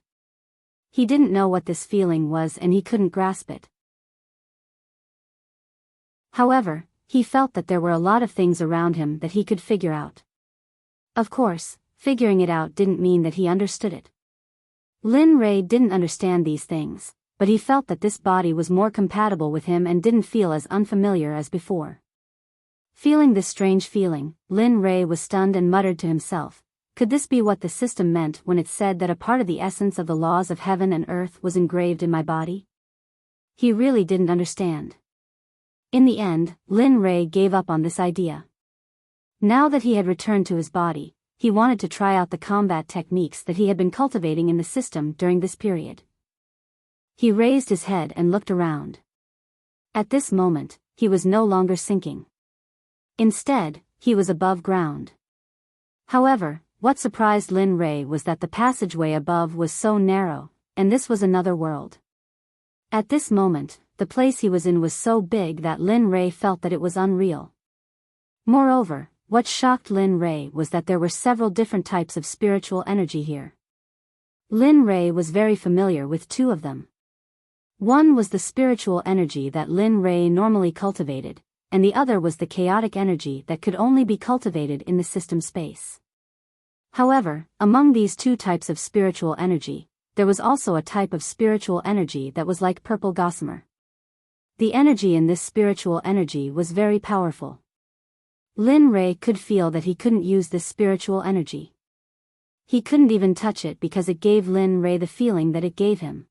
He didn't know what this feeling was and he couldn't grasp it. However, he felt that there were a lot of things around him that he could figure out. Of course, figuring it out didn't mean that he understood it. Lin Rei didn't understand these things, but he felt that this body was more compatible with him and didn't feel as unfamiliar as before. Feeling this strange feeling, Lin Rei was stunned and muttered to himself, could this be what the system meant when it said that a part of the essence of the laws of heaven and earth was engraved in my body? He really didn't understand. In the end, Lin Rei gave up on this idea. Now that he had returned to his body, he wanted to try out the combat techniques that he had been cultivating in the system during this period. He raised his head and looked around. At this moment, he was no longer sinking. Instead, he was above ground. However, what surprised Lin Rei was that the passageway above was so narrow, and this was another world. At this moment, the place he was in was so big that Lin Rei felt that it was unreal. Moreover, What shocked Lin Ray was that there were several different types of spiritual energy here. Lin Ray was very familiar with two of them. One was the spiritual energy that Lin Ray normally cultivated, and the other was the chaotic energy that could only be cultivated in the system space. However, among these two types of spiritual energy, there was also a type of spiritual energy that was like purple gossamer. The energy in this spiritual energy was very powerful. Lin Ray could feel that he couldn't use this spiritual energy. He couldn't even touch it because it gave Lin Ray the feeling that it gave him.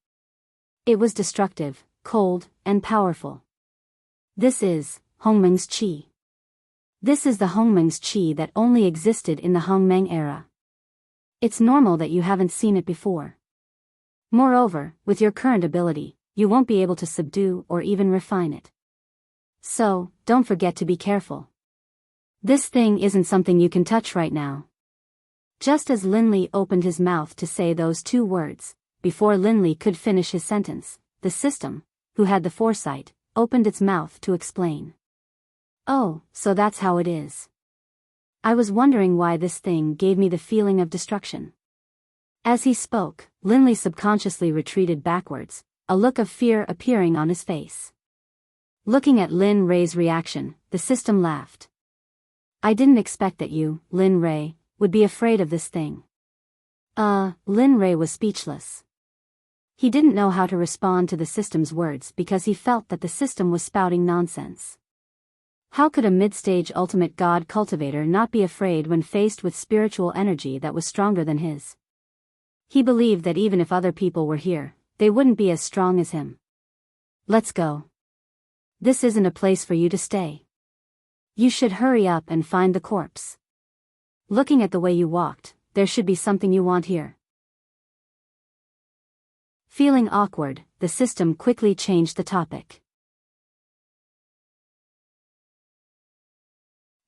It was destructive, cold, and powerful. This is Hongmeng's Qi. This is the Hongmeng's Qi that only existed in the Hongmeng era. It's normal that you haven't seen it before. Moreover, with your current ability, you won't be able to subdue or even refine it. So, don't forget to be careful. This thing isn't something you can touch right now. Just as Lin Li opened his mouth to say those two words, before Lin Li could finish his sentence, the system, who had the foresight, opened its mouth to explain. Oh, so that's how it is. I was wondering why this thing gave me the feeling of destruction. As he spoke, Lin Li subconsciously retreated backwards, a look of fear appearing on his face. Looking at Lin Ray's reaction, the system laughed. I didn't expect that you, Lin Ray, would be afraid of this thing. Lin Ray was speechless. He didn't know how to respond to the system's words because he felt that the system was spouting nonsense. How could a mid-stage ultimate god cultivator not be afraid when faced with spiritual energy that was stronger than his? He believed that even if other people were here, they wouldn't be as strong as him. Let's go. This isn't a place for you to stay. You should hurry up and find the corpse. Looking at the way you walked, there should be something you want here. Feeling awkward, the system quickly changed the topic.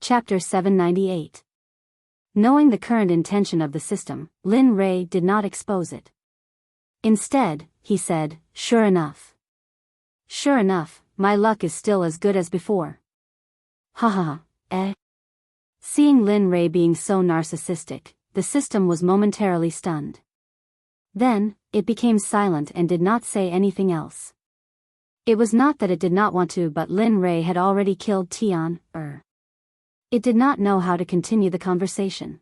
Chapter 798. Knowing the current intention of the system, Lin Ray did not expose it. Instead, he said, Sure enough. Sure enough, my luck is still as good as before. Haha, eh? Seeing Lin Ray being so narcissistic, the system was momentarily stunned. Then, it became silent and did not say anything else. It was not that it did not want to, but Lin Ray had already killed Tian. It did not know how to continue the conversation.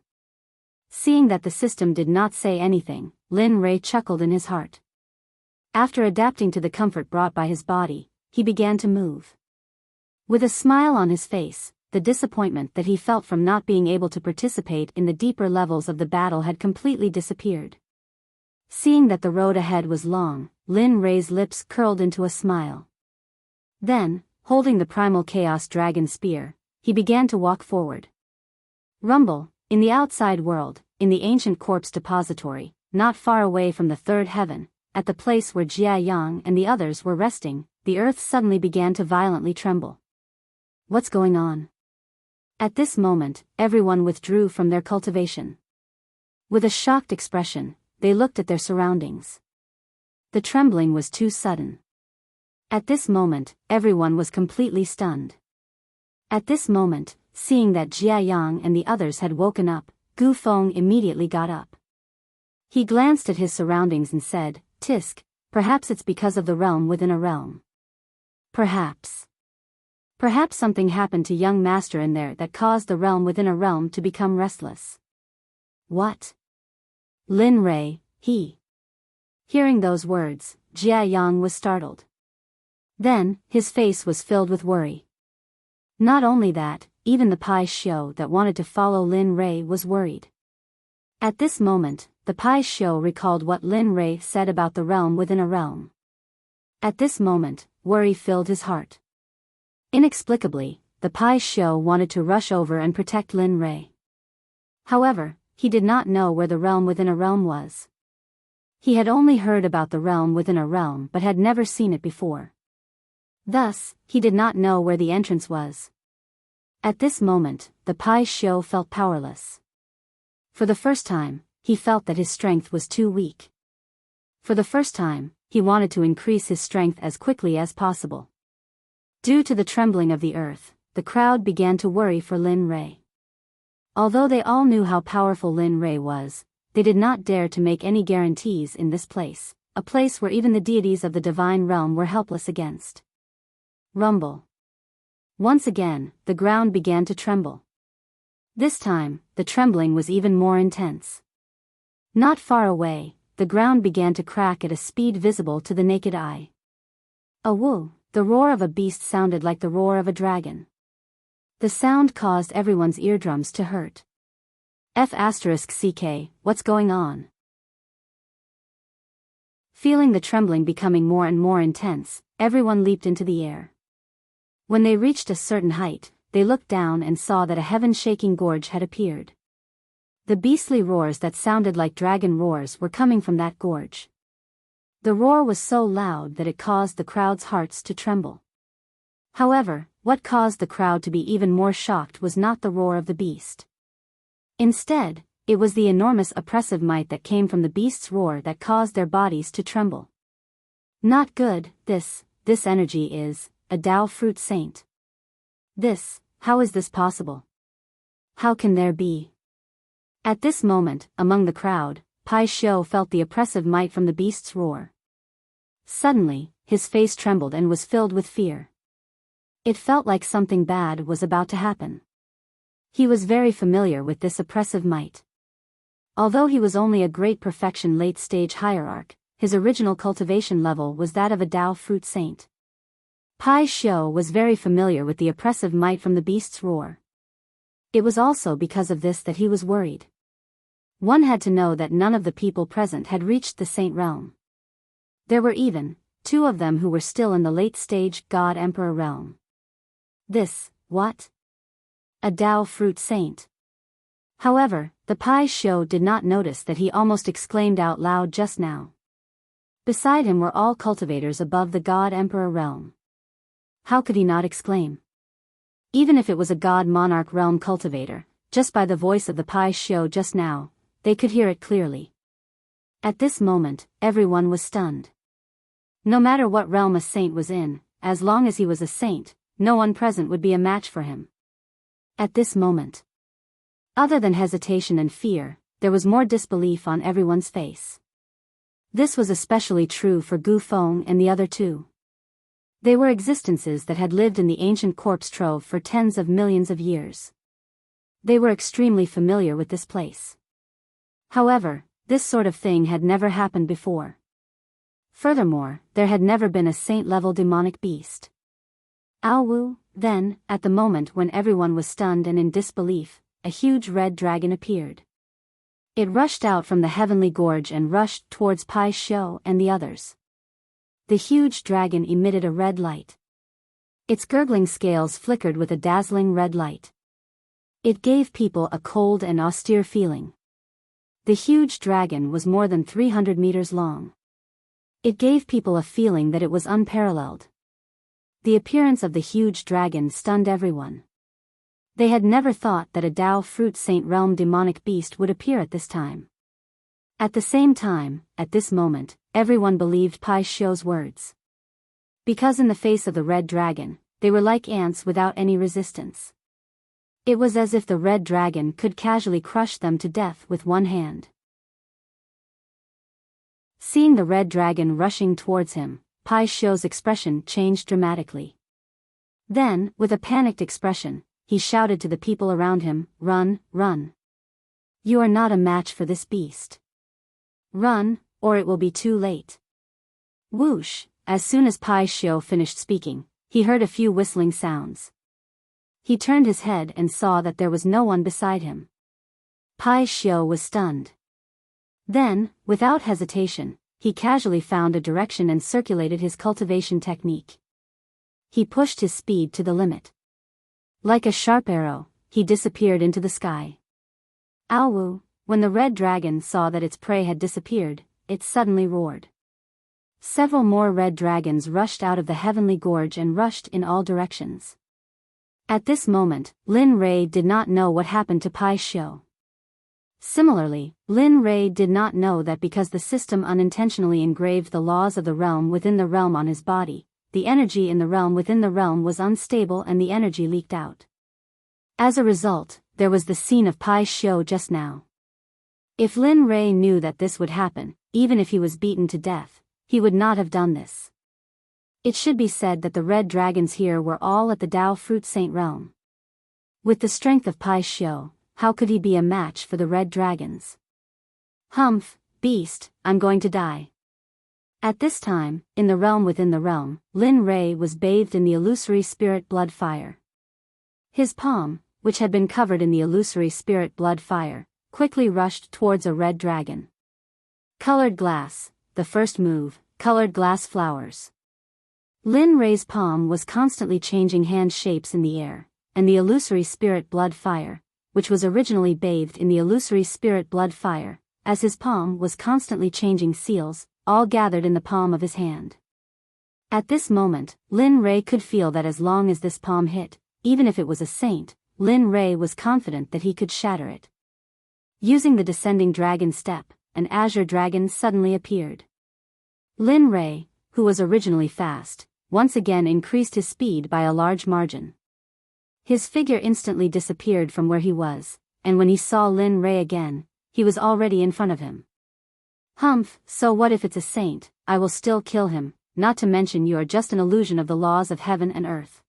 Seeing that the system did not say anything, Lin Ray chuckled in his heart. After adapting to the comfort brought by his body, he began to move. With a smile on his face, the disappointment that he felt from not being able to participate in the deeper levels of the battle had completely disappeared. Seeing that the road ahead was long, Lin Ray's lips curled into a smile. Then, holding the primal chaos dragon spear, he began to walk forward. Rumble, in the outside world, in the ancient corpse depository, not far away from the third heaven, at the place where Jia Yang and the others were resting, the earth suddenly began to violently tremble. What's going on? At this moment, everyone withdrew from their cultivation. With a shocked expression, they looked at their surroundings. The trembling was too sudden. At this moment, everyone was completely stunned. At this moment, seeing that Jia Yang and the others had woken up, Gu Feng immediately got up. He glanced at his surroundings and said, Tisk, perhaps it's because of the realm within a realm. Perhaps. Perhaps something happened to young master in there that caused the realm within a realm to become restless. What? Lin Ray, he. Hearing those words, Jia Yang was startled. Then, his face was filled with worry. Not only that, even the Pai Xiu that wanted to follow Lin Ray was worried. At this moment, the Pai Xiu recalled what Lin Ray said about the realm within a realm. At this moment, worry filled his heart. Inexplicably, the Pai Xiu wanted to rush over and protect Lin Ray. However, he did not know where the realm within a realm was. He had only heard about the realm within a realm but had never seen it before. Thus, he did not know where the entrance was. At this moment, the Pai Xiu felt powerless. For the first time, he felt that his strength was too weak. For the first time, he wanted to increase his strength as quickly as possible. Due to the trembling of the earth, the crowd began to worry for Lin Ray. Although they all knew how powerful Lin Rei was, they did not dare to make any guarantees in this place, a place where even the deities of the divine realm were helpless against. Rumble. Once again, the ground began to tremble. This time, the trembling was even more intense. Not far away, the ground began to crack at a speed visible to the naked eye. A woo, the roar of a beast sounded like the roar of a dragon. The sound caused everyone's eardrums to hurt. F***ck, what's going on? Feeling the trembling becoming more and more intense, everyone leaped into the air. When they reached a certain height, they looked down and saw that a heaven-shaking gorge had appeared. The beastly roars that sounded like dragon roars were coming from that gorge. The roar was so loud that it caused the crowd's hearts to tremble. However, what caused the crowd to be even more shocked was not the roar of the beast. Instead, it was the enormous oppressive might that came from the beast's roar that caused their bodies to tremble. Not good, this energy is a Tao fruit saint. How is this possible? How can there be? At this moment, among the crowd, Pai Xiu felt the oppressive might from the beast's roar. Suddenly, his face trembled and was filled with fear. It felt like something bad was about to happen. He was very familiar with this oppressive might. Although he was only a great perfection late-stage hierarch, his original cultivation level was that of a Tao fruit saint. Pai Xiu was very familiar with the oppressive might from the beast's roar. It was also because of this that he was worried. One had to know that none of the people present had reached the saint realm. There were even 2 of them who were still in the late-stage God-Emperor realm. What? A Tao fruit saint. However, the Pai Xiu did not notice that he almost exclaimed out loud just now. Beside him were all cultivators above the God-Emperor realm. How could he not exclaim? Even if it was a God-Monarch realm cultivator, just by the voice of the Pai Xiu just now, they could hear it clearly. At this moment, everyone was stunned. No matter what realm a saint was in, as long as he was a saint, no one present would be a match for him. At this moment, other than hesitation and fear, there was more disbelief on everyone's face. This was especially true for Gu Feng and the other 2. They were existences that had lived in the ancient corpse trove for tens of millions of years. They were extremely familiar with this place. However, this sort of thing had never happened before. Furthermore, there had never been a saint-level demonic beast. Aowu, then, at the moment when everyone was stunned and in disbelief, a huge red dragon appeared. It rushed out from the heavenly gorge and rushed towards Pai Xiu and the others. The huge dragon emitted a red light. Its gurgling scales flickered with a dazzling red light. It gave people a cold and austere feeling. The huge dragon was more than 300 meters long. It gave people a feeling that it was unparalleled. The appearance of the huge dragon stunned everyone. They had never thought that a Tao fruit saint realm demonic beast would appear at this time. At the same time, at this moment, everyone believed Pai Xiu's words. Because in the face of the red dragon, they were like ants without any resistance. It was as if the red dragon could casually crush them to death with one hand. Seeing the red dragon rushing towards him, Pai Xiu's expression changed dramatically. Then, with a panicked expression, he shouted to the people around him, "Run, run! You are not a match for this beast. Run, or it will be too late." Whoosh! As soon as Pai Xiu finished speaking, he heard a few whistling sounds. He turned his head and saw that there was no one beside him. Pai Xiu was stunned. Then, without hesitation, he casually found a direction and circulated his cultivation technique. He pushed his speed to the limit. Like a sharp arrow, he disappeared into the sky. Aowu, when the red dragon saw that its prey had disappeared, it suddenly roared. Several more red dragons rushed out of the heavenly gorge and rushed in all directions. At this moment, Lin Rei did not know what happened to Pai Xiu. Similarly, Lin Rei did not know that because the system unintentionally engraved the laws of the realm within the realm on his body, the energy in the realm within the realm was unstable and the energy leaked out. As a result, there was the scene of Pai's show just now. If Lin Rei knew that this would happen, even if he was beaten to death, he would not have done this. It should be said that the red dragons here were all at the Dao Fruit Saint realm. With the strength of Pai's show, how could he be a match for the red dragons? Humph, beast, I'm going to die. At this time, in the realm within the realm, Lin Rei was bathed in the illusory spirit blood fire. His palm, which had been covered in the illusory spirit blood fire, quickly rushed towards a red dragon. Colored glass, the first move, colored glass flowers. Lin Rei's palm was constantly changing hand shapes in the air, and the illusory spirit blood fire, which was originally bathed in the illusory spirit blood fire, as his palm was constantly changing seals, all gathered in the palm of his hand. At this moment, Lin Rei could feel that as long as this palm hit, even if it was a saint, Lin Rei was confident that he could shatter it. Using the descending dragon step, an azure dragon suddenly appeared. Lin Rei, who was originally fast, once again increased his speed by a large margin. His figure instantly disappeared from where he was, and when he saw Lin Rei again, he was already in front of him. Humph, so what if it's a saint? I will still kill him, not to mention you are just an illusion of the laws of heaven and earth.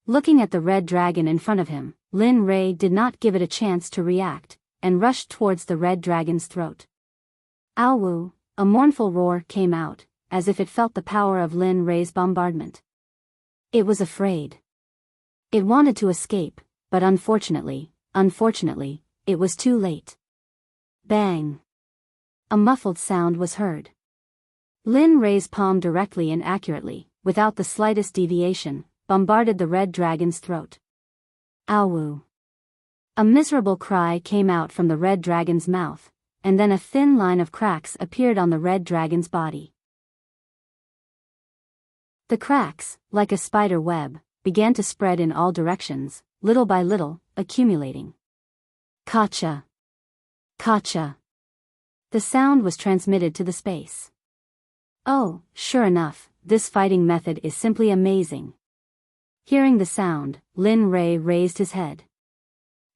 Looking at the red dragon in front of him, Lin Rei did not give it a chance to react, and rushed towards the red dragon's throat. Ow! A mournful roar came out, as if it felt the power of Lin Rei's bombardment. It was afraid. It wanted to escape, but unfortunately, it was too late. Bang! A muffled sound was heard. Lin Rei's palm directly and accurately, without the slightest deviation, bombarded the red dragon's throat. Ow! A miserable cry came out from the red dragon's mouth, and then a thin line of cracks appeared on the red dragon's body. The cracks, like a spider web, began to spread in all directions, little by little, accumulating. Kacha! Kacha! The sound was transmitted to the space. Oh, sure enough, this fighting method is simply amazing. Hearing the sound, Lin Rei raised his head.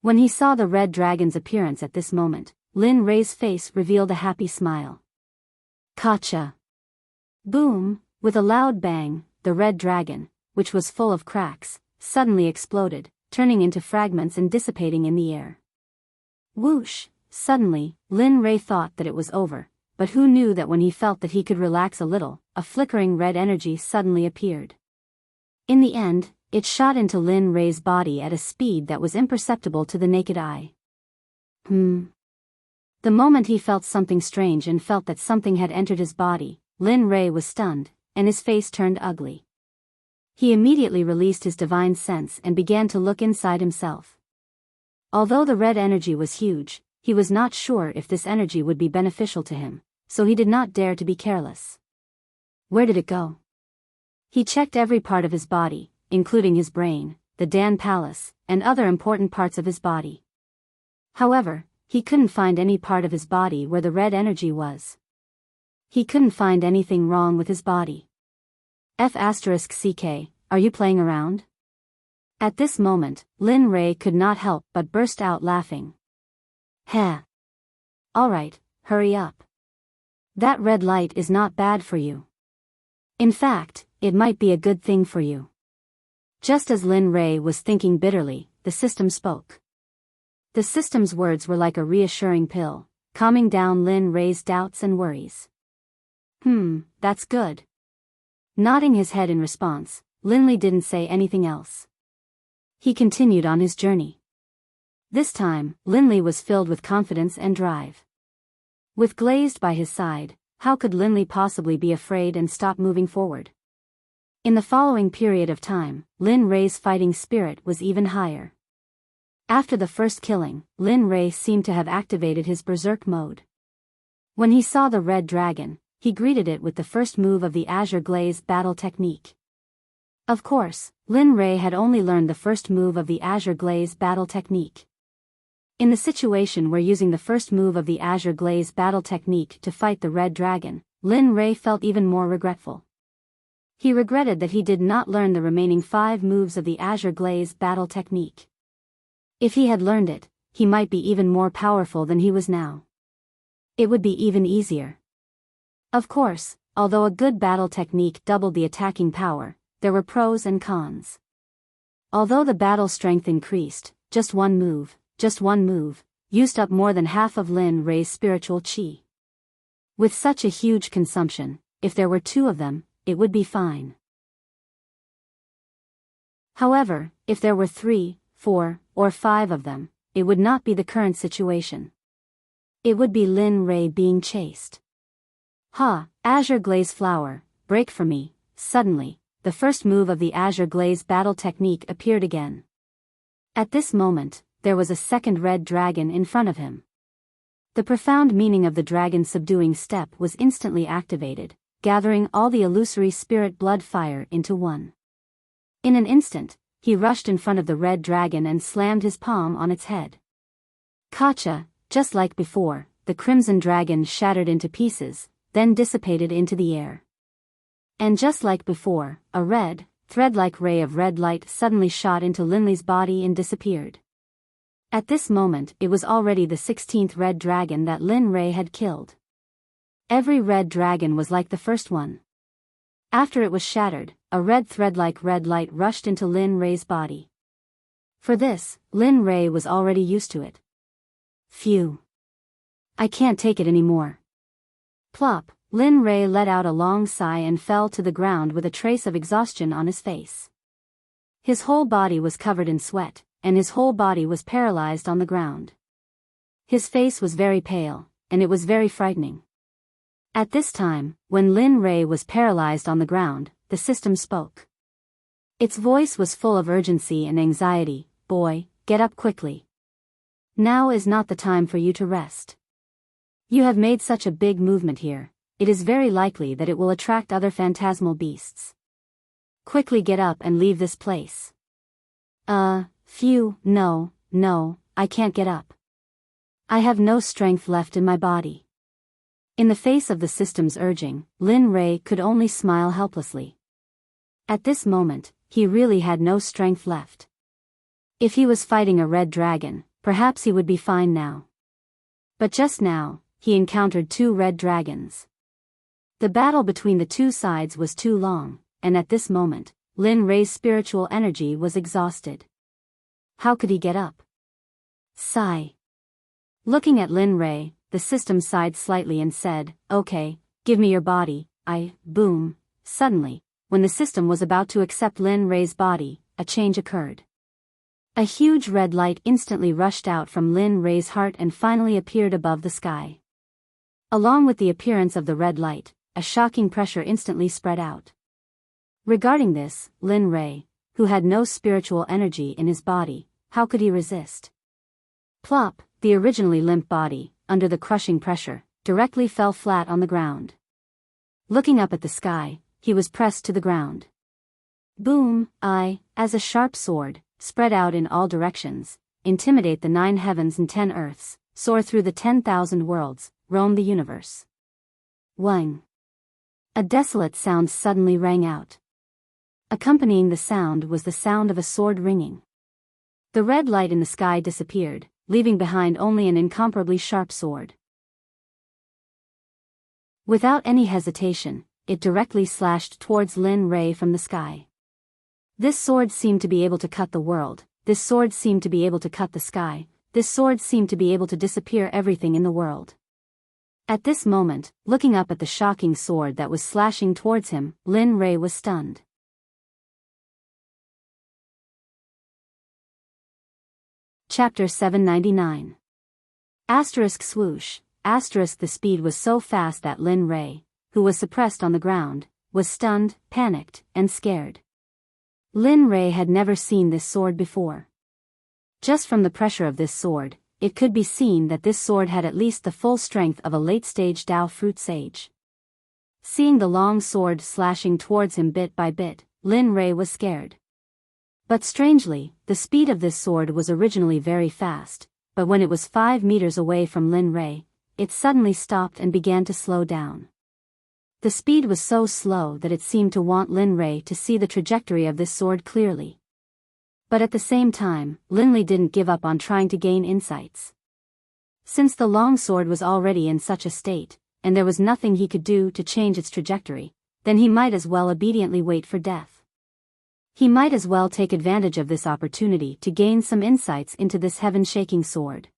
When he saw the red dragon's appearance at this moment, Lin Rei's face revealed a happy smile. Kacha! Boom! With a loud bang, the red dragon, which was full of cracks, suddenly exploded, turning into fragments and dissipating in the air. Whoosh! Suddenly, Lin Rei thought that it was over, but who knew that when he felt that he could relax a little, a flickering red energy suddenly appeared. In the end, it shot into Lin Rei's body at a speed that was imperceptible to the naked eye. The moment he felt something strange and felt that something had entered his body, Lin Rei was stunned, and his face turned ugly. He immediately released his divine sense and began to look inside himself. Although the red energy was huge, he was not sure if this energy would be beneficial to him, so he did not dare to be careless. Where did it go? He checked every part of his body, including his brain, the Dan Palace, and other important parts of his body. However, he couldn't find any part of his body where the red energy was. He couldn't find anything wrong with his body. F***CK, are you playing around? At this moment, Lin Rei could not help but burst out laughing. Heh. Alright, hurry up. That red light is not bad for you. In fact, it might be a good thing for you. Just as Lin Rei was thinking bitterly, the system spoke. The system's words were like a reassuring pill, calming down Lin Rei's doubts and worries. That's good. Nodding his head in response, Lin Li didn't say anything else. He continued on his journey. This time, Lin Li was filled with confidence and drive. With Glazed by his side, how could Lin Li possibly be afraid and stop moving forward? In the following period of time, Lin Rei's fighting spirit was even higher. After the first killing, Lin Rei seemed to have activated his berserk mode. When he saw the red dragon, he greeted it with the first move of the Azure Glaze battle technique. Of course, Lin Rei had only learned the first move of the Azure Glaze battle technique. In the situation where using the first move of the Azure Glaze battle technique to fight the red dragon, Lin Rei felt even more regretful. He regretted that he did not learn the remaining 5 moves of the Azure Glaze battle technique. If he had learned it, he might be even more powerful than he was now. It would be even easier. Of course, although a good battle technique doubled the attacking power, there were pros and cons. Although the battle strength increased, just one move, used up more than half of Lin Rei's spiritual chi. With such a huge consumption, if there were 2 of them, it would be fine. However, if there were 3, 4, or 5 of them, it would not be the current situation. It would be Lin Rei being chased. Ha, Azure Glaze Flower, break for me. Suddenly, the first move of the Azure Glaze battle technique appeared again. At this moment, there was a second red dragon in front of him. The profound meaning of the dragon subduing step was instantly activated, gathering all the illusory spirit blood fire into one. In an instant, he rushed in front of the red dragon and slammed his palm on its head. Kacha, just like before, the crimson dragon shattered into pieces, then dissipated into the air. And just like before, a red, thread-like ray of red light suddenly shot into Linley's body and disappeared. At this moment it was already the 16th red dragon that Lin Rei had killed. Every red dragon was like the first one. After it was shattered, a red thread-like red light rushed into Lin Rei's body. For this, Lin Rei was already used to it. Phew. I can't take it anymore. Plop, Lin Rei let out a long sigh and fell to the ground with a trace of exhaustion on his face. His whole body was covered in sweat, and his whole body was paralyzed on the ground. His face was very pale, and it was very frightening. At this time, when Lin Rei was paralyzed on the ground, the system spoke. Its voice was full of urgency and anxiety. Boy, get up quickly. Now is not the time for you to rest. You have made such a big movement here, it is very likely that it will attract other phantasmal beasts. Quickly get up and leave this place. Phew, no, I can't get up. I have no strength left in my body. In the face of the system's urging, Lin Rei could only smile helplessly. At this moment, he really had no strength left. If he was fighting a red dragon, perhaps he would be fine now. But just now, he encountered 2 red dragons. The battle between the 2 sides was too long, and at this moment, Lin Rei's spiritual energy was exhausted. How could he get up? Sigh. Looking at Lin Rei, the system sighed slightly and said, "Okay, give me your body." Boom. Suddenly, when the system was about to accept Lin Rei's body, a change occurred. A huge red light instantly rushed out from Lin Rei's heart and finally appeared above the sky. Along with the appearance of the red light, a shocking pressure instantly spread out. Regarding this, Lin Rei, who had no spiritual energy in his body, how could he resist? Plop, the originally limp body, under the crushing pressure, directly fell flat on the ground. Looking up at the sky, he was pressed to the ground. Boom, as a sharp sword, spread out in all directions, intimidate the 9 heavens and 10 earths, soar through the 10,000 worlds, roam the universe. Wang. A desolate sound suddenly rang out. Accompanying the sound was the sound of a sword ringing. The red light in the sky disappeared, leaving behind only an incomparably sharp sword. Without any hesitation, it directly slashed towards Lin Rei from the sky. This sword seemed to be able to cut the world, this sword seemed to be able to cut the sky, this sword seemed to be able to disappear everything in the world. At this moment, looking up at the shocking sword that was slashing towards him, Lin Rei was stunned. Chapter 799. Swoosh. The speed was so fast that Lin Rei, who was suppressed on the ground, was stunned, panicked, and scared. Lin Rei had never seen this sword before. Just from the pressure of this sword, it could be seen that this sword had at least the full strength of a late-stage Dao fruit sage. Seeing the long sword slashing towards him bit by bit, Lin Rei was scared. But strangely, the speed of this sword was originally very fast, but when it was 5 meters away from Lin Rei, it suddenly stopped and began to slow down. The speed was so slow that it seemed to want Lin Rei to see the trajectory of this sword clearly. But at the same time, Linley didn't give up on trying to gain insights. Since the long sword was already in such a state, and there was nothing he could do to change its trajectory, then he might as well obediently wait for death. He might as well take advantage of this opportunity to gain some insights into this heaven-shaking sword.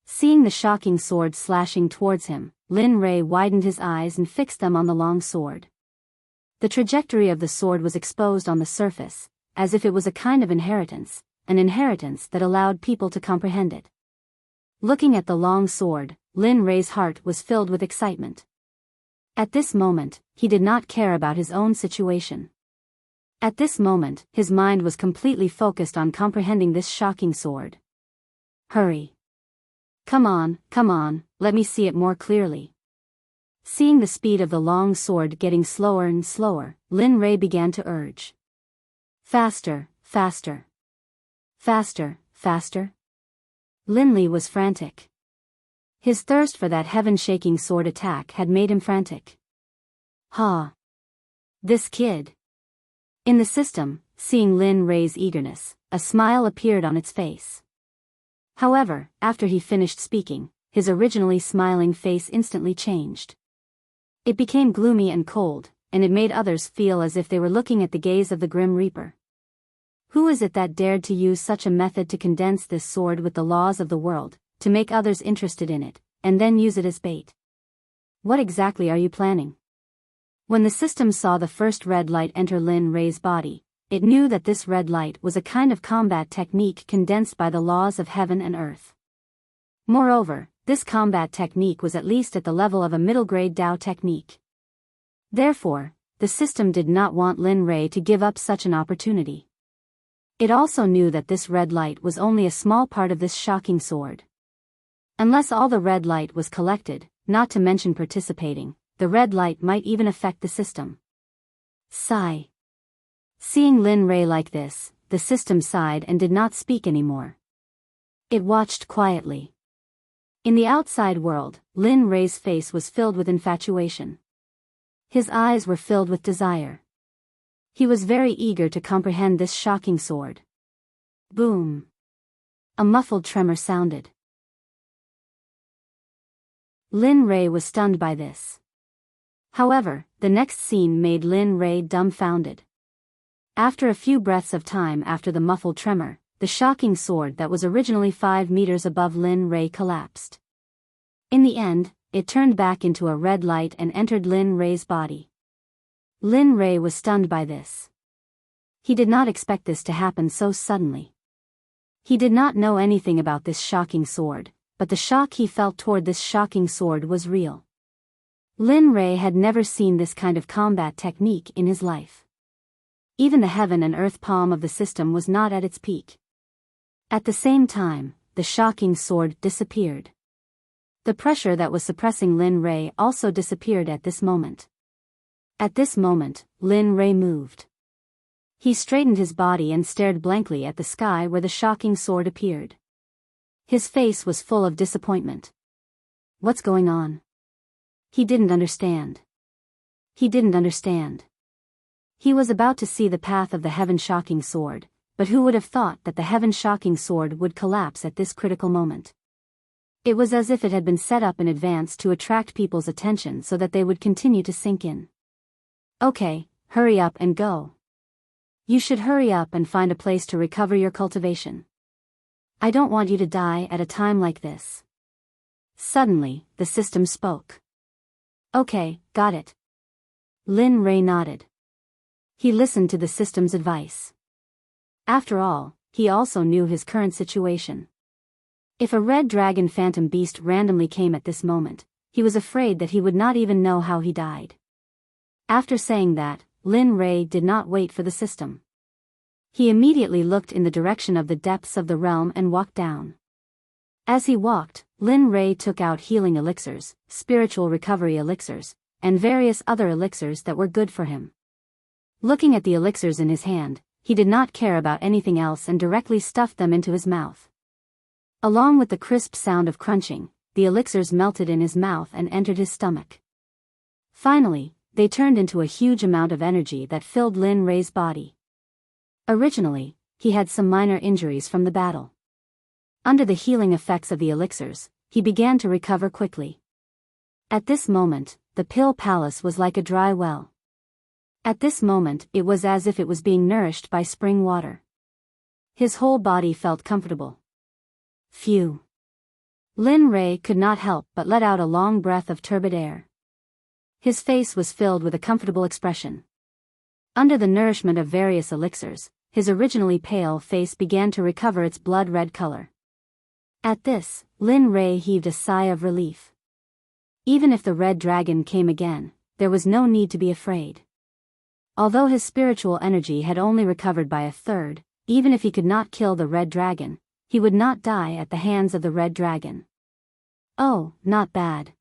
Seeing the shocking sword slashing towards him, Lin Rei widened his eyes and fixed them on the long sword. The trajectory of the sword was exposed on the surface, as if it was a kind of inheritance, an inheritance that allowed people to comprehend it. Looking at the long sword, Lin Rei's heart was filled with excitement. At this moment, he did not care about his own situation. At this moment, his mind was completely focused on comprehending this shocking sword. Hurry! Come on, let me see it more clearly. Seeing the speed of the long sword getting slower and slower, Lin Rei began to urge. Faster, faster. Faster, faster. Linley was frantic. His thirst for that heaven-shaking sword attack had made him frantic. Ha! This kid. In the system, seeing Lin Rei's eagerness, a smile appeared on its face. However, after he finished speaking, his originally smiling face instantly changed. It became gloomy and cold, and it made others feel as if they were looking at the gaze of the Grim Reaper. Who is it that dared to use such a method to condense this sword with the laws of the world, to make others interested in it, and then use it as bait? What exactly are you planning? When the system saw the first red light enter Lin Rei's body, it knew that this red light was a kind of combat technique condensed by the laws of heaven and earth. Moreover, this combat technique was at least at the level of a middle-grade Dao technique. Therefore, the system did not want Lin Rei to give up such an opportunity. It also knew that this red light was only a small part of this shocking sword. Unless all the red light was collected, not to mention participating, the red light might even affect the system. Sigh. Seeing Lin Rei like this, the system sighed and did not speak anymore. It watched quietly. In the outside world, Lin Rei's face was filled with infatuation. His eyes were filled with desire. He was very eager to comprehend this shocking sword. Boom! A muffled tremor sounded. Lin Rei was stunned by this. However, the next scene made Lin Rei dumbfounded. After a few breaths of time after the muffled tremor, the shocking sword that was originally 5 meters above Lin Rei collapsed. In the end, it turned back into a red light and entered Lin Rei's body. Lin Rei was stunned by this. He did not expect this to happen so suddenly. He did not know anything about this shocking sword, but the shock he felt toward this shocking sword was real. Lin Rei had never seen this kind of combat technique in his life. Even the heaven and earth palm of the system was not at its peak. At the same time, the shocking sword disappeared. The pressure that was suppressing Lin Rei also disappeared at this moment. At this moment, Lin Rei moved. He straightened his body and stared blankly at the sky where the shocking sword appeared. His face was full of disappointment. What's going on? He didn't understand. He didn't understand. He was about to see the path of the heaven-shocking sword, but who would have thought that the heaven-shocking sword would collapse at this critical moment? It was as if it had been set up in advance to attract people's attention so that they would continue to sink in. Okay, hurry up and go. You should hurry up and find a place to recover your cultivation. I don't want you to die at a time like this. Suddenly, the system spoke. Okay, got it. Lin Rei nodded. He listened to the system's advice. After all, he also knew his current situation. If a red dragon phantom beast randomly came at this moment, he was afraid that he would not even know how he died. After saying that, Lin Rei did not wait for the system. He immediately looked in the direction of the depths of the realm and walked down. As he walked, Lin Rei took out healing elixirs, spiritual recovery elixirs, and various other elixirs that were good for him. Looking at the elixirs in his hand, he did not care about anything else and directly stuffed them into his mouth. Along with the crisp sound of crunching, the elixirs melted in his mouth and entered his stomach. Finally, they turned into a huge amount of energy that filled Lin Rei's body. Originally, he had some minor injuries from the battle. Under the healing effects of the elixirs, he began to recover quickly. At this moment, the pill palace was like a dry well. At this moment it was as if it was being nourished by spring water. His whole body felt comfortable. Phew. Lin Rei could not help but let out a long breath of turbid air. His face was filled with a comfortable expression. Under the nourishment of various elixirs, his originally pale face began to recover its blood-red color. At this, Lin Rei heaved a sigh of relief. Even if the red dragon came again, there was no need to be afraid. Although his spiritual energy had only recovered by a third, even if he could not kill the red dragon, he would not die at the hands of the red dragon. Oh, not bad.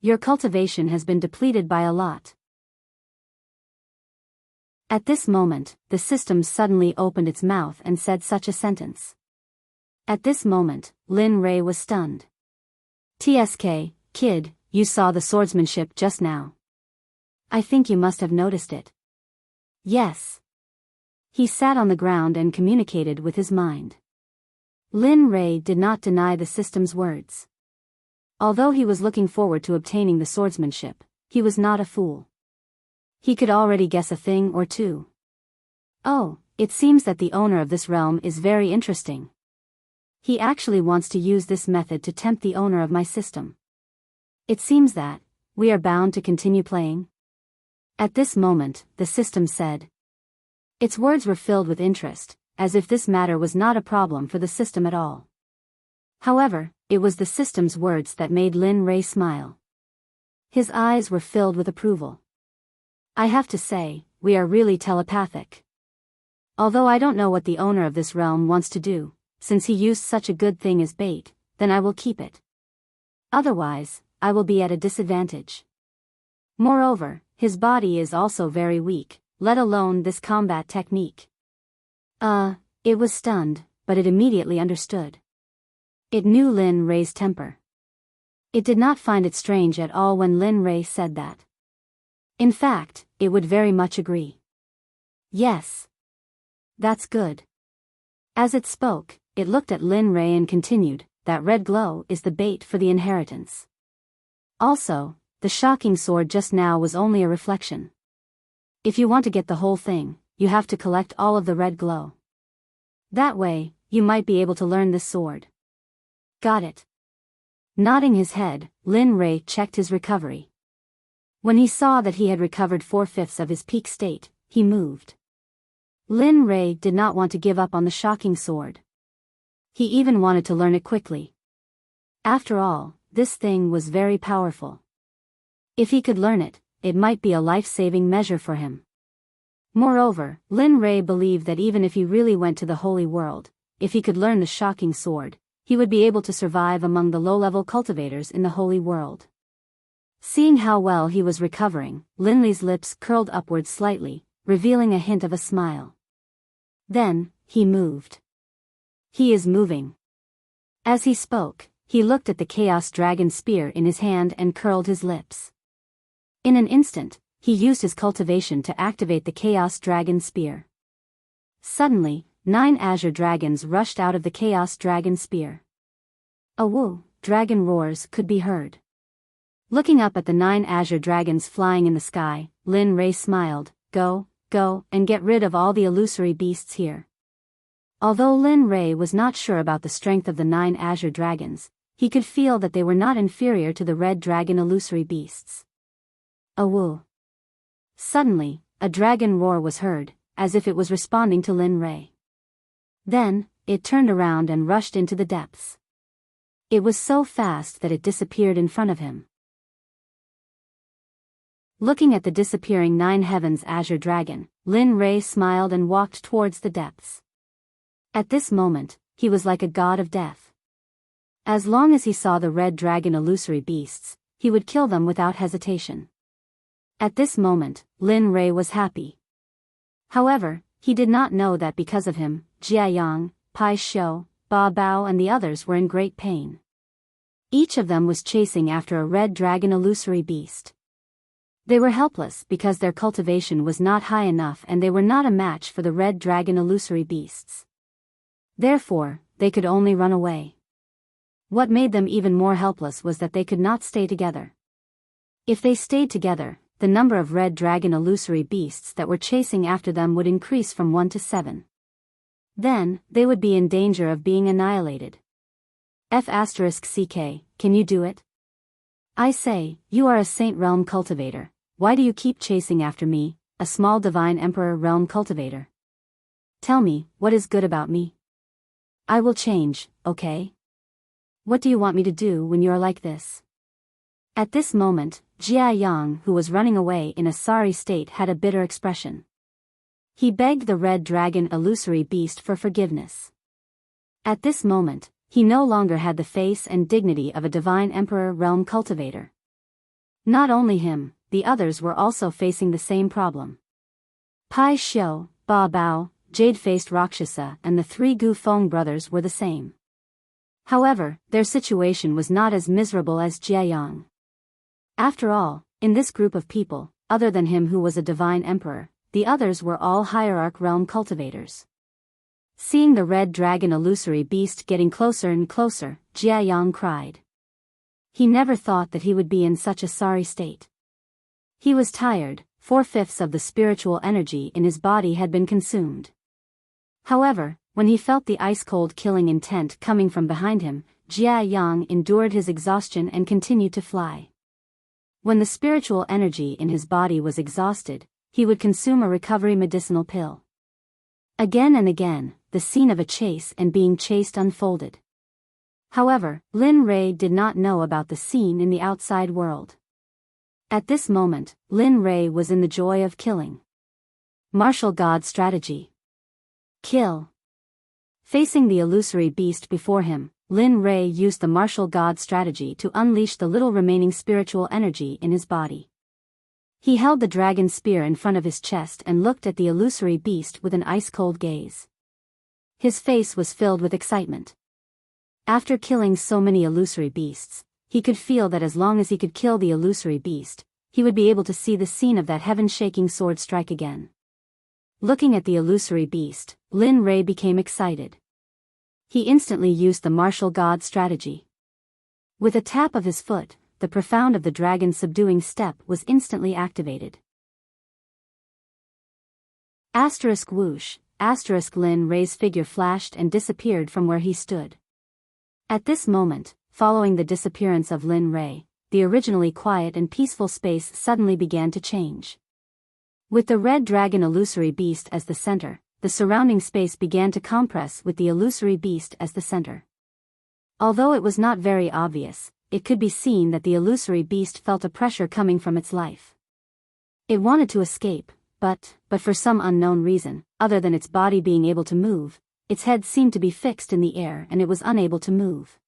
Your cultivation has been depleted by a lot. At this moment, the system suddenly opened its mouth and said such a sentence. At this moment, Lin Rei was stunned. TSK, kid, you saw the swordsmanship just now. I think you must have noticed it. Yes. He sat on the ground and communicated with his mind. Lin Rei did not deny the system's words. Although he was looking forward to obtaining the swordsmanship, he was not a fool. He could already guess a thing or two. Oh, it seems that the owner of this realm is very interesting. He actually wants to use this method to tempt the owner of my system. It seems that we are bound to continue playing. At this moment, the system said. Its words were filled with interest, as if this matter was not a problem for the system at all. However, it was the system's words that made Lin Rei smile. His eyes were filled with approval. I have to say, we are really telepathic. Although I don't know what the owner of this realm wants to do, since he used such a good thing as bait, then I will keep it. Otherwise, I will be at a disadvantage. Moreover, his body is also very weak, let alone this combat technique. It was stunned, but it immediately understood. It knew Lin Rei's temper. It did not find it strange at all when Lin Rei said that. In fact, it would very much agree. Yes. That's good. As it spoke, it looked at Lin Rei and continued, that red glow is the bait for the inheritance. Also, the shocking sword just now was only a reflection. If you want to get the whole thing, you have to collect all of the red glow. That way, you might be able to learn this sword. Got it. Nodding his head, Lin Rei checked his recovery. When he saw that he had recovered 4/5 of his peak state, he moved. Lin Rei did not want to give up on the shocking sword. He even wanted to learn it quickly. After all, this thing was very powerful. If he could learn it, it might be a life-saving measure for him. Moreover, Lin Rei believed that even if he really went to the Holy World, if he could learn the shocking sword, he would be able to survive among the low-level cultivators in the Holy World. Seeing how well he was recovering, Lin Li's lips curled upward slightly, revealing a hint of a smile. Then, he moved. He is moving. As he spoke, he looked at the Chaos Dragon spear in his hand and curled his lips. In an instant, he used his cultivation to activate the Chaos Dragon spear. Suddenly, 9 azure dragons rushed out of the Chaos Dragon spear. A woo, dragon roars could be heard. Looking up at the 9 azure dragons flying in the sky, Lin Rei smiled, go, and get rid of all the illusory beasts here. Although Lin Rei was not sure about the strength of the 9 azure dragons, he could feel that they were not inferior to the red dragon illusory beasts. A woo. Suddenly, a dragon roar was heard, as if it was responding to Lin Rei. Then, it turned around and rushed into the depths. It was so fast that it disappeared in front of him. Looking at the disappearing 9 heavens azure dragon, Lin Rei smiled and walked towards the depths. At this moment, he was like a god of death. As long as he saw the red dragon illusory beasts, he would kill them without hesitation. At this moment, Lin Rei was happy. However, he did not know that because of him, Jiayang, Pai Xiu, Ba Bao and the others were in great pain. Each of them was chasing after a red dragon illusory beast. They were helpless because their cultivation was not high enough and they were not a match for the red dragon illusory beasts. Therefore, they could only run away. What made them even more helpless was that they could not stay together. If they stayed together, the number of red dragon illusory beasts that were chasing after them would increase from 1 to 7. Then, they would be in danger of being annihilated. F***ck, can you do it? I say, you are a Saint Realm cultivator, why do you keep chasing after me, a small Divine Emperor Realm cultivator? Tell me, what is good about me? I will change, okay? What do you want me to do when you are like this? At this moment, Jia Yang, who was running away in a sorry state, had a bitter expression. He begged the red dragon illusory beast for forgiveness. At this moment, he no longer had the face and dignity of a Divine Emperor Realm cultivator. Not only him, the others were also facing the same problem. Pai Xiao, Ba Bao, Jade-faced Rakshasa and the 3 Gu Feng brothers were the same. However, their situation was not as miserable as Jia Yang. After all, in this group of people, other than him who was a Divine Emperor, the others were all Hierarch Realm cultivators. Seeing the red dragon illusory beast getting closer and closer, Jia Yang cried. He never thought that he would be in such a sorry state. He was tired, 4/5 of the spiritual energy in his body had been consumed. However, when he felt the ice-cold killing intent coming from behind him, Jia Yang endured his exhaustion and continued to fly. When the spiritual energy in his body was exhausted, he would consume a recovery medicinal pill. Again and again, the scene of a chase and being chased unfolded. However, Lin Rei did not know about the scene in the outside world. At this moment, Lin Rei was in the joy of killing. Martial God strategy. Kill. Facing the illusory beast before him, Lin Rei used the martial God strategy to unleash the little remaining spiritual energy in his body. He held the dragon spear in front of his chest and looked at the illusory beast with an ice-cold gaze. His face was filled with excitement. After killing so many illusory beasts, he could feel that as long as he could kill the illusory beast, he would be able to see the scene of that heaven-shaking sword strike again. Looking at the illusory beast, Lin Rei became excited. He instantly used the martial God strategy. With a tap of his foot, the profound of the dragon subduing step was instantly activated. Asterisk whoosh, asterisk Lin Rei's figure flashed and disappeared from where he stood. At this moment, following the disappearance of Lin Rei, the originally quiet and peaceful space suddenly began to change. With the red dragon illusory beast as the center, the surrounding space began to compress with the illusory beast as the center. Although it was not very obvious, it could be seen that the illusory beast felt a pressure coming from its life. It wanted to escape, but for some unknown reason, other than its body being able to move, its head seemed to be fixed in the air and it was unable to move.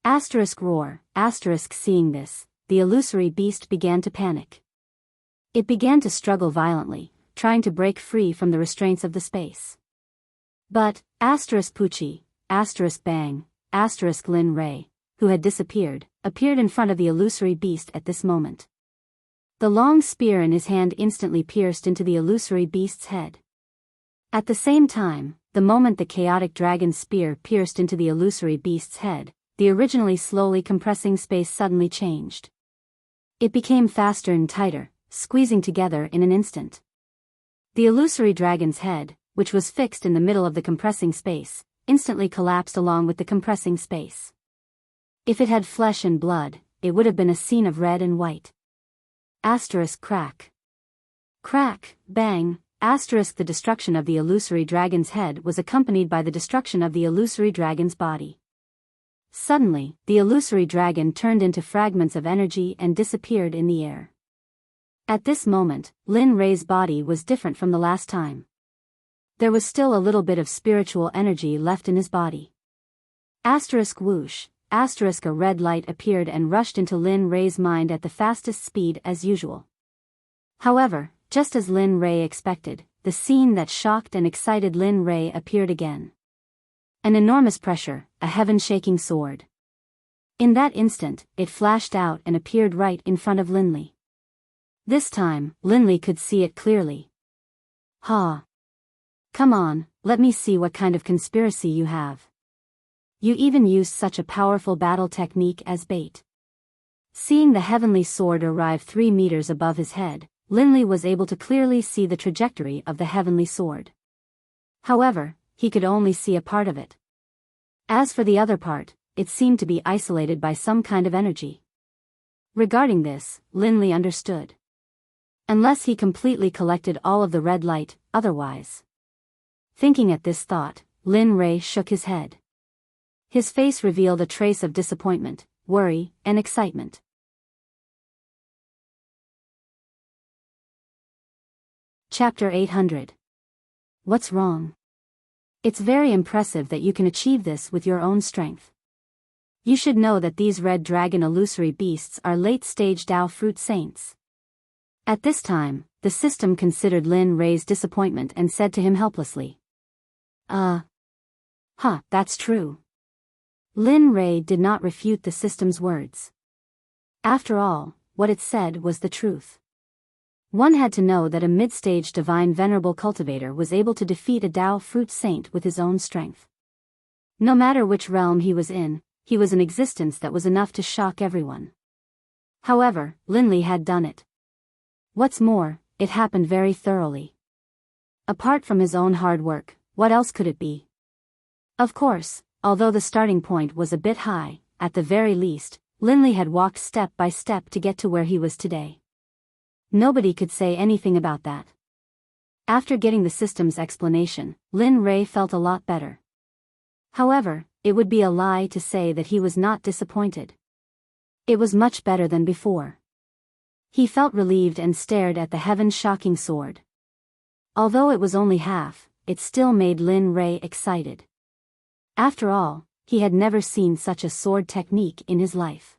Asterisk roar, asterisk seeing this, the illusory beast began to panic. It began to struggle violently, trying to break free from the restraints of the space. But, asterisk Pucci, asterisk bang, asterisk Lin Rei, who had disappeared, appeared in front of the illusory beast at this moment. The long spear in his hand instantly pierced into the illusory beast's head. At the same time, the moment the chaotic dragon spear pierced into the illusory beast's head, the originally slowly compressing space suddenly changed. It became faster and tighter, squeezing together in an instant. The illusory dragon's head, which was fixed in the middle of the compressing space, instantly collapsed along with the compressing space. If it had flesh and blood, it would have been a scene of red and white. Asterisk crack. Crack, bang, asterisk the destruction of the illusory dragon's head was accompanied by the destruction of the illusory dragon's body. Suddenly, the illusory dragon turned into fragments of energy and disappeared in the air. At this moment, Lin Rei's body was different from the last time. There was still a little bit of spiritual energy left in his body. Asterisk whoosh, asterisk a red light appeared and rushed into Lin Rei's mind at the fastest speed as usual. However, just as Lin Rei expected, the scene that shocked and excited Lin Rei appeared again. An enormous pressure, a heaven-shaking sword. In that instant, it flashed out and appeared right in front of Lin Li. This time, Linley could see it clearly. Ha! Come on, let me see what kind of conspiracy you have. You even used such a powerful battle technique as bait. Seeing the heavenly sword arrive 3 meters above his head, Linley was able to clearly see the trajectory of the heavenly sword. However, he could only see a part of it. As for the other part, it seemed to be isolated by some kind of energy. Regarding this, Linley understood. Unless he completely collected all of the red light, otherwise. Thinking at this thought, Lin Ray shook his head. His face revealed a trace of disappointment, worry, and excitement. Chapter 800. What's wrong? It's very impressive that you can achieve this with your own strength. You should know that these red dragon illusory beasts are late-stage Dao fruit saints. At this time, the system considered Lin Ray's disappointment and said to him helplessly. That's true. Lin Ray did not refute the system's words. After all, what it said was the truth. One had to know that a mid-stage divine venerable cultivator was able to defeat a Dao fruit saint with his own strength. No matter which realm he was in, he was an existence that was enough to shock everyone. However, Linley had done it. What's more, it happened very thoroughly. Apart from his own hard work, what else could it be? Of course, although the starting point was a bit high, at the very least, Linley had walked step by step to get to where he was today. Nobody could say anything about that. After getting the system's explanation, Lin Ray felt a lot better. However, it would be a lie to say that he was not disappointed. It was much better than before. He felt relieved and stared at the heaven-shocking sword. Although it was only half, it still made Lin Ray excited. After all, he had never seen such a sword technique in his life.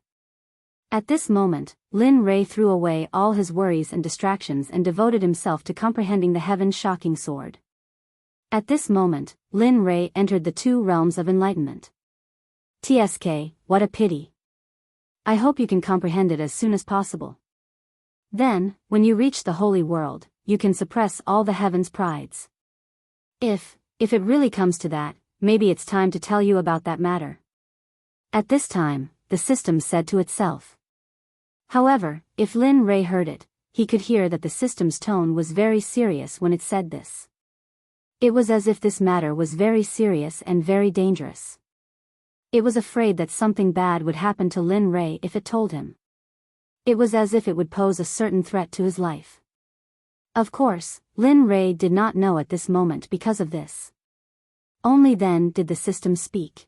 At this moment, Lin Ray threw away all his worries and distractions and devoted himself to comprehending the heaven-shocking sword. At this moment, Lin Ray entered the 2 realms of enlightenment. TSK, what a pity. I hope you can comprehend it as soon as possible. Then, when you reach the holy world, you can suppress all the heaven's prides. If it really comes to that, maybe it's time to tell you about that matter. At this time, the system said to itself. However, if Lin Ray heard it, he could hear that the system's tone was very serious when it said this. It was as if this matter was very serious and very dangerous. It was afraid that something bad would happen to Lin Ray if it told him. It was as if it would pose a certain threat to his life. Of course, Lin Ray did not know at this moment because of this. Only then did the system speak.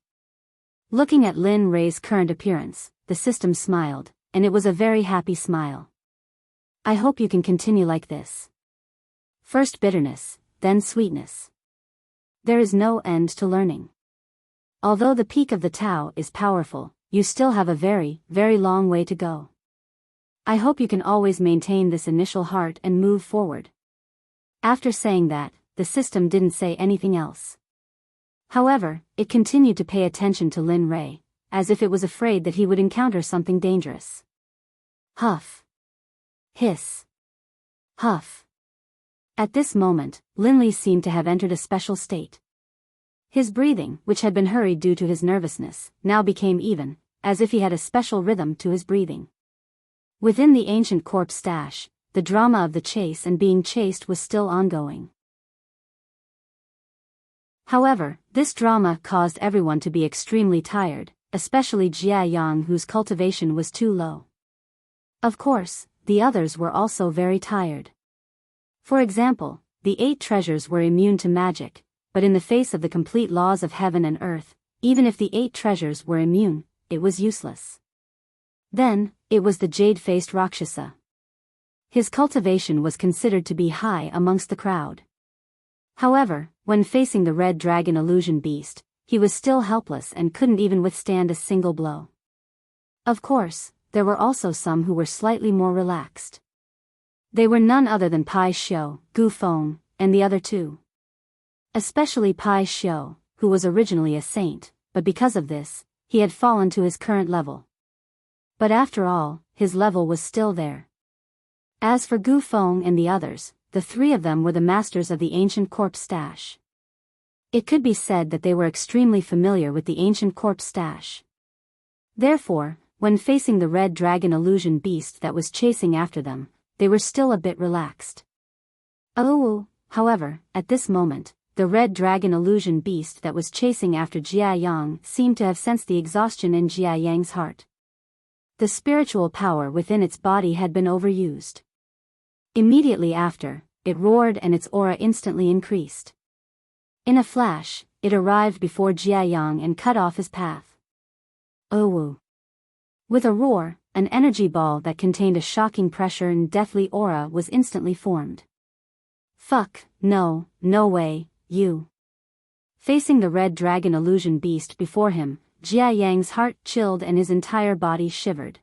Looking at Lin Ray's current appearance, the system smiled, and it was a very happy smile. I hope you can continue like this. First bitterness, then sweetness. There is no end to learning. Although the peak of the Tao is powerful, you still have a very, very long way to go. I hope you can always maintain this initial heart and move forward. After saying that, the system didn't say anything else. However, it continued to pay attention to Lin Ray, as if it was afraid that he would encounter something dangerous. Huff. Hiss. Huff. At this moment, Linley seemed to have entered a special state. His breathing, which had been hurried due to his nervousness, now became even, as if he had a special rhythm to his breathing. Within the ancient corpse stash, the drama of the chase and being chased was still ongoing. However, this drama caused everyone to be extremely tired, especially Jia Yang, whose cultivation was too low. Of course, the others were also very tired. For example, the 8 treasures were immune to magic, but in the face of the complete laws of heaven and earth, even if the 8 treasures were immune, it was useless. Then, it was the jade-faced Rakshasa. His cultivation was considered to be high amongst the crowd. However, when facing the red dragon illusion beast, he was still helpless and couldn't even withstand a single blow. Of course, there were also some who were slightly more relaxed. They were none other than Pai Xiu, Gu Feng, and the other 2. Especially Pai Xiu, who was originally a saint, but because of this, he had fallen to his current level. But after all, his level was still there. As for Gu Feng and the others, the three of them were the masters of the ancient corpse stash. It could be said that they were extremely familiar with the ancient corpse stash. Therefore, when facing the red dragon illusion beast that was chasing after them, they were still a bit relaxed. However, at this moment, the red dragon illusion beast that was chasing after Jia Yang seemed to have sensed the exhaustion in Jia Yang's heart. The spiritual power within its body had been overused. Immediately after, it roared and its aura instantly increased. In a flash, it arrived before Jia Yang and cut off his path. With a roar, an energy ball that contained a shocking pressure and deathly aura was instantly formed. Fuck, no way, you. Facing the red dragon illusion beast before him, Jia Yang's heart chilled and his entire body shivered.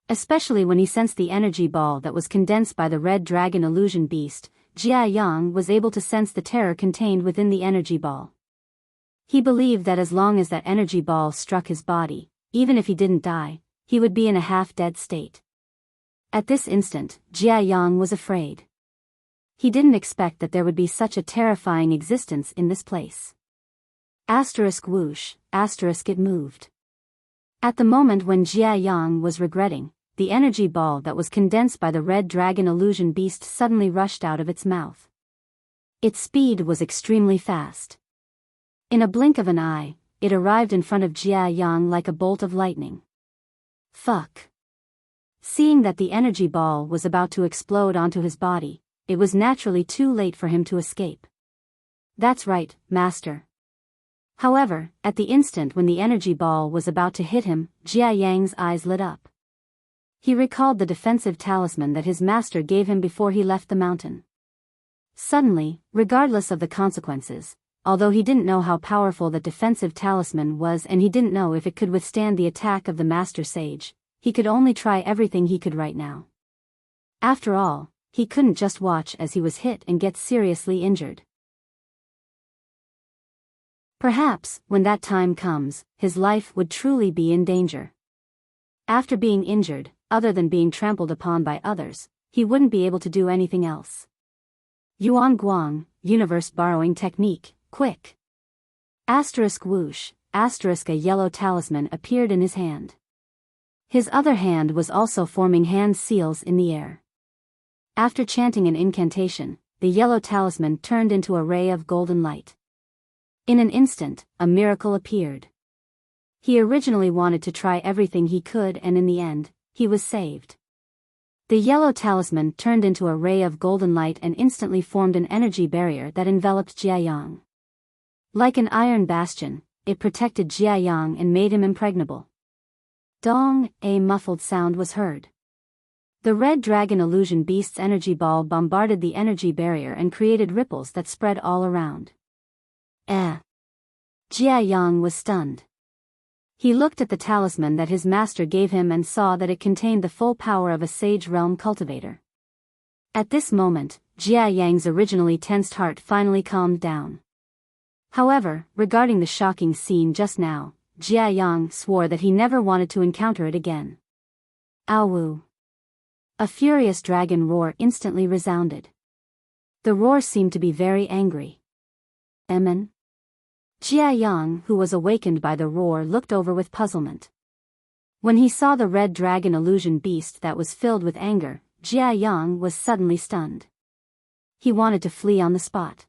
Especially when he sensed the energy ball that was condensed by the red dragon illusion beast, Jia Yang was able to sense the terror contained within the energy ball. He believed that as long as that energy ball struck his body, even if he didn't die, he would be in a half-dead state. At this instant, Jia Yang was afraid. He didn't expect that there would be such a terrifying existence in this place. Whoosh, it moved. At the moment when Jia Yang was regretting, the energy ball that was condensed by the red dragon illusion beast suddenly rushed out of its mouth. Its speed was extremely fast. In a blink of an eye, it arrived in front of Jia Yang like a bolt of lightning. Fuck. Seeing that the energy ball was about to explode onto his body, it was naturally too late for him to escape. That's right, master. However, at the instant when the energy ball was about to hit him, Jia Yang's eyes lit up. He recalled the defensive talisman that his master gave him before he left the mountain. Suddenly, regardless of the consequences, although he didn't know how powerful the defensive talisman was and he didn't know if it could withstand the attack of the master sage, he could only try everything he could right now. After all, he couldn't just watch as he was hit and get seriously injured. Perhaps, when that time comes, his life would truly be in danger. After being injured, other than being trampled upon by others, he wouldn't be able to do anything else. Yuan Guang, universe borrowing technique, quick. Whoosh, a yellow talisman appeared in his hand. His other hand was also forming hand seals in the air. After chanting an incantation, the yellow talisman turned into a ray of golden light. In an instant, a miracle appeared. He originally wanted to try everything he could and in the end, he was saved. The yellow talisman turned into a ray of golden light and instantly formed an energy barrier that enveloped Jia Yang. Like an iron bastion, it protected Jia Yang and made him impregnable. Dong, a muffled sound was heard. The red dragon illusion beast's energy ball bombarded the energy barrier and created ripples that spread all around. Jia Yang was stunned. He looked at the talisman that his master gave him and saw that it contained the full power of a sage realm cultivator. At this moment, Jia Yang's originally tensed heart finally calmed down. However, regarding the shocking scene just now, Jia Yang swore that he never wanted to encounter it again. Ow! A furious dragon roar instantly resounded. The roar seemed to be very angry. Emin? Jia Yang, who was awakened by the roar, looked over with puzzlement. When he saw the red dragon illusion beast that was filled with anger, Jia Yang was suddenly stunned. He wanted to flee on the spot.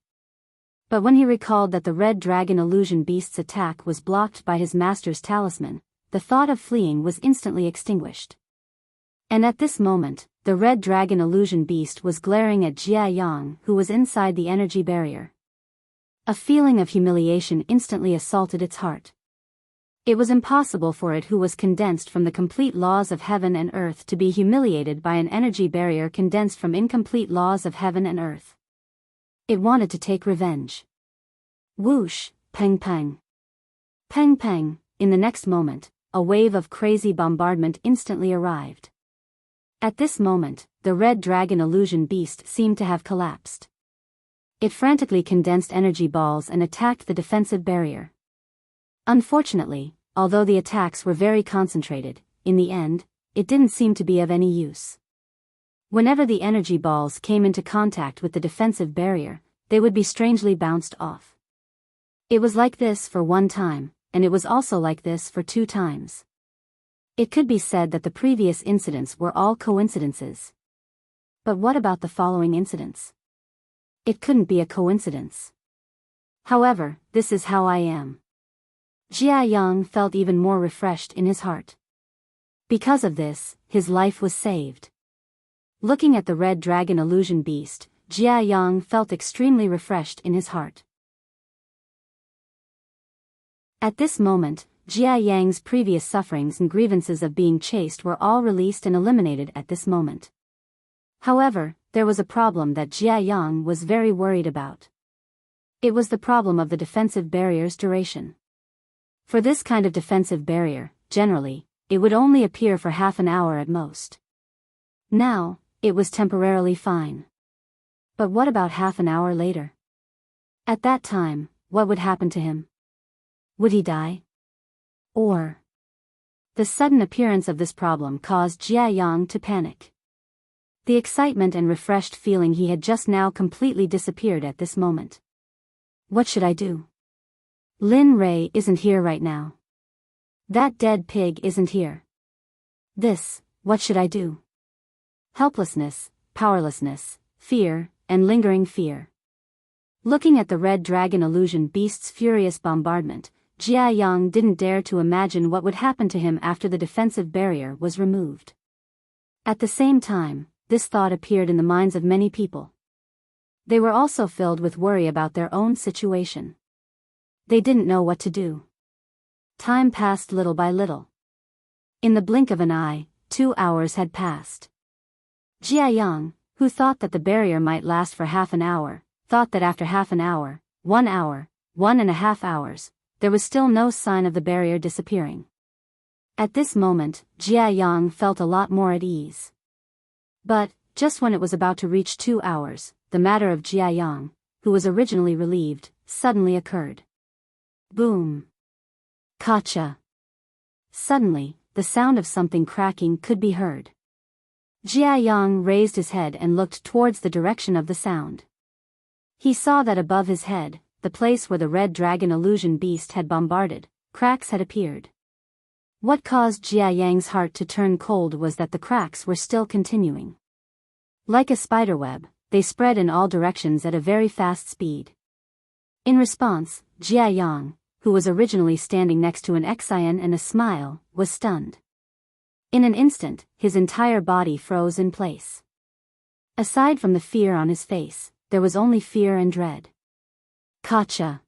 But when he recalled that the red dragon illusion beast's attack was blocked by his master's talisman, the thought of fleeing was instantly extinguished. And at this moment, the red dragon illusion beast was glaring at Jia Yang, who was inside the energy barrier. A feeling of humiliation instantly assaulted its heart. It was impossible for it, who was condensed from the complete laws of heaven and earth, to be humiliated by an energy barrier condensed from incomplete laws of heaven and earth. It wanted to take revenge. Whoosh, peng peng. Peng peng, in the next moment, a wave of crazy bombardment instantly arrived. At this moment, the red dragon illusion beast seemed to have collapsed. It frantically condensed energy balls and attacked the defensive barrier. Unfortunately, although the attacks were very concentrated, in the end, it didn't seem to be of any use. Whenever the energy balls came into contact with the defensive barrier, they would be strangely bounced off. It was like this for one time, and it was also like this for 2 times. It could be said that the previous incidents were all coincidences. But what about the following incidents? It couldn't be a coincidence. However, this is how I am. Jia Yang felt even more refreshed in his heart. Because of this, his life was saved. Looking at the red dragon illusion beast, Jia Yang felt extremely refreshed in his heart. At this moment, Jia Yang's previous sufferings and grievances of being chased were all released and eliminated at this moment. However, there was a problem that Jia Yang was very worried about. It was the problem of the defensive barrier's duration. For this kind of defensive barrier, generally, it would only appear for half an hour at most. Now, it was temporarily fine. But what about half an hour later? At that time, what would happen to him? Would he die? Or... The sudden appearance of this problem caused Jia Yang to panic. The excitement and refreshed feeling he had just now completely disappeared at this moment. What should I do? Lin Rei isn't here right now. That dead pig isn't here. What should I do? Helplessness, powerlessness, fear, and lingering fear. Looking at the red dragon illusion beast's furious bombardment, Jia Yang didn't dare to imagine what would happen to him after the defensive barrier was removed. At the same time, this thought appeared in the minds of many people. They were also filled with worry about their own situation. They didn't know what to do. Time passed little by little. In the blink of an eye, 2 hours had passed. Jia Yang, who thought that the barrier might last for half an hour, thought that after half an hour, 1 hour, 1.5 hours, there was still no sign of the barrier disappearing. At this moment, Jia Yang felt a lot more at ease. But, just when it was about to reach 2 hours, the matter of Jia Yang, who was originally relieved, suddenly occurred. Boom. Gotcha. Suddenly, the sound of something cracking could be heard. Jia Yang raised his head and looked towards the direction of the sound. He saw that above his head, the place where the red dragon illusion beast had bombarded, cracks had appeared. What caused Jia Yang's heart to turn cold was that the cracks were still continuing. Like a spiderweb, they spread in all directions at a very fast speed. In response, Jia Yang, who was originally standing next to an Xian and a smile, was stunned. In an instant, his entire body froze in place. Aside from the fear on his face, there was only fear and dread. Gotcha.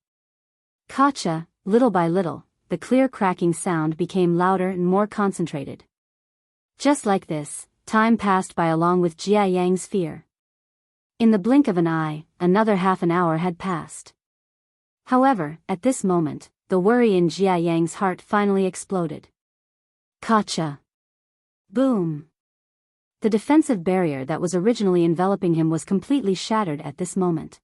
Gotcha. Little by little, the clear cracking sound became louder and more concentrated. Just like this, time passed by along with Jia Yang's fear. In the blink of an eye, another half an hour had passed. However, at this moment, the worry in Jia Yang's heart finally exploded. Gotcha. Boom. The defensive barrier that was originally enveloping him was completely shattered at this moment.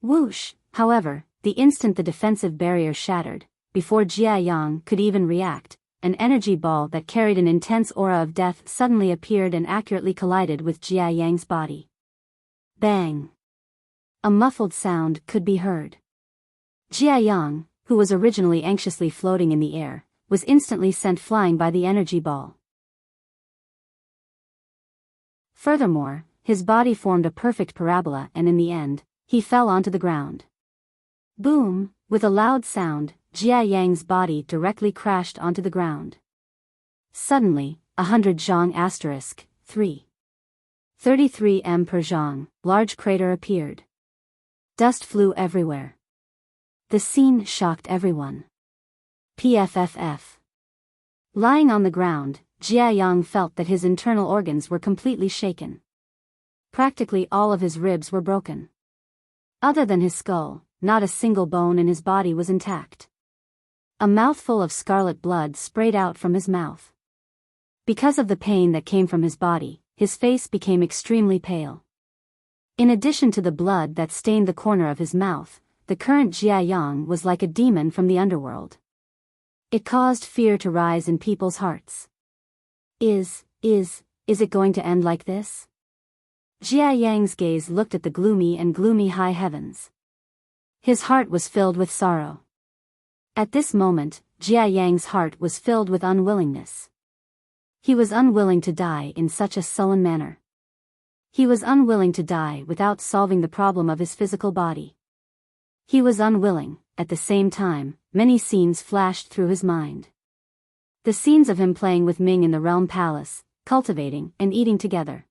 Whoosh. However, the instant the defensive barrier shattered, before Jia Yang could even react, an energy ball that carried an intense aura of death suddenly appeared and accurately collided with Jia Yang's body. Bang. A muffled sound could be heard. Jia Yang, who was originally anxiously floating in the air, was instantly sent flying by the energy ball. Furthermore, his body formed a perfect parabola and in the end, he fell onto the ground. Boom! With a loud sound, Jia Yang's body directly crashed onto the ground. Suddenly, 100 zhang * 3. 33 m per zhang, large crater appeared. Dust flew everywhere. The scene shocked everyone. PFFF. Lying on the ground, Jia Yang felt that his internal organs were completely shaken. Practically all of his ribs were broken. Other than his skull, not a single bone in his body was intact. A mouthful of scarlet blood sprayed out from his mouth. Because of the pain that came from his body, his face became extremely pale. In addition to the blood that stained the corner of his mouth, the current Jia Yang was like a demon from the underworld. It caused fear to rise in people's hearts. Is it going to end like this? Jia Yang's gaze looked at the gloomy high heavens. His heart was filled with sorrow. At this moment, Jia Yang's heart was filled with unwillingness. He was unwilling to die in such a sullen manner. He was unwilling to die without solving the problem of his physical body. He was unwilling. At the same time, many scenes flashed through his mind. The scenes of him playing with Ming in the Realm Palace, cultivating and eating together.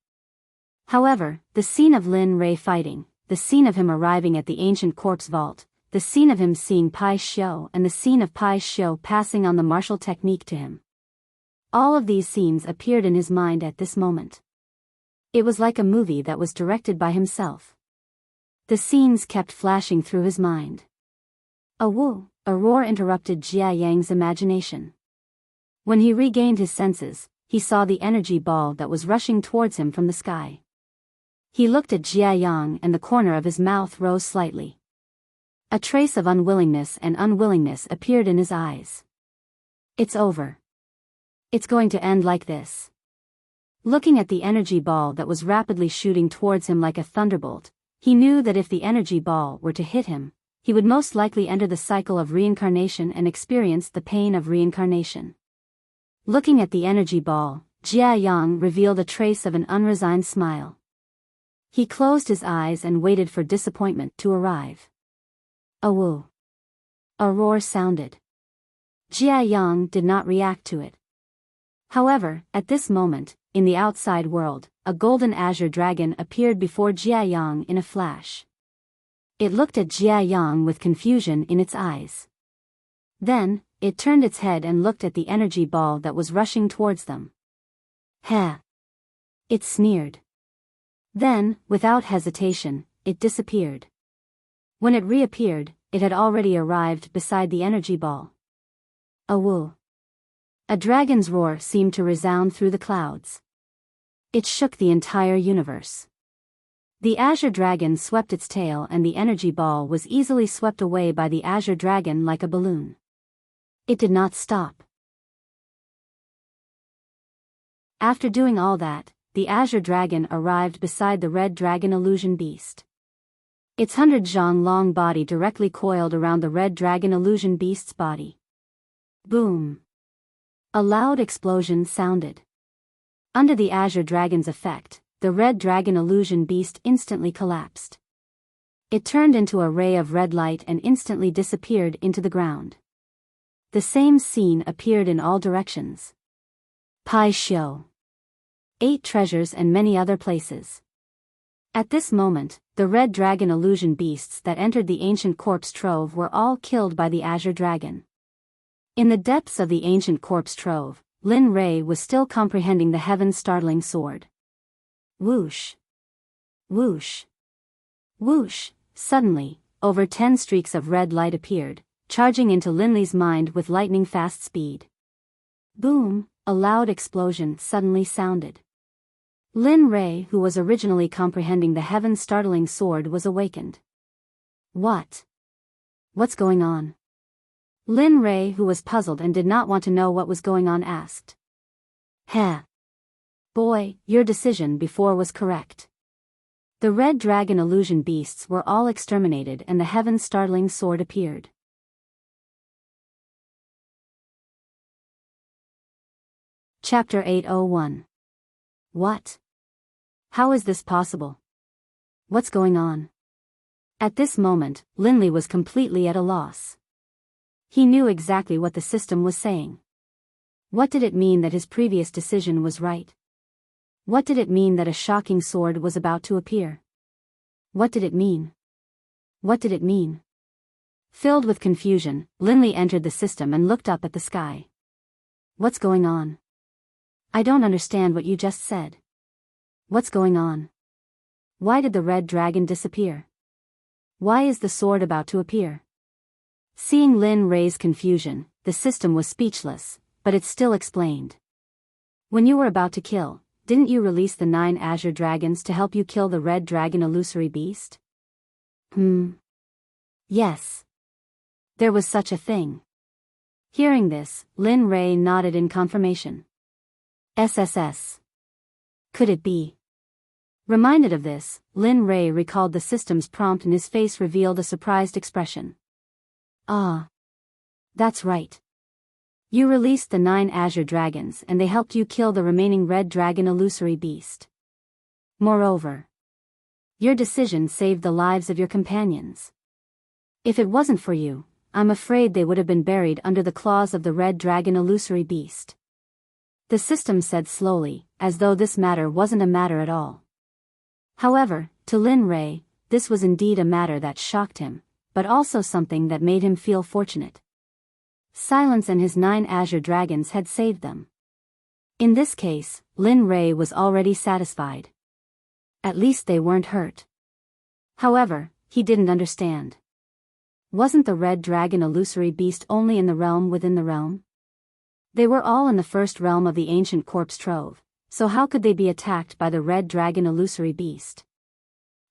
However, the scene of Lin Rei fighting, the scene of him arriving at the ancient corpse vault, the scene of him seeing Pai Xiu and the scene of Pai Xiu passing on the martial technique to him. All of these scenes appeared in his mind at this moment. It was like a movie that was directed by himself. The scenes kept flashing through his mind. A roar interrupted Jia Yang's imagination. When he regained his senses, he saw the energy ball that was rushing towards him from the sky. He looked at Jia Yang and the corner of his mouth rose slightly. A trace of unwillingness appeared in his eyes. It's over. It's going to end like this. Looking at the energy ball that was rapidly shooting towards him like a thunderbolt, he knew that if the energy ball were to hit him, he would most likely enter the cycle of reincarnation and experience the pain of reincarnation. Looking at the energy ball, Jia Yang revealed a trace of an unresigned smile. He closed his eyes and waited for disappointment to arrive. A woo. A roar sounded. Jia Yang did not react to it. However, at this moment, in the outside world, a golden azure dragon appeared before Jia Yang in a flash. It looked at Jia Yang with confusion in its eyes. Then, it turned its head and looked at the energy ball that was rushing towards them. Heh! It sneered. Then, without hesitation, it disappeared. When it reappeared, it had already arrived beside the energy ball. A woo! A dragon's roar seemed to resound through the clouds. It shook the entire universe. The azure dragon swept its tail and the energy ball was easily swept away by the azure dragon like a balloon. It did not stop. After doing all that, the azure dragon arrived beside the red dragon illusion beast. Its 100 zhang long body directly coiled around the red dragon illusion beast's body. Boom! A loud explosion sounded. Under the azure dragon's effect, the red dragon illusion beast instantly collapsed. It turned into a ray of red light and instantly disappeared into the ground. The same scene appeared in all directions. Pai Xiu. 8 treasures and many other places. At this moment, the red dragon illusion beasts that entered the ancient corpse trove were all killed by the azure dragon. In the depths of the ancient corpse trove, Lin Rei was still comprehending the heaven-startling sword. Whoosh! Whoosh! Whoosh! Suddenly, over 10 streaks of red light appeared, charging into Lin Li's mind with lightning-fast speed. Boom! A loud explosion suddenly sounded. Lin Rei, who was originally comprehending the heaven-startling sword, was awakened. What? What's going on? Lin Rei, who was puzzled and did not want to know what was going on, asked. Heh. Boy, your decision before was correct. The red dragon illusion beasts were all exterminated and the heaven-startling sword appeared. Chapter 801. What? How is this possible? What's going on? At this moment, Lin Li was completely at a loss. He knew exactly what the system was saying. What did it mean that his previous decision was right? What did it mean that a shocking sword was about to appear? What did it mean? What did it mean? Filled with confusion, Lin Li entered the system and looked up at the sky. What's going on? I don't understand what you just said. What's going on? Why did the red dragon disappear? Why is the sword about to appear? Seeing Lin Rei's confusion, the system was speechless, but it still explained. When you were about to kill, didn't you release the 9 azure dragons to help you kill the red dragon illusory beast? Yes. There was such a thing. Hearing this, Lin Rei nodded in confirmation. SSS. Could it be? Reminded of this, Lin Rei recalled the system's prompt and his face revealed a surprised expression. Ah. That's right. You released the 9 azure dragons and they helped you kill the remaining red dragon illusory beast. Moreover, your decision saved the lives of your companions. If it wasn't for you, I'm afraid they would have been buried under the claws of the red dragon illusory beast. The system said slowly, as though this matter wasn't a matter at all. However, to Lin Rei, this was indeed a matter that shocked him, but also something that made him feel fortunate. Silence and his 9 azure dragons had saved them. In this case, Lin Rei was already satisfied. At least they weren't hurt. However, he didn't understand. Wasn't the red dragon illusory beast only in the realm within the realm? They were all in the first realm of the ancient corpse trove, so how could they be attacked by the red dragon illusory beast?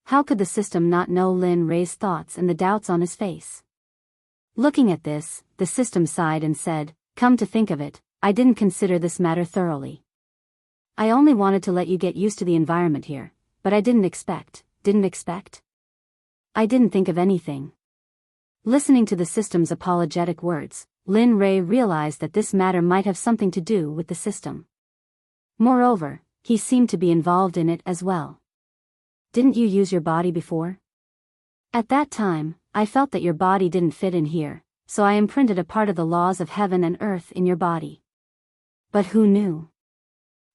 How could the system not know Lin Rei's thoughts and the doubts on his face? Looking at this, the system sighed and said, "Come to think of it, I didn't consider this matter thoroughly. I only wanted to let you get used to the environment here, but I didn't expect. I didn't think of anything." Listening to the system's apologetic words, Lin Rei realized that this matter might have something to do with the system. Moreover, he seemed to be involved in it as well. "Didn't you use your body before? At that time, I felt that your body didn't fit in here, so I imprinted a part of the laws of heaven and earth in your body." But who knew?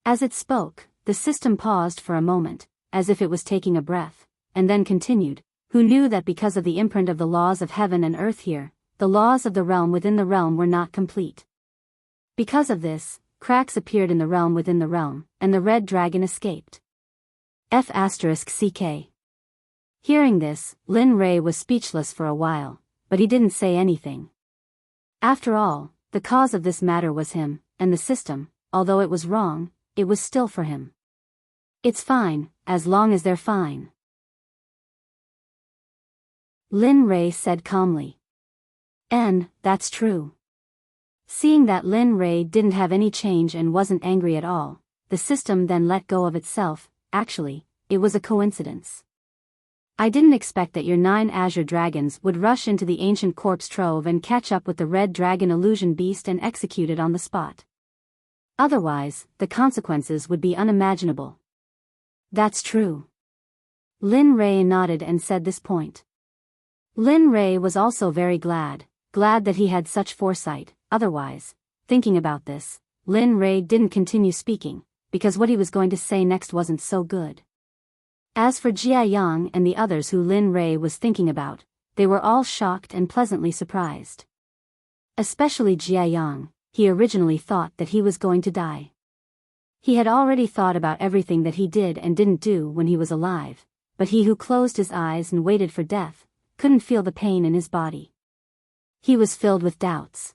As it spoke, the system paused for a moment, as if it was taking a breath, and then continued, "Who knew that because of the imprint of the laws of heaven and earth here, the laws of the realm within the realm were not complete. Because of this, cracks appeared in the realm within the realm, and the red dragon escaped." F***ck. Hearing this, Lin Rei was speechless for a while, but he didn't say anything. After all, the cause of this matter was him, and the system, although it was wrong, it was still for him. "It's fine, as long as they're fine," Lin Rei said calmly. "And, that's true." Seeing that Lin Rei didn't have any change and wasn't angry at all, the system then let go of itself. "Actually, it was a coincidence. I didn't expect that your 9 azure dragons would rush into the ancient corpse trove and catch up with the red dragon illusion beast and execute it on the spot. Otherwise, the consequences would be unimaginable." "That's true." Lin Rei nodded and said this point. Lin Rei was also very glad that he had such foresight. Otherwise, thinking about this, Lin Rei didn't continue speaking, because what he was going to say next wasn't so good. As for Jia Yang and the others who Lin Rei was thinking about, they were all shocked and pleasantly surprised. Especially Jia Yang, he originally thought that he was going to die. He had already thought about everything that he did and didn't do when he was alive, but he who closed his eyes and waited for death, couldn't feel the pain in his body. He was filled with doubts.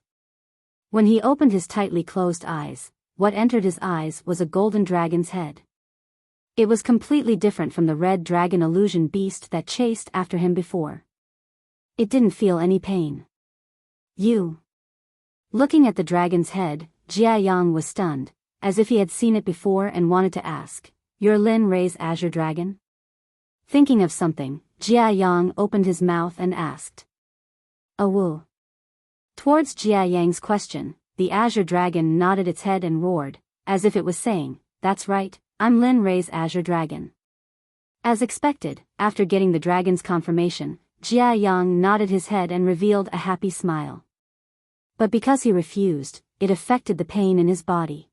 When he opened his tightly closed eyes, what entered his eyes was a golden dragon's head. It was completely different from the red dragon illusion beast that chased after him before. It didn't feel any pain. "You." Looking at the dragon's head, Jia Yang was stunned, as if he had seen it before and wanted to ask, "You're Lin Rei's azure dragon?" Thinking of something, Jia Yang opened his mouth and asked. "Awu." Towards Jia Yang's question, the azure dragon nodded its head and roared, as if it was saying, "That's right, I'm Lin Rei's azure dragon." As expected, after getting the dragon's confirmation, Jia Yang nodded his head and revealed a happy smile. But because he refused, it affected the pain in his body.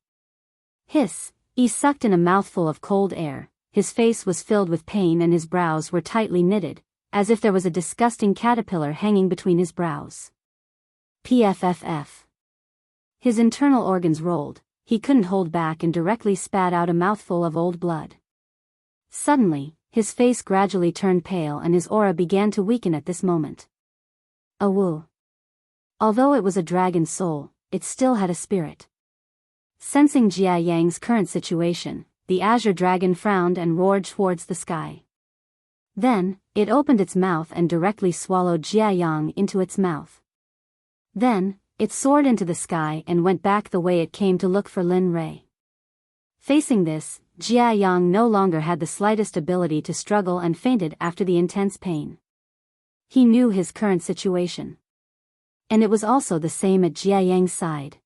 Hiss! He sucked in a mouthful of cold air, his face was filled with pain and his brows were tightly knitted, as if there was a disgusting caterpillar hanging between his brows. Pfff. His internal organs rolled, he couldn't hold back and directly spat out a mouthful of old blood. Suddenly, his face gradually turned pale and his aura began to weaken at this moment. Awu. Although it was a dragon's soul, it still had a spirit. Sensing Jia Yang's current situation, the azure dragon frowned and roared towards the sky. Then, it opened its mouth and directly swallowed Jia Yang into its mouth. Then, it soared into the sky and went back the way it came to look for Lin Rei. Facing this, Jia Yang no longer had the slightest ability to struggle and fainted after the intense pain. He knew his current situation. And it was also the same at Jia Yang's side.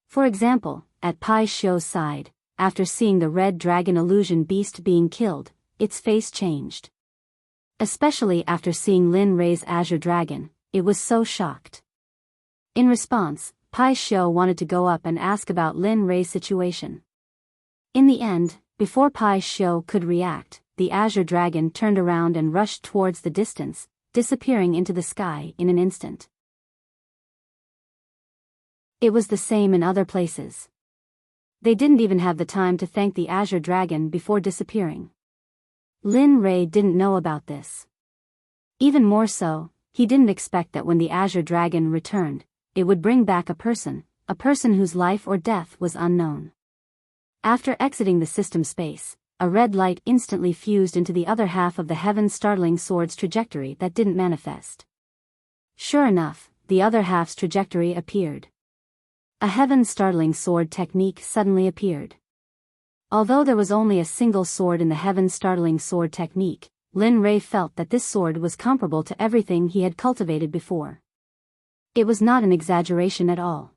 For example, at Pai Xiu's side, after seeing the red dragon illusion beast being killed, its face changed. Especially after seeing Lin Rei's azure dragon, it was so shocked. In response, Pai Xiu wanted to go up and ask about Lin Rei's situation. In the end, before Pai Xiu could react, the azure dragon turned around and rushed towards the distance, disappearing into the sky in an instant. It was the same in other places. They didn't even have the time to thank the azure dragon before disappearing. Lin Rei didn't know about this. Even more so, he didn't expect that when the azure dragon returned, it would bring back a person whose life or death was unknown. After exiting the system space, a red light instantly fused into the other half of the heaven-startling sword's trajectory that didn't manifest. Sure enough, the other half's trajectory appeared. A heaven-startling sword technique suddenly appeared. Although there was only a single sword in the heaven-startling sword technique, Lin Rei felt that this sword was comparable to everything he had cultivated before. It was not an exaggeration at all.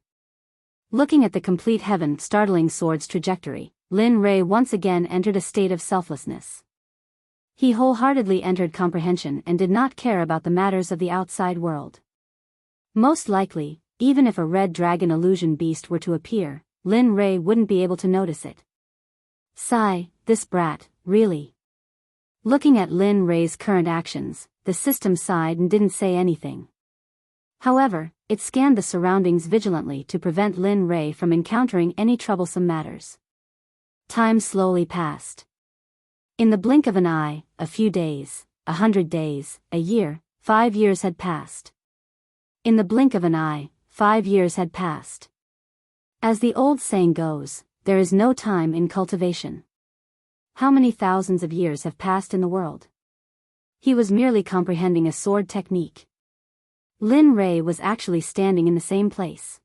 Looking at the complete heaven-startling sword's trajectory, Lin Rei once again entered a state of selflessness. He wholeheartedly entered comprehension and did not care about the matters of the outside world. Most likely, even if a red dragon illusion beast were to appear, Lin Rei wouldn't be able to notice it. Sigh, this brat, really. Looking at Lin Rei's current actions, the system sighed and didn't say anything. However, it scanned the surroundings vigilantly to prevent Lin Rei from encountering any troublesome matters. Time slowly passed. In the blink of an eye, a few days, 100 days, a year, 5 years had passed. In the blink of an eye, 5 years had passed. As the old saying goes, there is no time in cultivation. How many thousands of years have passed in the world? He was merely comprehending a sword technique. Lin Rei was actually standing in the same place.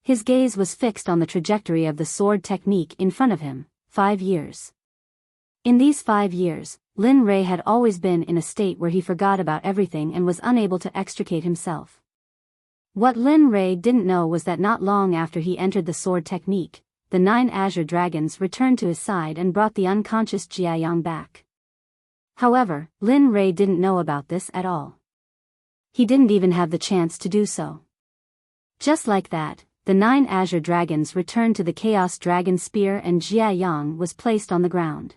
His gaze was fixed on the trajectory of the sword technique in front of him, 5 years. In these 5 years, Lin Rei had always been in a state where he forgot about everything and was unable to extricate himself. What Lin Rei didn't know was that not long after he entered the sword technique, the 9 azure dragons returned to his side and brought the unconscious Jia Yang back. However, Lin Rei didn't know about this at all. He didn't even have the chance to do so. Just like that, the 9 azure dragons returned to the Chaos Dragon Spear and Jia Yang was placed on the ground.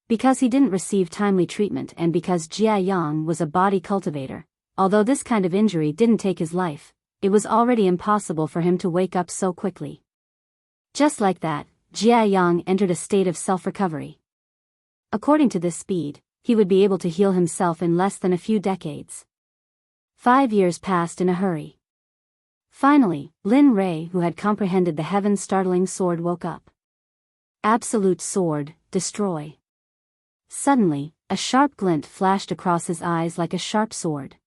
Because he didn't receive timely treatment and because Jia Yang was a body cultivator, although this kind of injury didn't take his life, it was already impossible for him to wake up so quickly. Just like that, Jia Yang entered a state of self-recovery. According to this speed, he would be able to heal himself in less than a few decades. 5 years passed in a hurry. Finally, Lin Rei, who had comprehended the heaven-startling sword, woke up. Absolute sword, destroy. Suddenly, a sharp glint flashed across his eyes like a sharp sword.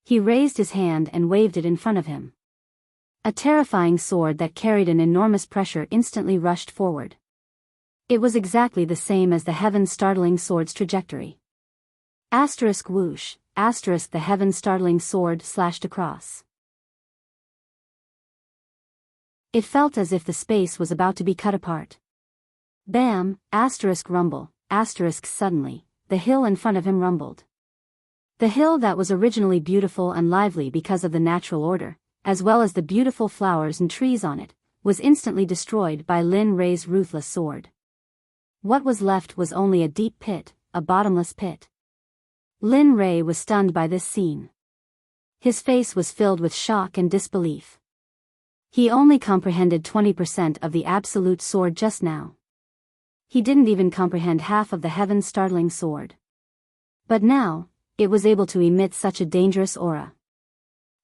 He raised his hand and waved it in front of him. A terrifying sword that carried an enormous pressure instantly rushed forward. It was exactly the same as the heaven-startling sword's trajectory. Asterisk whoosh, asterisk the heaven-startling sword slashed across. It felt as if the space was about to be cut apart. Bam, asterisk rumble, asterisk suddenly, the hill in front of him rumbled. The hill that was originally beautiful and lively because of the natural order, as well as the beautiful flowers and trees on it, was instantly destroyed by Lin Rei's ruthless sword. What was left was only a deep pit, a bottomless pit. Lin Rei was stunned by this scene. His face was filled with shock and disbelief. He only comprehended 20% of the absolute sword just now. He didn't even comprehend half of the heaven-startling sword. But now, it was able to emit such a dangerous aura.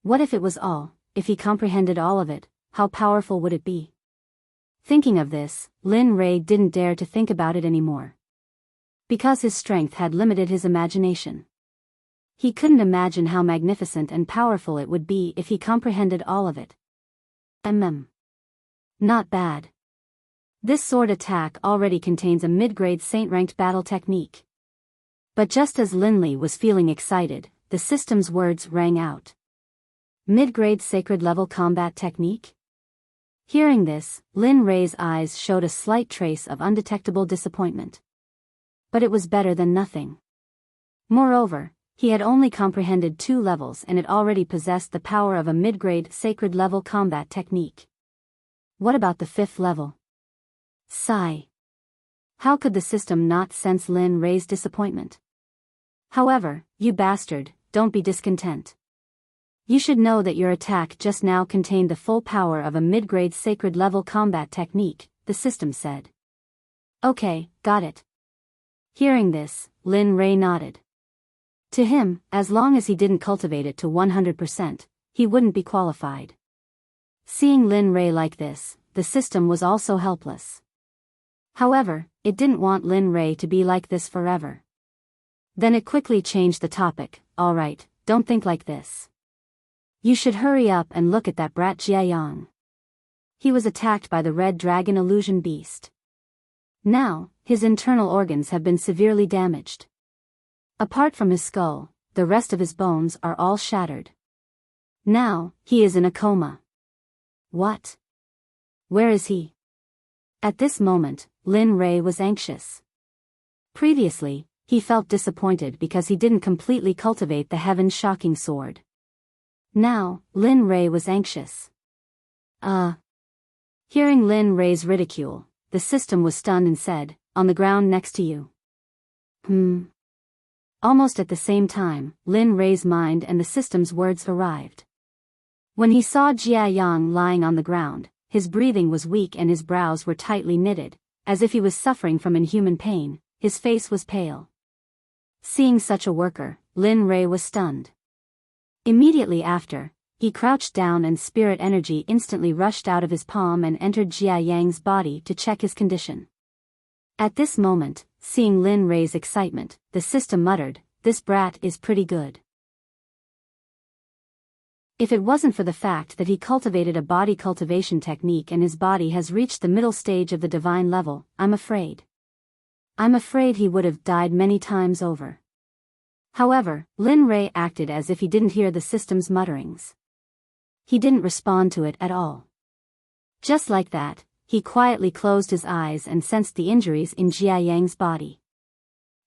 What if it was all? If he comprehended all of it, how powerful would it be? Thinking of this, Lin Rei didn't dare to think about it anymore. Because his strength had limited his imagination. He couldn't imagine how magnificent and powerful it would be if he comprehended all of it. Not bad. This sword attack already contains a mid-grade saint-ranked battle technique. But just as Linley was feeling excited, the system's words rang out. Mid-grade sacred level combat technique? Hearing this, Lin Ray's eyes showed a slight trace of undetectable disappointment. But it was better than nothing. Moreover, he had only comprehended 2 levels and it already possessed the power of a mid-grade sacred level combat technique. What about the 5th level? Sigh. How could the system not sense Lin Ray's disappointment? However, you bastard, don't be discontent. You should know that your attack just now contained the full power of a mid-grade sacred level combat technique, the system said. Okay, got it. Hearing this, Lin Ray nodded. To him, as long as he didn't cultivate it to 100%, he wouldn't be qualified. Seeing Lin Ray like this, the system was also helpless. However, it didn't want Lin Ray to be like this forever. Then it quickly changed the topic. Alright, don't think like this. You should hurry up and look at that brat Jiayang. He was attacked by the red dragon illusion beast. Now, his internal organs have been severely damaged. Apart from his skull, the rest of his bones are all shattered. Now, he is in a coma. What? Where is he? At this moment, Lin Ray was anxious. Previously, he felt disappointed because he didn't completely cultivate the Heaven Shocking Sword. Now, Lin Ray was anxious. Hearing Lin Ray's ridicule, the system was stunned and said, on the ground next to you. Almost at the same time, Lin Ray's mind and the system's words arrived. When he saw Jia Yang lying on the ground, his breathing was weak and his brows were tightly knitted, as if he was suffering from inhuman pain. His face was pale. Seeing such a worker, Lin Ray was stunned. Immediately after, he crouched down and spirit energy instantly rushed out of his palm and entered Jia Yang's body to check his condition. At this moment, seeing Lin Ray's excitement, the system muttered, "This brat is pretty good." If it wasn't for the fact that he cultivated a body cultivation technique and his body has reached the middle stage of the divine level, I'm afraid he would have died many times over. However, Lin Ray acted as if he didn't hear the system's mutterings. He didn't respond to it at all. Just like that, he quietly closed his eyes and sensed the injuries in Jia Yang's body.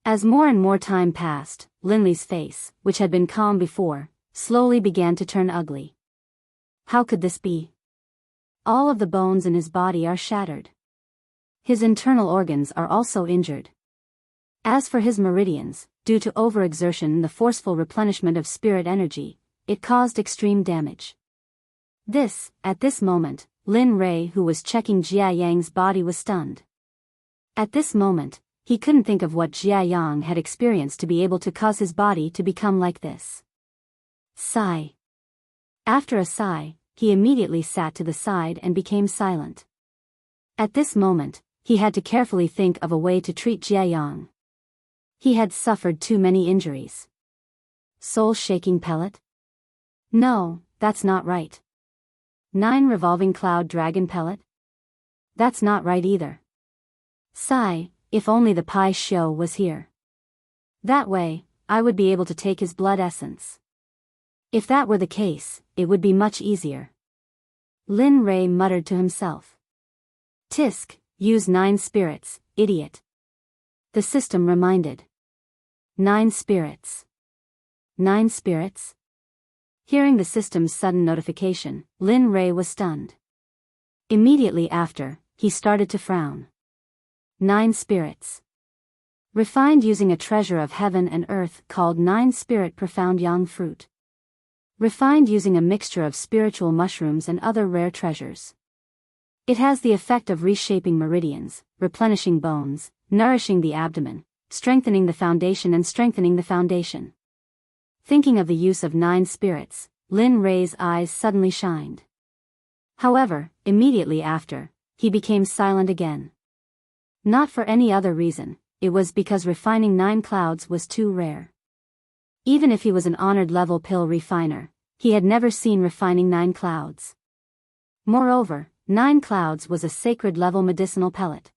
As more and more time passed, Linley's face, which had been calm before, slowly began to turn ugly. How could this be? All of the bones in his body are shattered. His internal organs are also injured. As for his meridians, due to overexertion and the forceful replenishment of spirit energy, it caused extreme damage. At this moment, Lin Ray, who was checking Jia Yang's body, was stunned. At this moment, he couldn't think of what Jia Yang had experienced to be able to cause his body to become like this. Sigh. After a sigh, he immediately sat to the side and became silent. At this moment, he had to carefully think of a way to treat Jia Yang. He had suffered too many injuries. Soul-shaking pellet? No, that's not right. 9 revolving cloud dragon pellet? That's not right either. Sigh, if only the Pai Shou was here. That way, I would be able to take his blood essence. If that were the case, it would be much easier. Lin Ray muttered to himself. Tisk, use 9 spirits, idiot. The system reminded. 9 spirits. 9 spirits? Hearing the system's sudden notification, Lin Ray was stunned. Immediately after, he started to frown. 9 spirits. Refined using a treasure of heaven and earth called 9 spirit profound yang fruit. Refined using a mixture of spiritual mushrooms and other rare treasures. It has the effect of reshaping meridians, replenishing bones, nourishing the abdomen, strengthening the foundation and strengthening the foundation. Thinking of the use of 9 spirits, Lin Ray's eyes suddenly shined. However, immediately after, he became silent again. Not for any other reason, it was because refining 9 clouds was too rare. Even if he was an honored level pill refiner, he had never seen refining 9 clouds. Moreover, 9 clouds was a sacred-level medicinal pellet.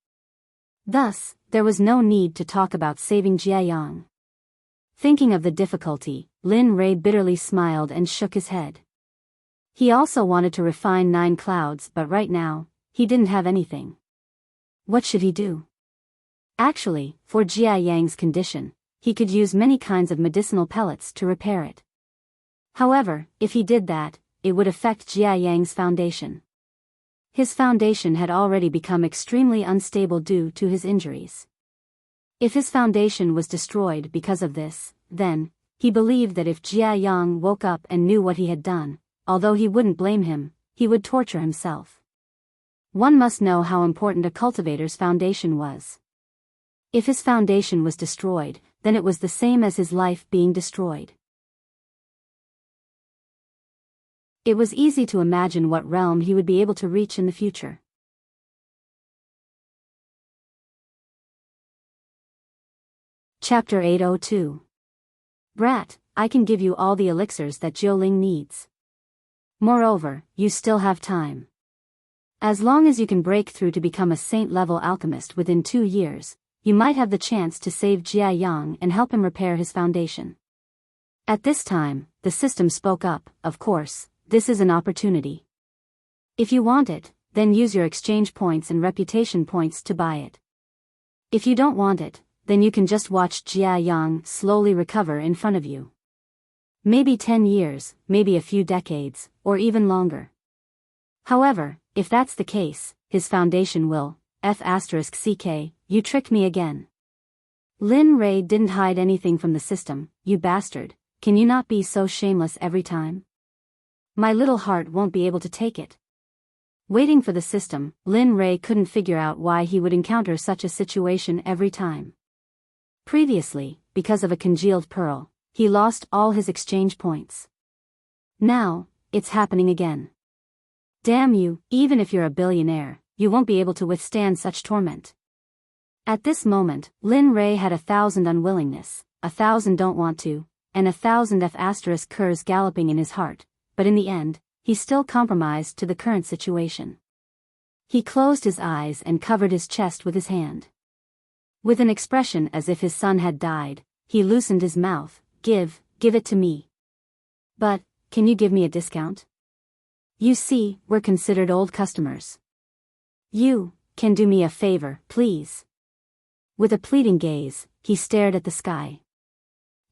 Thus, there was no need to talk about saving Jiayang. Thinking of the difficulty, Lin Rei bitterly smiled and shook his head. He also wanted to refine 9 clouds, but right now, he didn't have anything. What should he do? Actually, for Jiayang's condition, he could use many kinds of medicinal pellets to repair it. However, if he did that, it would affect Jiayang's foundation. His foundation had already become extremely unstable due to his injuries. If his foundation was destroyed because of this, then, he believed that if Jiayang woke up and knew what he had done, although he wouldn't blame him, he would torture himself. One must know how important a cultivator's foundation was. If his foundation was destroyed, then it was the same as his life being destroyed. It was easy to imagine what realm he would be able to reach in the future. Chapter 802. Brat, I can give you all the elixirs that Jiuling needs. Moreover, you still have time. As long as you can break through to become a saint-level alchemist within 2 years, you might have the chance to save Jiayang and help him repair his foundation. At this time, the system spoke up. Of course, this is an opportunity. If you want it, then use your exchange points and reputation points to buy it. If you don't want it, then you can just watch Jiayang slowly recover in front of you. Maybe 10 years, maybe a few decades, or even longer. However, if that's the case, his foundation will, F***ck, you tricked me again. Lin Rei didn't hide anything from the system. You bastard, can you not be so shameless every time? My little heart won't be able to take it. Waiting for the system, Lin Rei couldn't figure out why he would encounter such a situation every time. Previously, because of a congealed pearl, he lost all his exchange points. Now, it's happening again. Damn you, even if you're a billionaire, you won't be able to withstand such torment. At this moment, Lin Rei had 1,000 unwillingness, 1,000 don't want to, and 1,000 F***ers galloping in his heart, but in the end, he still compromised to the current situation. He closed his eyes and covered his chest with his hand. With an expression as if his son had died, he loosened his mouth. Give it to me. But, can you give me a discount? You see, we're considered old customers. You can do me a favor, please. With a pleading gaze, he stared at the sky.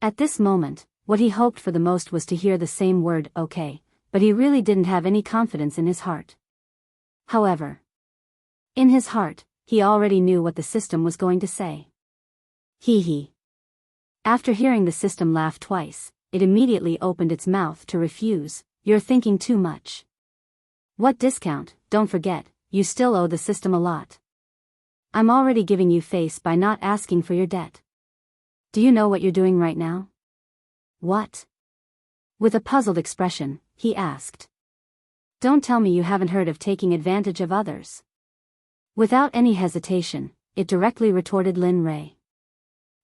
At this moment, what he hoped for the most was to hear the same word, okay, but he really didn't have any confidence in his heart. However, in his heart, he already knew what the system was going to say. Hee. After hearing the system laugh twice, it immediately opened its mouth to refuse. You're thinking too much. What discount? Don't forget, you still owe the system a lot. I'm already giving you face by not asking for your debt. Do you know what you're doing right now? What? With a puzzled expression, he asked. Don't tell me you haven't heard of taking advantage of others. Without any hesitation, it directly retorted Lin Rei.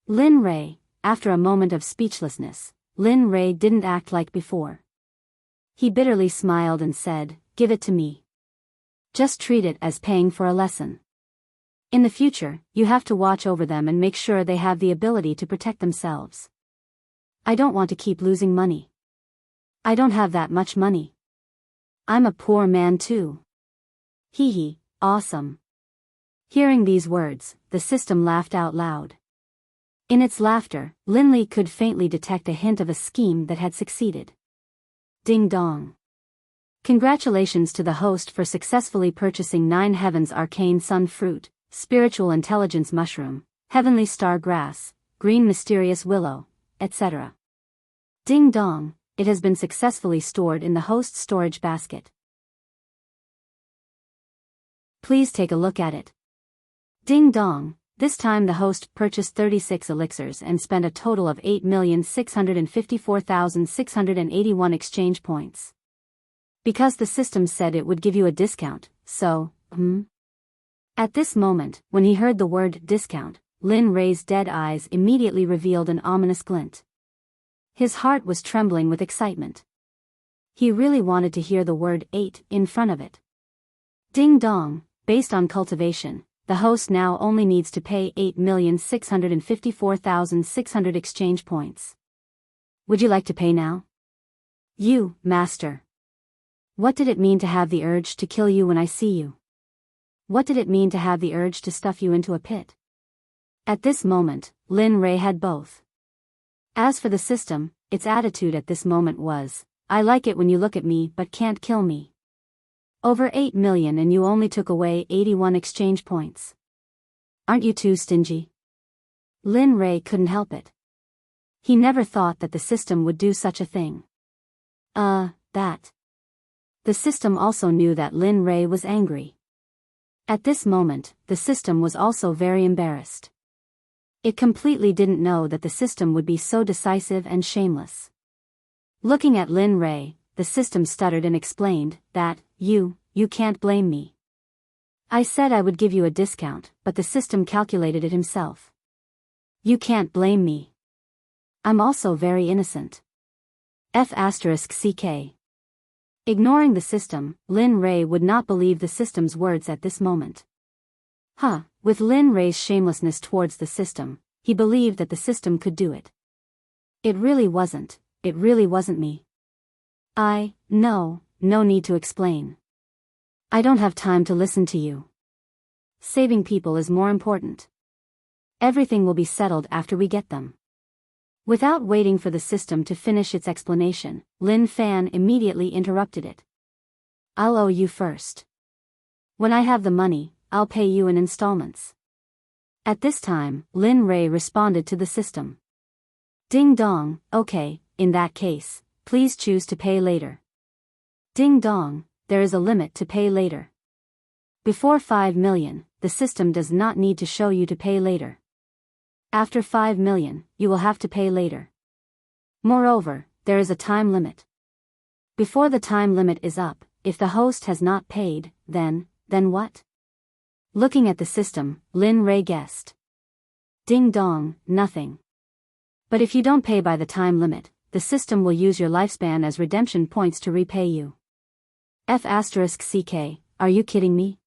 Lin Rei, after a moment of speechlessness, Lin Rei didn't act like before. He bitterly smiled and said, give it to me. Just treat it as paying for a lesson. In the future, you have to watch over them and make sure they have the ability to protect themselves. I don't want to keep losing money. I don't have that much money. I'm a poor man too. Hee, awesome. Hearing these words, the system laughed out loud. In its laughter, Lin Li could faintly detect a hint of a scheme that had succeeded. Ding dong. Congratulations to the host for successfully purchasing 9 Heavens Arcane Sun Fruit, Spiritual Intelligence Mushroom, Heavenly Star Grass, Green Mysterious Willow, etc. Ding dong, it has been successfully stored in the host's storage basket. Please take a look at it. Ding dong. This time the host purchased 36 elixirs and spent a total of 8,654,681 exchange points. Because the system said it would give you a discount, so, At this moment, when he heard the word discount, Lin Rei's dead eyes immediately revealed an ominous glint. His heart was trembling with excitement. He really wanted to hear the word 8 in front of it. Ding dong, based on cultivation, the host now only needs to pay 8,654,600 exchange points. Would you like to pay now? You, master. What did it mean to have the urge to kill you when I see you? What did it mean to have the urge to stuff you into a pit? At this moment, Lin Rei had both. As for the system, its attitude at this moment was, I like it when you look at me but can't kill me. Over 8 million and you only took away 81 exchange points. Aren't you too stingy? Lin Rei couldn't help it. He never thought that the system would do such a thing. That. The system also knew that Lin Rei was angry. At this moment, the system was also very embarrassed. It completely didn't know that the system would be so decisive and shameless. Looking at Lin Rei, the system stuttered and explained that, you can't blame me. I said I would give you a discount, but the system calculated it himself. You can't blame me. I'm also very innocent. F***ck. Ignoring the system, Lin Rei would not believe the system's words at this moment. With Lin Rei's shamelessness towards the system, he believed that the system could do it. It really wasn't me. No need to explain. I don't have time to listen to you. Saving people is more important. Everything will be settled after we get them. Without waiting for the system to finish its explanation, Lin Fan immediately interrupted it. I'll owe you first. When I have the money, I'll pay you in installments. At this time, Lin Rei responded to the system. Ding dong, okay, in that case, please choose to pay later. Ding dong, there is a limit to pay later. Before 5 million, the system does not need to show you to pay later. After 5 million, you will have to pay later. Moreover, there is a time limit. Before the time limit is up, if the host has not paid, then what? Looking at the system, Lin Rei guessed. Ding dong, nothing. But if you don't pay by the time limit, the system will use your lifespan as redemption points to repay you. F***ck, are you kidding me?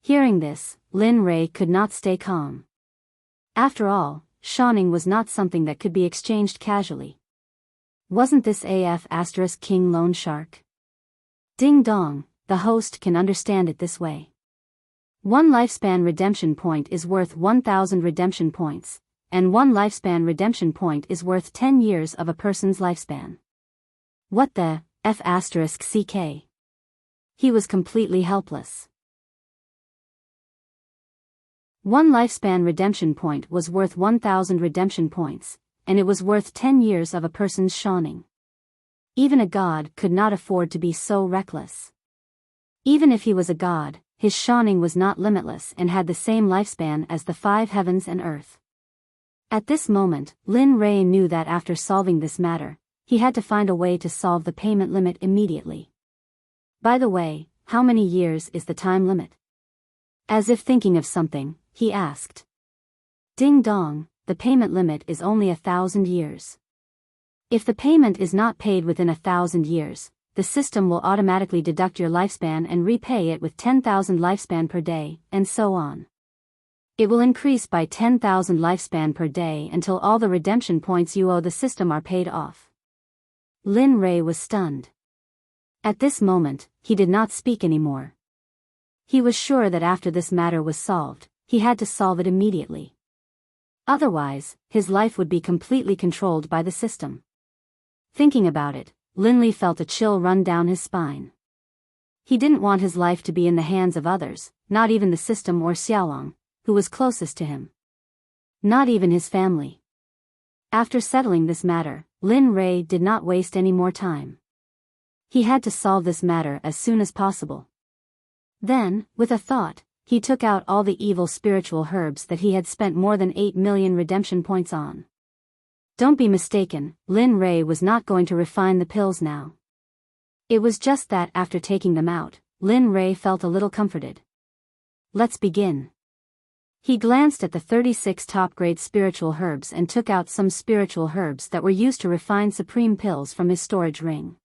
Hearing this, Lin Rei could not stay calm. After all, shawning was not something that could be exchanged casually. Wasn't this AF** King Loan Shark? Ding dong, the host can understand it this way. 1 lifespan redemption point is worth 1,000 redemption points, and 1 lifespan redemption point is worth 10 years of a person's lifespan. What the F***ck? He was completely helpless. 1 lifespan redemption point was worth 1,000 redemption points, and it was worth 10 years of a person's shawning. Even a god could not afford to be so reckless. Even if he was a god, his shawning was not limitless and had the same lifespan as the 5 heavens and earth. At this moment, Lin Rei knew that after solving this matter, he had to find a way to solve the payment limit immediately. By the way, how many years is the time limit? As if thinking of something, he asked. Ding dong, the payment limit is only 1,000 years. If the payment is not paid within 1,000 years, the system will automatically deduct your lifespan and repay it with 10,000 lifespan per day, and so on. It will increase by 10,000 lifespan per day until all the redemption points you owe the system are paid off. Lin Rei was stunned. At this moment, he did not speak anymore. He was sure that after this matter was solved, he had to solve it immediately. Otherwise, his life would be completely controlled by the system. Thinking about it, Lin Li felt a chill run down his spine. He didn't want his life to be in the hands of others, not even the system or Xiaolong, who was closest to him. Not even his family. After settling this matter, Lin Rei did not waste any more time. He had to solve this matter as soon as possible. Then, with a thought, he took out all the evil spiritual herbs that he had spent more than 8 million redemption points on. Don't be mistaken, Lin Rei was not going to refine the pills now. It was just that after taking them out, Lin Rei felt a little comforted. Let's begin. He glanced at the 36 top-grade spiritual herbs and took out some spiritual herbs that were used to refine supreme pills from his storage ring.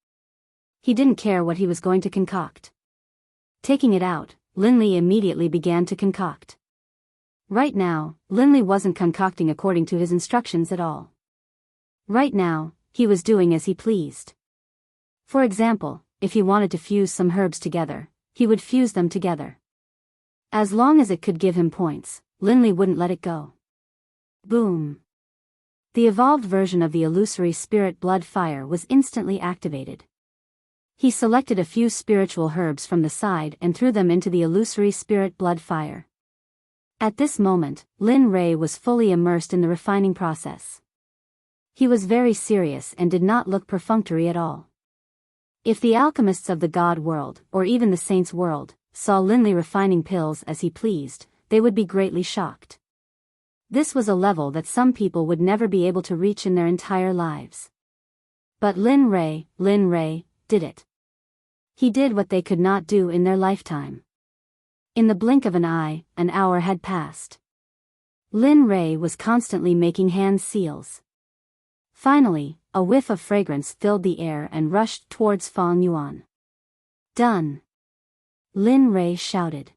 He didn't care what he was going to concoct. Taking it out, Linley immediately began to concoct. Right now, Linley wasn't concocting according to his instructions at all. Right now, he was doing as he pleased. For example, if he wanted to fuse some herbs together, he would fuse them together. As long as it could give him points, Linley wouldn't let it go. Boom. The evolved version of the illusory spirit blood fire was instantly activated. He selected a few spiritual herbs from the side and threw them into the illusory spirit blood fire. At this moment, Lin Ray was fully immersed in the refining process. He was very serious and did not look perfunctory at all. If the alchemists of the god world, or even the saints' world, saw Linley refining pills as he pleased, they would be greatly shocked. This was a level that some people would never be able to reach in their entire lives. But Lin Ray did it. He did what they could not do in their lifetime. In the blink of an eye, an hour had passed. Lin Ray was constantly making hand seals. Finally, a whiff of fragrance filled the air and rushed towards Fang Yuan. Done! Lin Ray shouted.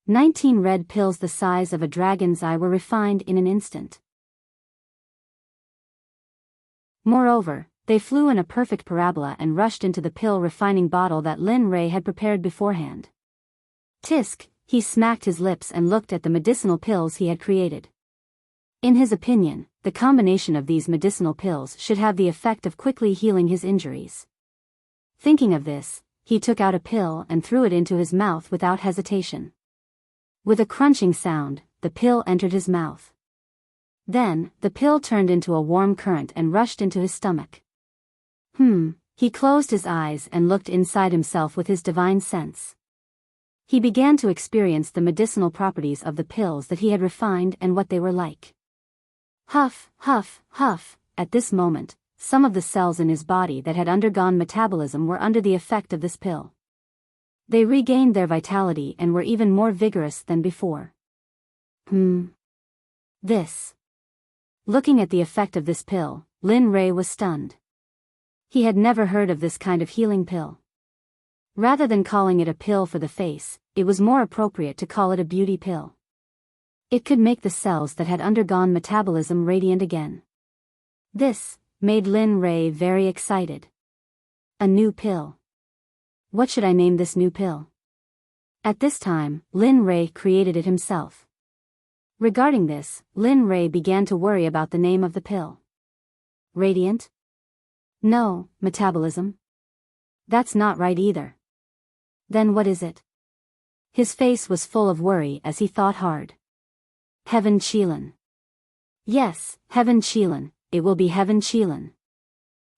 19 red pills the size of a dragon's eye were refined in an instant. Moreover, they flew in a perfect parabola and rushed into the pill refining bottle that Lin Ray had prepared beforehand. Tisk, he smacked his lips and looked at the medicinal pills he had created. In his opinion, the combination of these medicinal pills should have the effect of quickly healing his injuries. Thinking of this, he took out a pill and threw it into his mouth without hesitation. With a crunching sound, the pill entered his mouth. Then, the pill turned into a warm current and rushed into his stomach. He closed his eyes and looked inside himself with his divine sense. He began to experience the medicinal properties of the pills that he had refined and what they were like. Huff, huff, huff. At this moment, some of the cells in his body that had undergone metabolism were under the effect of this pill. They regained their vitality and were even more vigorous than before. This. Looking at the effect of this pill, Lin Ray was stunned. He had never heard of this kind of healing pill. Rather than calling it a pill for the face, it was more appropriate to call it a beauty pill. It could make the cells that had undergone metabolism radiant again. This made Lin Ray very excited. A new pill. What should I name this new pill? At this time, Lin Ray created it himself. Regarding this, Lin Ray began to worry about the name of the pill. Radiant? No, metabolism. That's not right either. Then what is it? His face was full of worry as he thought hard. Heaven Qilin. Yes, Heaven Qilin, it will be Heaven Qilin.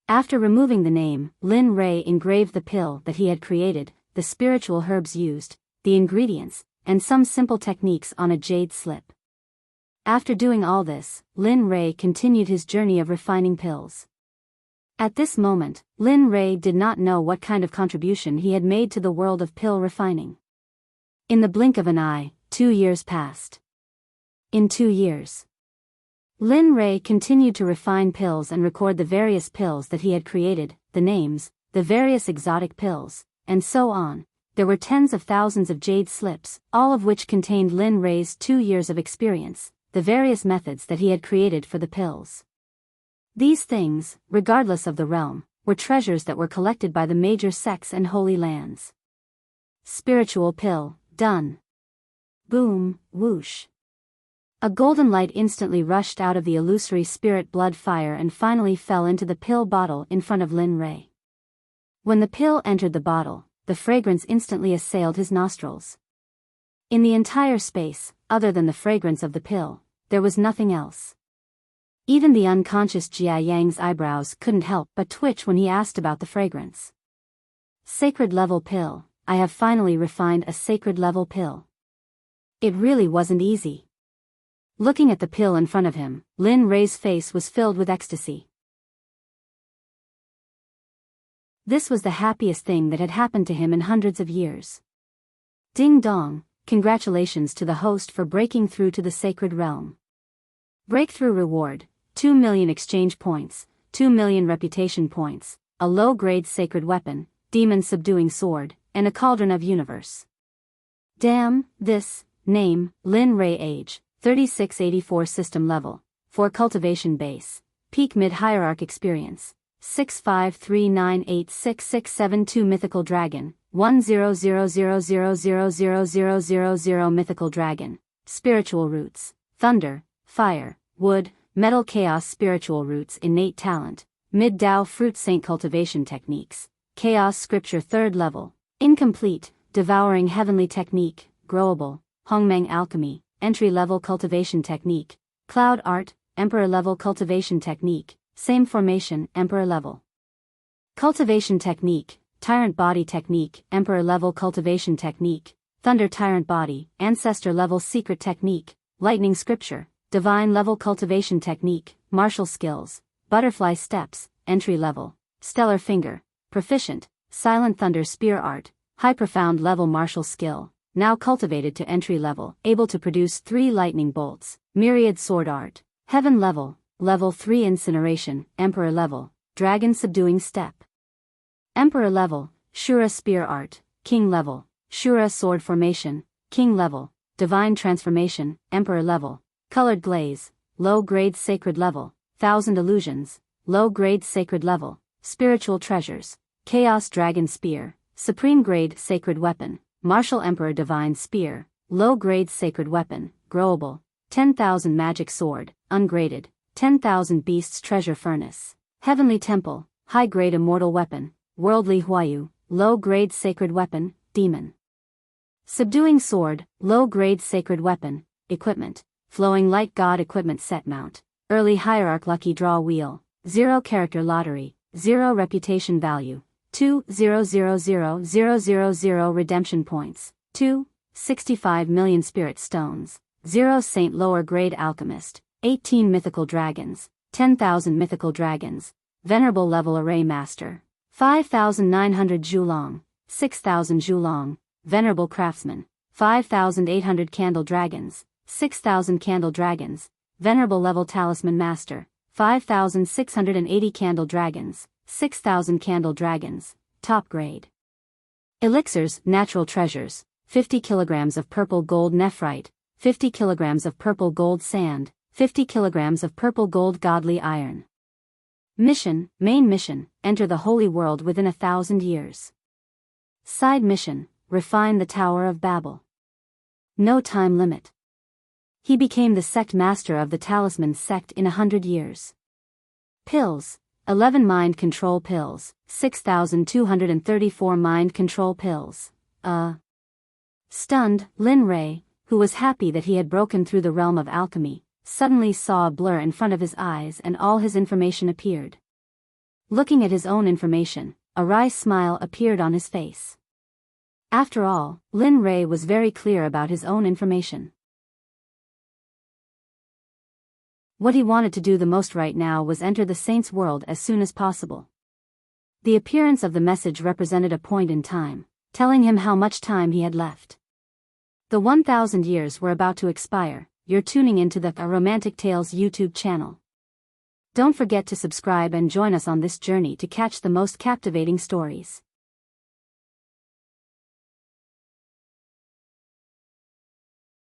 After removing the name, Lin Ray engraved the pill that he had created, the spiritual herbs used, the ingredients, and some simple techniques on a jade slip. After doing all this, Lin Ray continued his journey of refining pills. At this moment, Lin Ray did not know what kind of contribution he had made to the world of pill refining. In the blink of an eye, 2 years passed. In 2 years, Lin Ray continued to refine pills and record the various pills that he had created, the names, the various exotic pills, and so on. There were tens of thousands of jade slips, all of which contained Lin Ray's 2 years of experience, the various methods that he had created for the pills. These things, regardless of the realm, were treasures that were collected by the major sects and holy lands. Spiritual pill, done. Boom, whoosh. A golden light instantly rushed out of the illusory spirit blood fire and finally fell into the pill bottle in front of Lin Ray. When the pill entered the bottle, the fragrance instantly assailed his nostrils. In the entire space, other than the fragrance of the pill, there was nothing else. Even the unconscious Jia Yang's eyebrows couldn't help but twitch when he asked about the fragrance. Sacred level pill, I have finally refined a sacred level pill. It really wasn't easy. Looking at the pill in front of him, Lin Ray's face was filled with ecstasy. This was the happiest thing that had happened to him in hundreds of years. Ding dong, congratulations to the host for breaking through to the sacred realm. Breakthrough reward, 2 million exchange points, 2 million reputation points, a low-grade sacred weapon, demon subduing sword, and a cauldron of universe. Damn, this, name, Lin Ray age, 3684 system level, 4 cultivation base, peak mid-hierarch experience, 653986672 mythical dragon, 10000000000 mythical dragon, spiritual roots, thunder, fire, wood, metal chaos spiritual roots innate talent, mid-Dao fruit saint cultivation techniques, chaos scripture 3rd level, incomplete, devouring heavenly technique, growable, Hongmeng alchemy, entry-level cultivation technique, cloud art, emperor level cultivation technique, same formation, emperor level. Cultivation technique, tyrant body technique, emperor level cultivation technique, thunder tyrant body, ancestor level secret technique, lightning scripture, divine level cultivation technique, martial skills, butterfly steps, entry level, stellar finger, proficient, silent thunder spear art, high profound level martial skill, now cultivated to entry level, able to produce 3 lightning bolts, myriad sword art, heaven level, level 3 incineration, emperor level, dragon subduing step. Emperor level, Shura spear art, king level, Shura sword formation, king level, divine transformation, emperor level, colored glaze, low grade sacred level, 1000 illusions, low grade sacred level, spiritual treasures, chaos dragon spear, supreme grade sacred weapon, martial emperor divine spear, low grade sacred weapon, growable, 10,000 magic sword, ungraded, 10,000 beasts treasure furnace, heavenly temple, high grade immortal weapon, worldly huayu, low grade sacred weapon, demon. Subduing sword, low grade sacred weapon, equipment, flowing light god equipment set mount, early hierarch lucky draw wheel, 0 character lottery, 0 reputation value, 2,000,000 redemption points, 2,65 million spirit stones, 0 saint lower grade alchemist, 18 mythical dragons, 10,000 mythical dragons, venerable level array master, 5,900 Zhulong, 6,000 Zhulong, venerable craftsman, 5,800 candle dragons, 6,000 candle dragons, venerable level talisman master, 5,680 candle dragons, 6,000 candle dragons, top grade. Elixirs, natural treasures, 50 kilograms of purple gold nephrite, 50 kilograms of purple gold sand, 50 kilograms of purple gold godly iron. Mission, main mission, enter the holy world within 1,000 years. Side mission, refine the Tower of Babel. No time limit. He became the sect master of the talisman sect in 100 years. Pills, 11 mind control pills, 6,234 mind control pills. Stunned, Lin Ray, who was happy that he had broken through the realm of alchemy, suddenly saw a blur in front of his eyes and all his information appeared. Looking at his own information, a wry smile appeared on his face. After all, Lin Ray was very clear about his own information. What he wanted to do the most right now was enter the saint's world as soon as possible. The appearance of the message represented a point in time, telling him how much time he had left. The 1,000 years were about to expire. You're tuning into the Romantic Tales YouTube channel. Don't forget to subscribe and join us on this journey to catch the most captivating stories.